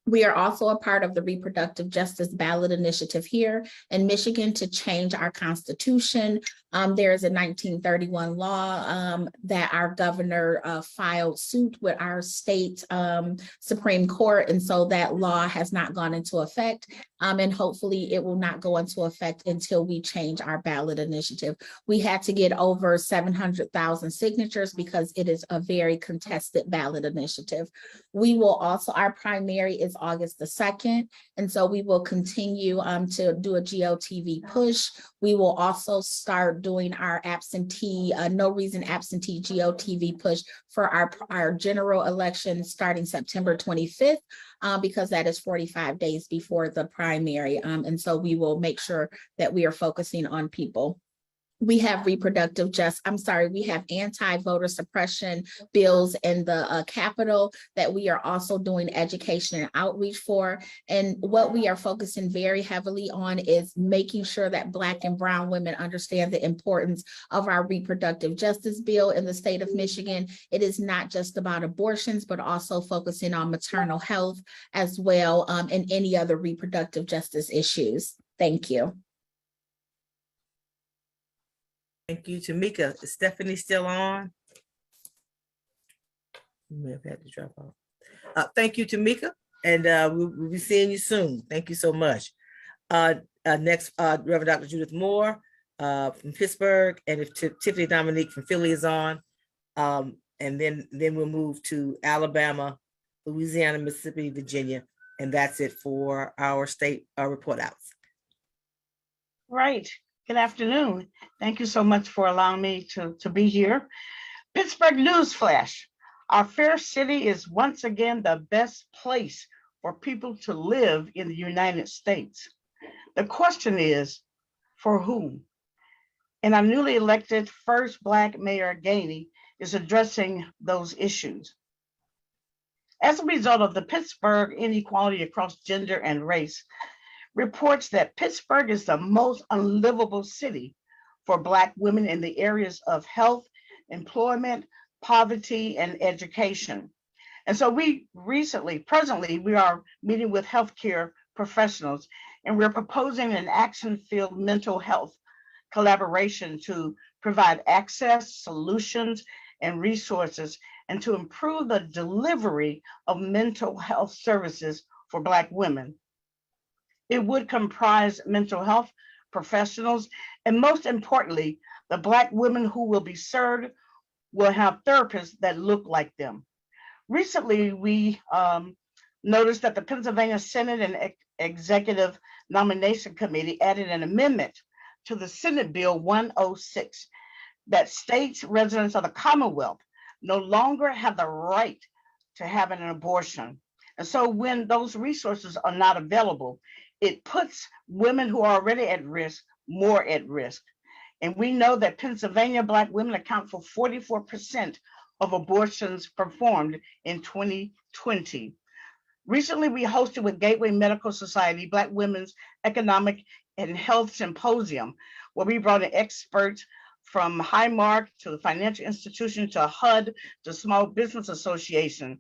We are also a part of the Reproductive Justice Ballot Initiative here in Michigan to change our constitution. There is a 1931 law that our governor filed suit with our state Supreme Court. And so that law has not gone into effect. And hopefully it will not go into effect until we change our ballot initiative. We had to get over 700,000 signatures because it is a very contested ballot initiative. We will also, our primary is August the 2nd. And so we will continue to do a GOTV push. We will also start doing our absentee, no reason absentee GOTV push for our general election starting September 25th, because that is 45 days before the primary. And so we will make sure that we are focusing on people. We have we have anti-voter suppression bills in the Capitol that we are also doing education and outreach for. And what we are focusing very heavily on is making sure that Black and Brown women understand the importance of our reproductive justice bill in the state of Michigan. It is not just about abortions, but also focusing on maternal health as well, and any other reproductive justice issues. Thank you. Thank you, Tamika. Is Stephanie still on? You may have had to drop off. Thank you, Tamika, and we'll be seeing you soon. Thank you so much. Next, Reverend Dr. Judith Moore from Pittsburgh, and if Tiffany Dominique from Philly is on, and then we'll move to Alabama, Louisiana, Mississippi, Virginia, and that's it for our state report outs. Right. Good afternoon. Thank you so much for allowing me to be here. Pittsburgh Newsflash. Our fair city is once again the best place for people to live in the United States. The question is, for whom? And our newly elected first Black Mayor Gainey is addressing those issues. As a result of the Pittsburgh inequality across gender and race, reports that Pittsburgh is the most unlivable city for Black women in the areas of health, employment, poverty, and education. And so presently, we are meeting with healthcare professionals, and we're proposing an action-filled mental health collaboration to provide access, solutions, and resources, and to improve the delivery of mental health services for Black women. It would comprise mental health professionals, and most importantly, the Black women who will be served will have therapists that look like them. Recently, we noticed that the Pennsylvania Senate and Executive Nomination Committee added an amendment to the Senate Bill 106 that states residents of the Commonwealth no longer have the right to have an abortion. And so when those resources are not available, it puts women who are already at risk more at risk. And we know that Pennsylvania Black women account for 44% of abortions performed in 2020. Recently, we hosted with Gateway Medical Society Black Women's Economic and Health Symposium, where we brought in experts from Highmark to the financial institution to HUD to Small Business Association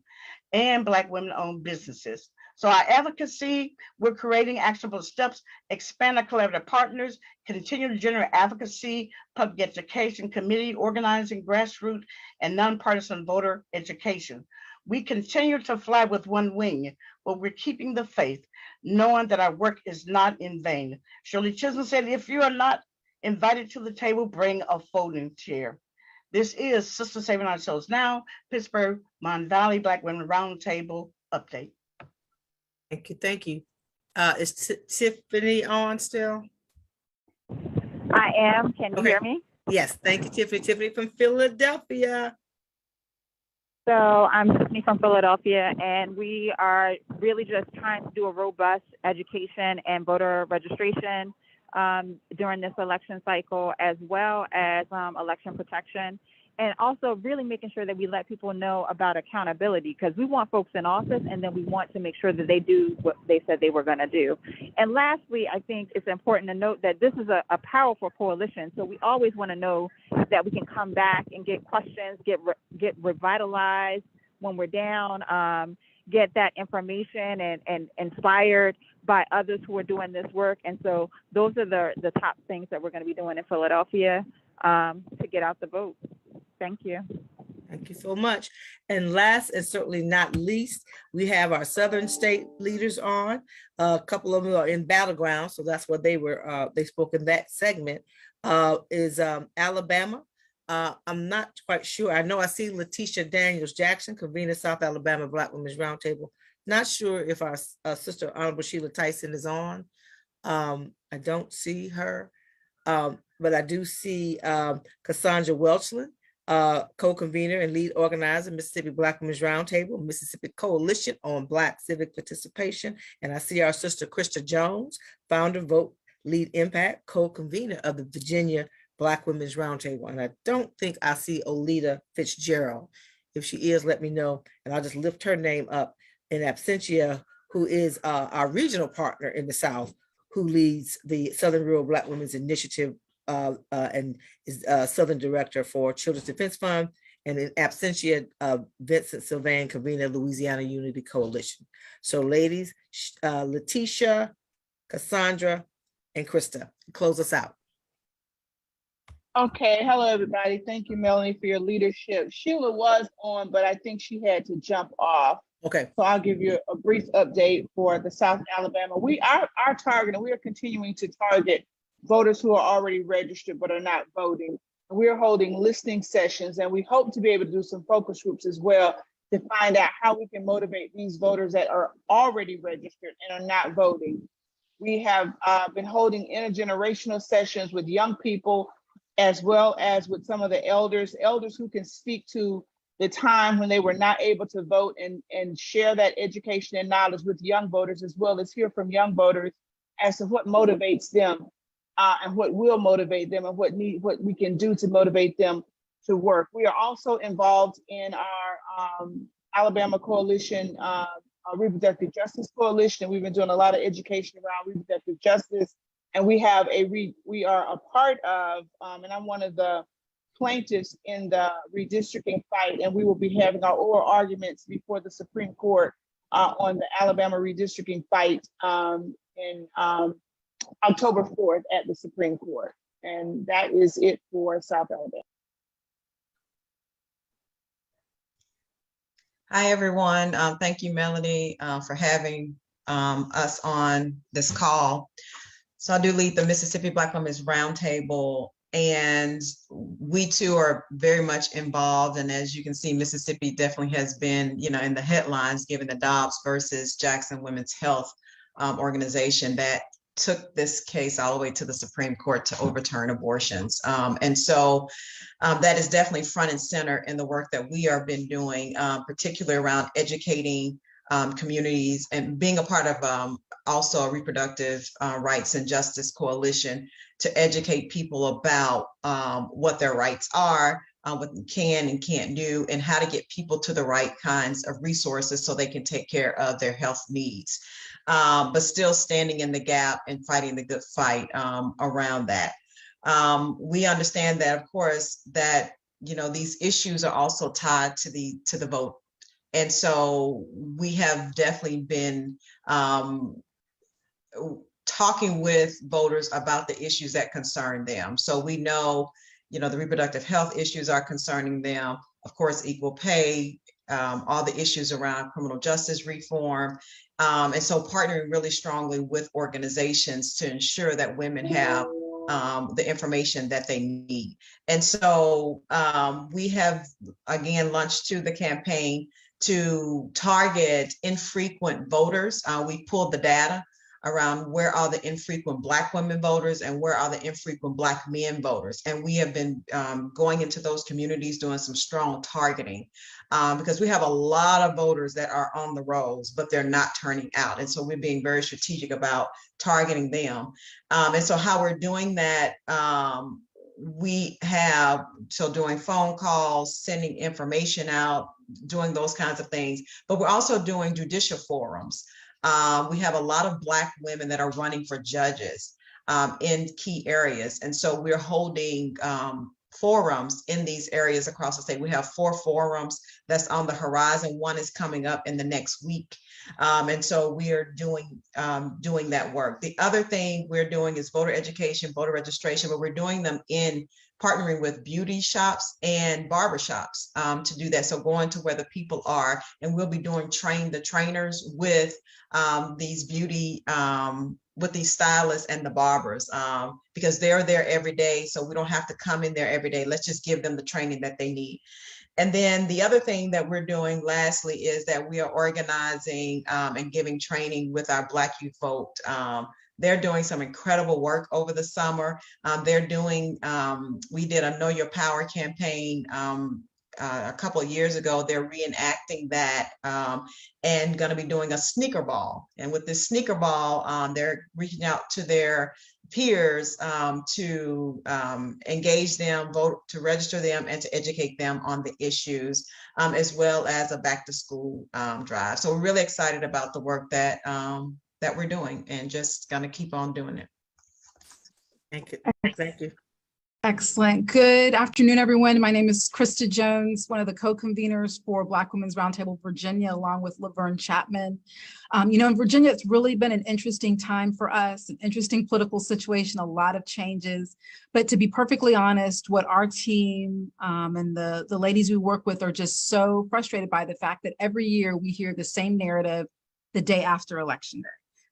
and Black women-owned businesses. So our advocacy, we're creating actionable steps, expand our collaborative partners, continue to generate advocacy, public education, community organizing, grassroots, and nonpartisan voter education. We continue to fly with one wing, but we're keeping the faith, knowing that our work is not in vain. Shirley Chisholm said, if you are not invited to the table, bring a folding chair. This is Sister Saving Our Souls Now, Pittsburgh, Mon Valley Black Women Roundtable update. Thank you. Thank you. Is Tiffany on still? I am. Can you hear me? Yes. Thank you, Tiffany. Tiffany from Philadelphia. So I'm Tiffany from Philadelphia, and we are really just trying to do a robust education and voter registration during this election cycle, as well as election protection, and also really making sure that we let people know about accountability, because we want folks in office, and then we want to make sure that they do what they said they were going to do. And lastly, I think it's important to note that this is a powerful coalition, so we always want to know that we can come back and get questions, get revitalized when we're down, get that information and inspired by others who are doing this work. And so those are the top things that we're going to be doing in Philadelphia to get out the vote. Thank you. Thank you so much. And last and certainly not least, we have our Southern state leaders on. A couple of them are in battleground, so that's what they were. They spoke in that segment. Is Alabama. I'm not quite sure. I know I see Letitia Daniels Jackson, convener South Alabama Black Women's Roundtable. Not sure if our sister Honorable Sheila Tyson is on. I don't see her, but I do see Cassandra Welchland, co-convener and lead organizer, Mississippi Black Women's Roundtable, Mississippi Coalition on Black Civic Participation. And I see our sister Krista Jones, founder, Vote, Lead Impact, co-convener of the Virginia Black Women's Roundtable. And I don't think I see Olita Fitzgerald. If she is, let me know, and I'll just lift her name up in absentia, who is our regional partner in the South, who leads the Southern Rural Black Women's Initiative and is Southern Director for Children's Defense Fund, and in absentia, Vincent Sylvain, convener Louisiana Unity Coalition. So ladies, Letitia, Cassandra, and Krista, close us out. Okay, hello everybody. Thank you, Melanie, for your leadership. Sheila was on, but I think she had to jump off. Okay. So I'll give you a brief update for the South Alabama. We are targeting, we are continuing to target voters who are already registered but are not voting. We are holding listening sessions, and we hope to be able to do some focus groups as well to find out how we can motivate these voters that are already registered and are not voting. We have been holding intergenerational sessions with young people, as well as with some of the elders who can speak to the time when they were not able to vote, and share that education and knowledge with young voters, as well as hear from young voters as to what motivates them and what will motivate them, and what we can do to motivate them to work. We are also involved in our Alabama Coalition, Reproductive Justice Coalition, and we've been doing a lot of education around reproductive justice. And we have we are a part of, and I'm one of the plaintiffs in the redistricting fight, and we will be having our oral arguments before the Supreme Court on the Alabama redistricting fight in October 4th at the Supreme Court. And that is it for South Alabama. Hi, everyone. Thank you, Melanie, for having us on this call. So I do lead the Mississippi Black Women's Roundtable, and we too are very much involved. And as you can see, Mississippi definitely has been, in the headlines, given the Dobbs versus Jackson Women's Health organization that took this case all the way to the Supreme Court to overturn abortions. And so that is definitely front and center in the work that we have been doing, particularly around educating communities and being a part of also a reproductive rights and justice coalition to educate people about what their rights are, what they can and can't do, and how to get people to the right kinds of resources so they can take care of their health needs, but still standing in the gap and fighting the good fight around that. We understand that, of course, that these issues are also tied to the vote. And so we have definitely been talking with voters about the issues that concern them. So we know, the reproductive health issues are concerning them, of course, equal pay, all the issues around criminal justice reform. And so partnering really strongly with organizations to ensure that women have the information that they need. And so we have, again, launched to the campaign to target infrequent voters. We pulled the data around where are the infrequent Black women voters and where are the infrequent Black men voters. And we have been going into those communities doing some strong targeting because we have a lot of voters that are on the rolls, but they're not turning out. And so we're being very strategic about targeting them. And so how we're doing that, we have, so doing phone calls, sending information out, doing those kinds of things, but we're also doing judicial forums. We have a lot of Black women that are running for judges in key areas. And so we're holding forums in these areas across the state. We have 4 forums that's on the horizon. One is coming up in the next week. And so we are doing that work. The other thing we're doing is voter education, voter registration, but we're doing them in partnering with beauty shops and barber shops to do that. So going to where the people are, and we'll be doing train the trainers with these beauty, with these stylists and the barbers, because they're there every day. So we don't have to come in there every day. Let's just give them the training that they need. And then the other thing that we're doing lastly is that we are organizing and giving training with our Black Youth Vote. They're doing some incredible work over the summer. They're doing, we did a Know Your Power campaign a couple of years ago. They're reenacting that and going to be doing a sneaker ball. And with this sneaker ball, they're reaching out to their peers to engage them, vote, to register them, and to educate them on the issues, as well as a back to school drive. So we're really excited about the work that that we're doing, and just gonna keep on doing it. Thank you. Thank you. Excellent. Good afternoon, everyone. My name is Krista Jones, one of the co-conveners for Black Women's Roundtable Virginia, along with Laverne Chapman. You know, in Virginia, it's really been an interesting time for us, an interesting political situation, a lot of changes. But to be perfectly honest, what our team and the ladies we work with are just so frustrated by the fact that every year we hear the same narrative the day after Election Day.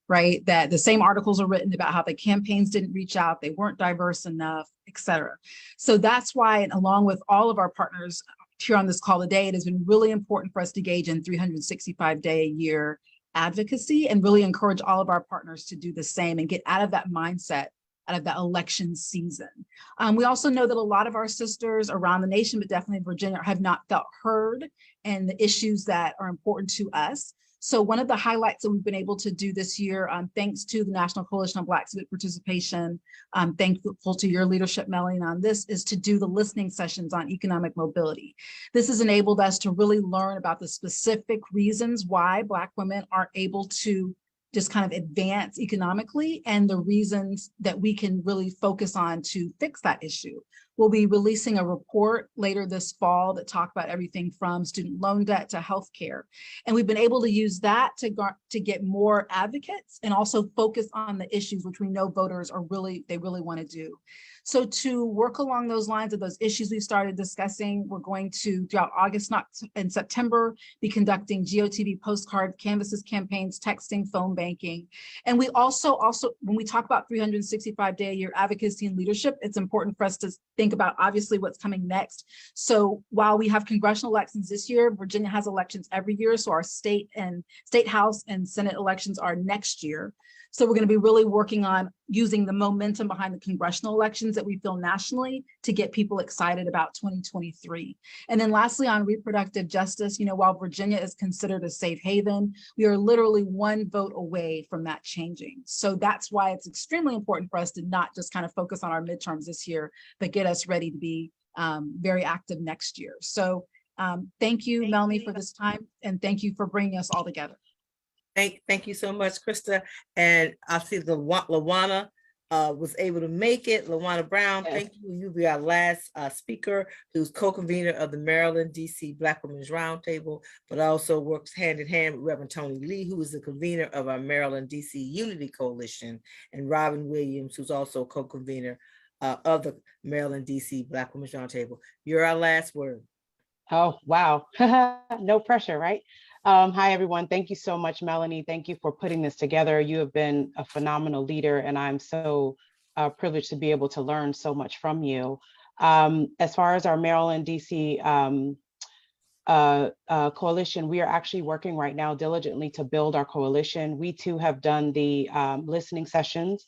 Right? That the same articles are written about how the campaigns didn't reach out, they weren't diverse enough, et cetera. So that's why, and along with all of our partners here on this call today, it has been really important for us to engage in 365-day-a-year advocacy and really encourage all of our partners to do the same and get out of that mindset, out of that election season. We also know that a lot of our sisters around the nation, but definitely in Virginia, have not felt heard and the issues that are important to us. So one of the highlights that we've been able to do this year, thanks to the National Coalition on Black Civic Participation, thankful to your leadership, Melanie, on this, is to do the listening sessions on economic mobility. This has enabled us to really learn about the specific reasons why Black women aren't able to just kind of advance economically and the reasons that we can really focus on to fix that issue. We'll be releasing a report later this fall that talk about everything from student loan debt to healthcare. And we've been able to use that to get more advocates and also focus on the issues which we know voters are really want to do. So to work along those lines of those issues we started discussing, we're going to, throughout August and September, be conducting GOTV postcard canvases, campaigns, texting, phone banking. And we also, when we talk about 365-day-a-year advocacy and leadership, it's important for us to think about obviously what's coming next. So while we have congressional elections this year, Virginia has elections every year. So our state house and Senate elections are next year. So we're going to be really working on using the momentum behind the congressional elections that we feel nationally to get people excited about 2023. And then lastly, on reproductive justice, you know, while Virginia is considered a safe haven, we are literally one vote away from that changing. So that's why it's extremely important for us to not just kind of focus on our midterms this year, but get us ready to be very active next year. So thank you, Melanie, for this time. And thank you for bringing us all together. Thank you so much, Krista. And I see the LaWanna was able to make it. LaWanna Brown, yes. Thank you. You'll be our last speaker, who's co-convener of the Maryland, DC Black Women's Roundtable, but also works hand in hand with Reverend Tony Lee, who is the convener of our Maryland, DC Unity Coalition, and Robin Williams, who's also co-convener of the Maryland, DC Black Women's Roundtable. You're our last word. Oh, wow. No pressure, right? Hi, everyone. Thank you so much, Melanie. Thank you for putting this together. You have been a phenomenal leader, and I'm so privileged to be able to learn so much from you. As far as our Maryland, DC coalition, we are actually working right now diligently to build our coalition. We too have done the listening sessions.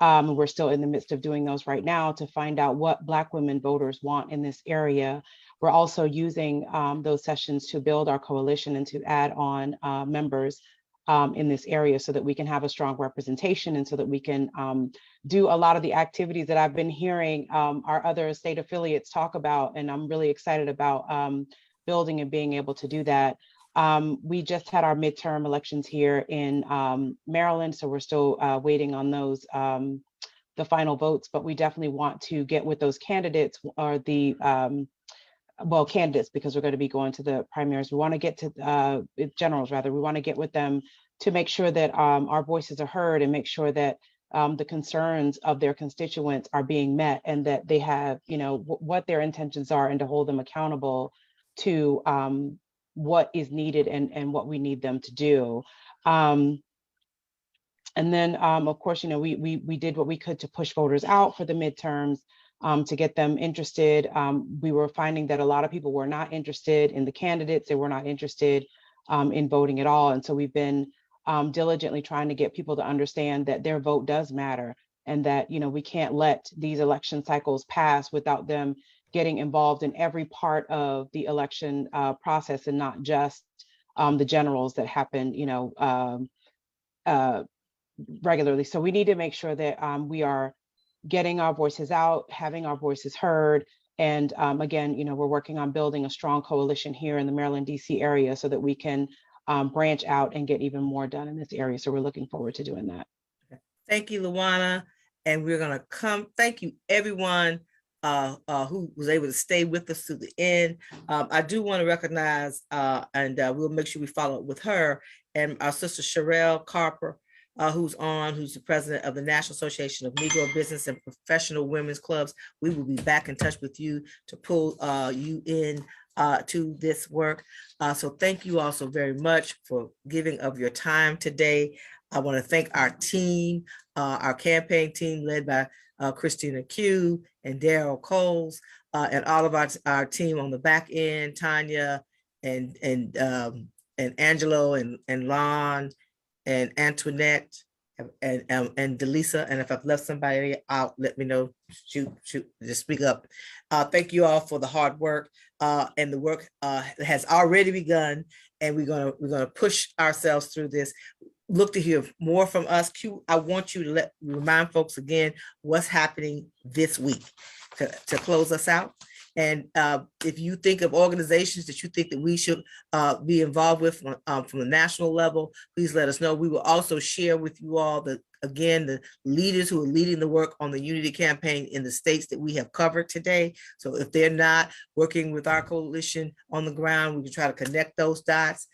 We're still in the midst of doing those right now to find out what Black women voters want in this area. We're also using those sessions to build our coalition and to add on members in this area so that we can have a strong representation and so that we can do a lot of the activities that I've been hearing our other state affiliates talk about. And I'm really excited about building and being able to do that. We just had our midterm elections here in Maryland, so we're still waiting on those, the final votes, but we definitely want to get with those candidates or the, well, candidates, because we're going to be going to the primaries. We want to get to generals, rather. We want to get with them to make sure that our voices are heard and make sure that the concerns of their constituents are being met and that they have, you know, what their intentions are and to hold them accountable to what is needed and what we need them to do. And then, of course, you know, we did what we could to push voters out for the midterms, to get them interested. We were finding that a lot of people were not interested in the candidates. They were not interested in voting at all. And so we've been diligently trying to get people to understand that their vote does matter and that, you know, we can't let these election cycles pass without them getting involved in every part of the election process and not just the generals that happen, you know, regularly. So we need to make sure that we are getting our voices out, having our voices heard. And again, you know, we're working on building a strong coalition here in the Maryland, DC area so that we can branch out and get even more done in this area. So we're looking forward to doing that. Thank you, Luana. And we're gonna thank you everyone who was able to stay with us to the end. I do want to recognize, and we'll make sure we follow up with her and our sister Sherelle Carper, who's the president of the National Association of Negro Business and Professional Women's Clubs. We will be back in touch with you to pull you in to this work. So thank you all so very much for giving of your time today. I want to thank our team, our campaign team led by Christina Q and Daryl Coles, and all of our team on the back end, Tanya and Angelo and Lon and Antoinette and Delisa. And if I've left somebody out, let me know. Shoot, just speak up. Thank you all for the hard work, and the work has already begun, and we're gonna push ourselves through this. Look to hear more from us. Q, I want you to remind folks again what's happening this week to close us out. And if you think of organizations that you think that we should be involved with from the national level, please let us know. We will also share with you all the leaders who are leading the work on the Unity Campaign in the states that we have covered today. So if they're not working with our coalition on the ground, we can try to connect those dots.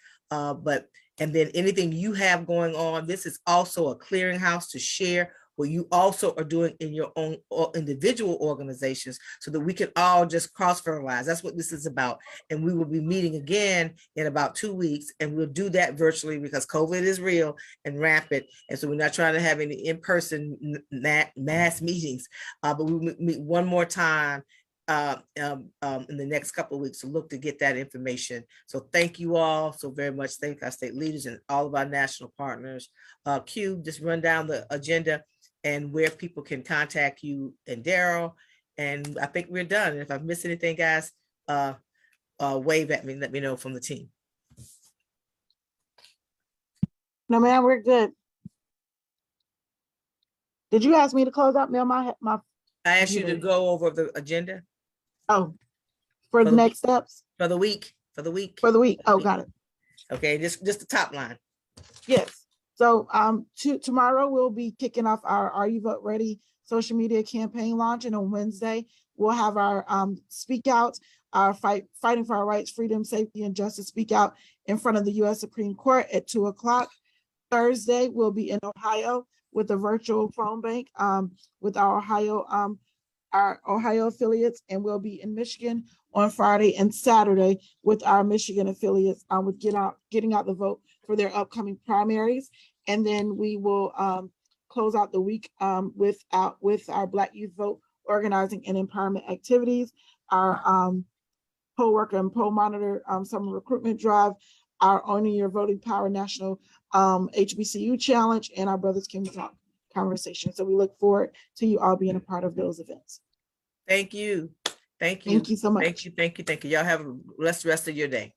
And then anything you have going on, this is also a clearinghouse to share what you also are doing in your own individual organizations so that we can all just cross-fertilize. That's what this is about. And we will be meeting again in about 2 weeks, and we'll do that virtually because COVID is real and rampant. And so we're not trying to have any in-person mass meetings, but we will meet one more time in the next couple of weeks to look to get that information. So thank you all so very much. Thank our state leaders and all of our national partners. Q, just run down the agenda and where people can contact you and Daryl. And I think we're done. And if I've missed anything, guys, wave at me, let me know from the team. No, ma'am, we're good. Did you ask me to close out, Mel? I asked you to go over the agenda. Oh, for the next steps? For the week. For the week. Oh, got it. Okay, just the top line. Yes. So tomorrow we'll be kicking off our Are You Vote Ready social media campaign launch, and on Wednesday we'll have our speak out, our fighting for our rights, freedom, safety, and justice speak out in front of the U.S. Supreme Court at 2 o'clock. Thursday we'll be in Ohio with a virtual phone bank with our Ohio affiliates, and we'll be in Michigan on Friday and Saturday with our Michigan affiliates with getting out the vote for their upcoming primaries. And then we will close out the week with our Black Youth Vote organizing and empowerment activities. Our poll worker and poll monitor summer recruitment drive, our Owning Your Voting Power National HBCU Challenge, and our Brothers Can We Talk conversation. So we look forward to you all being a part of those events. Thank you. Thank you. Thank you so much. Thank you. Thank you. Thank you. Y'all have a blessed rest of your day.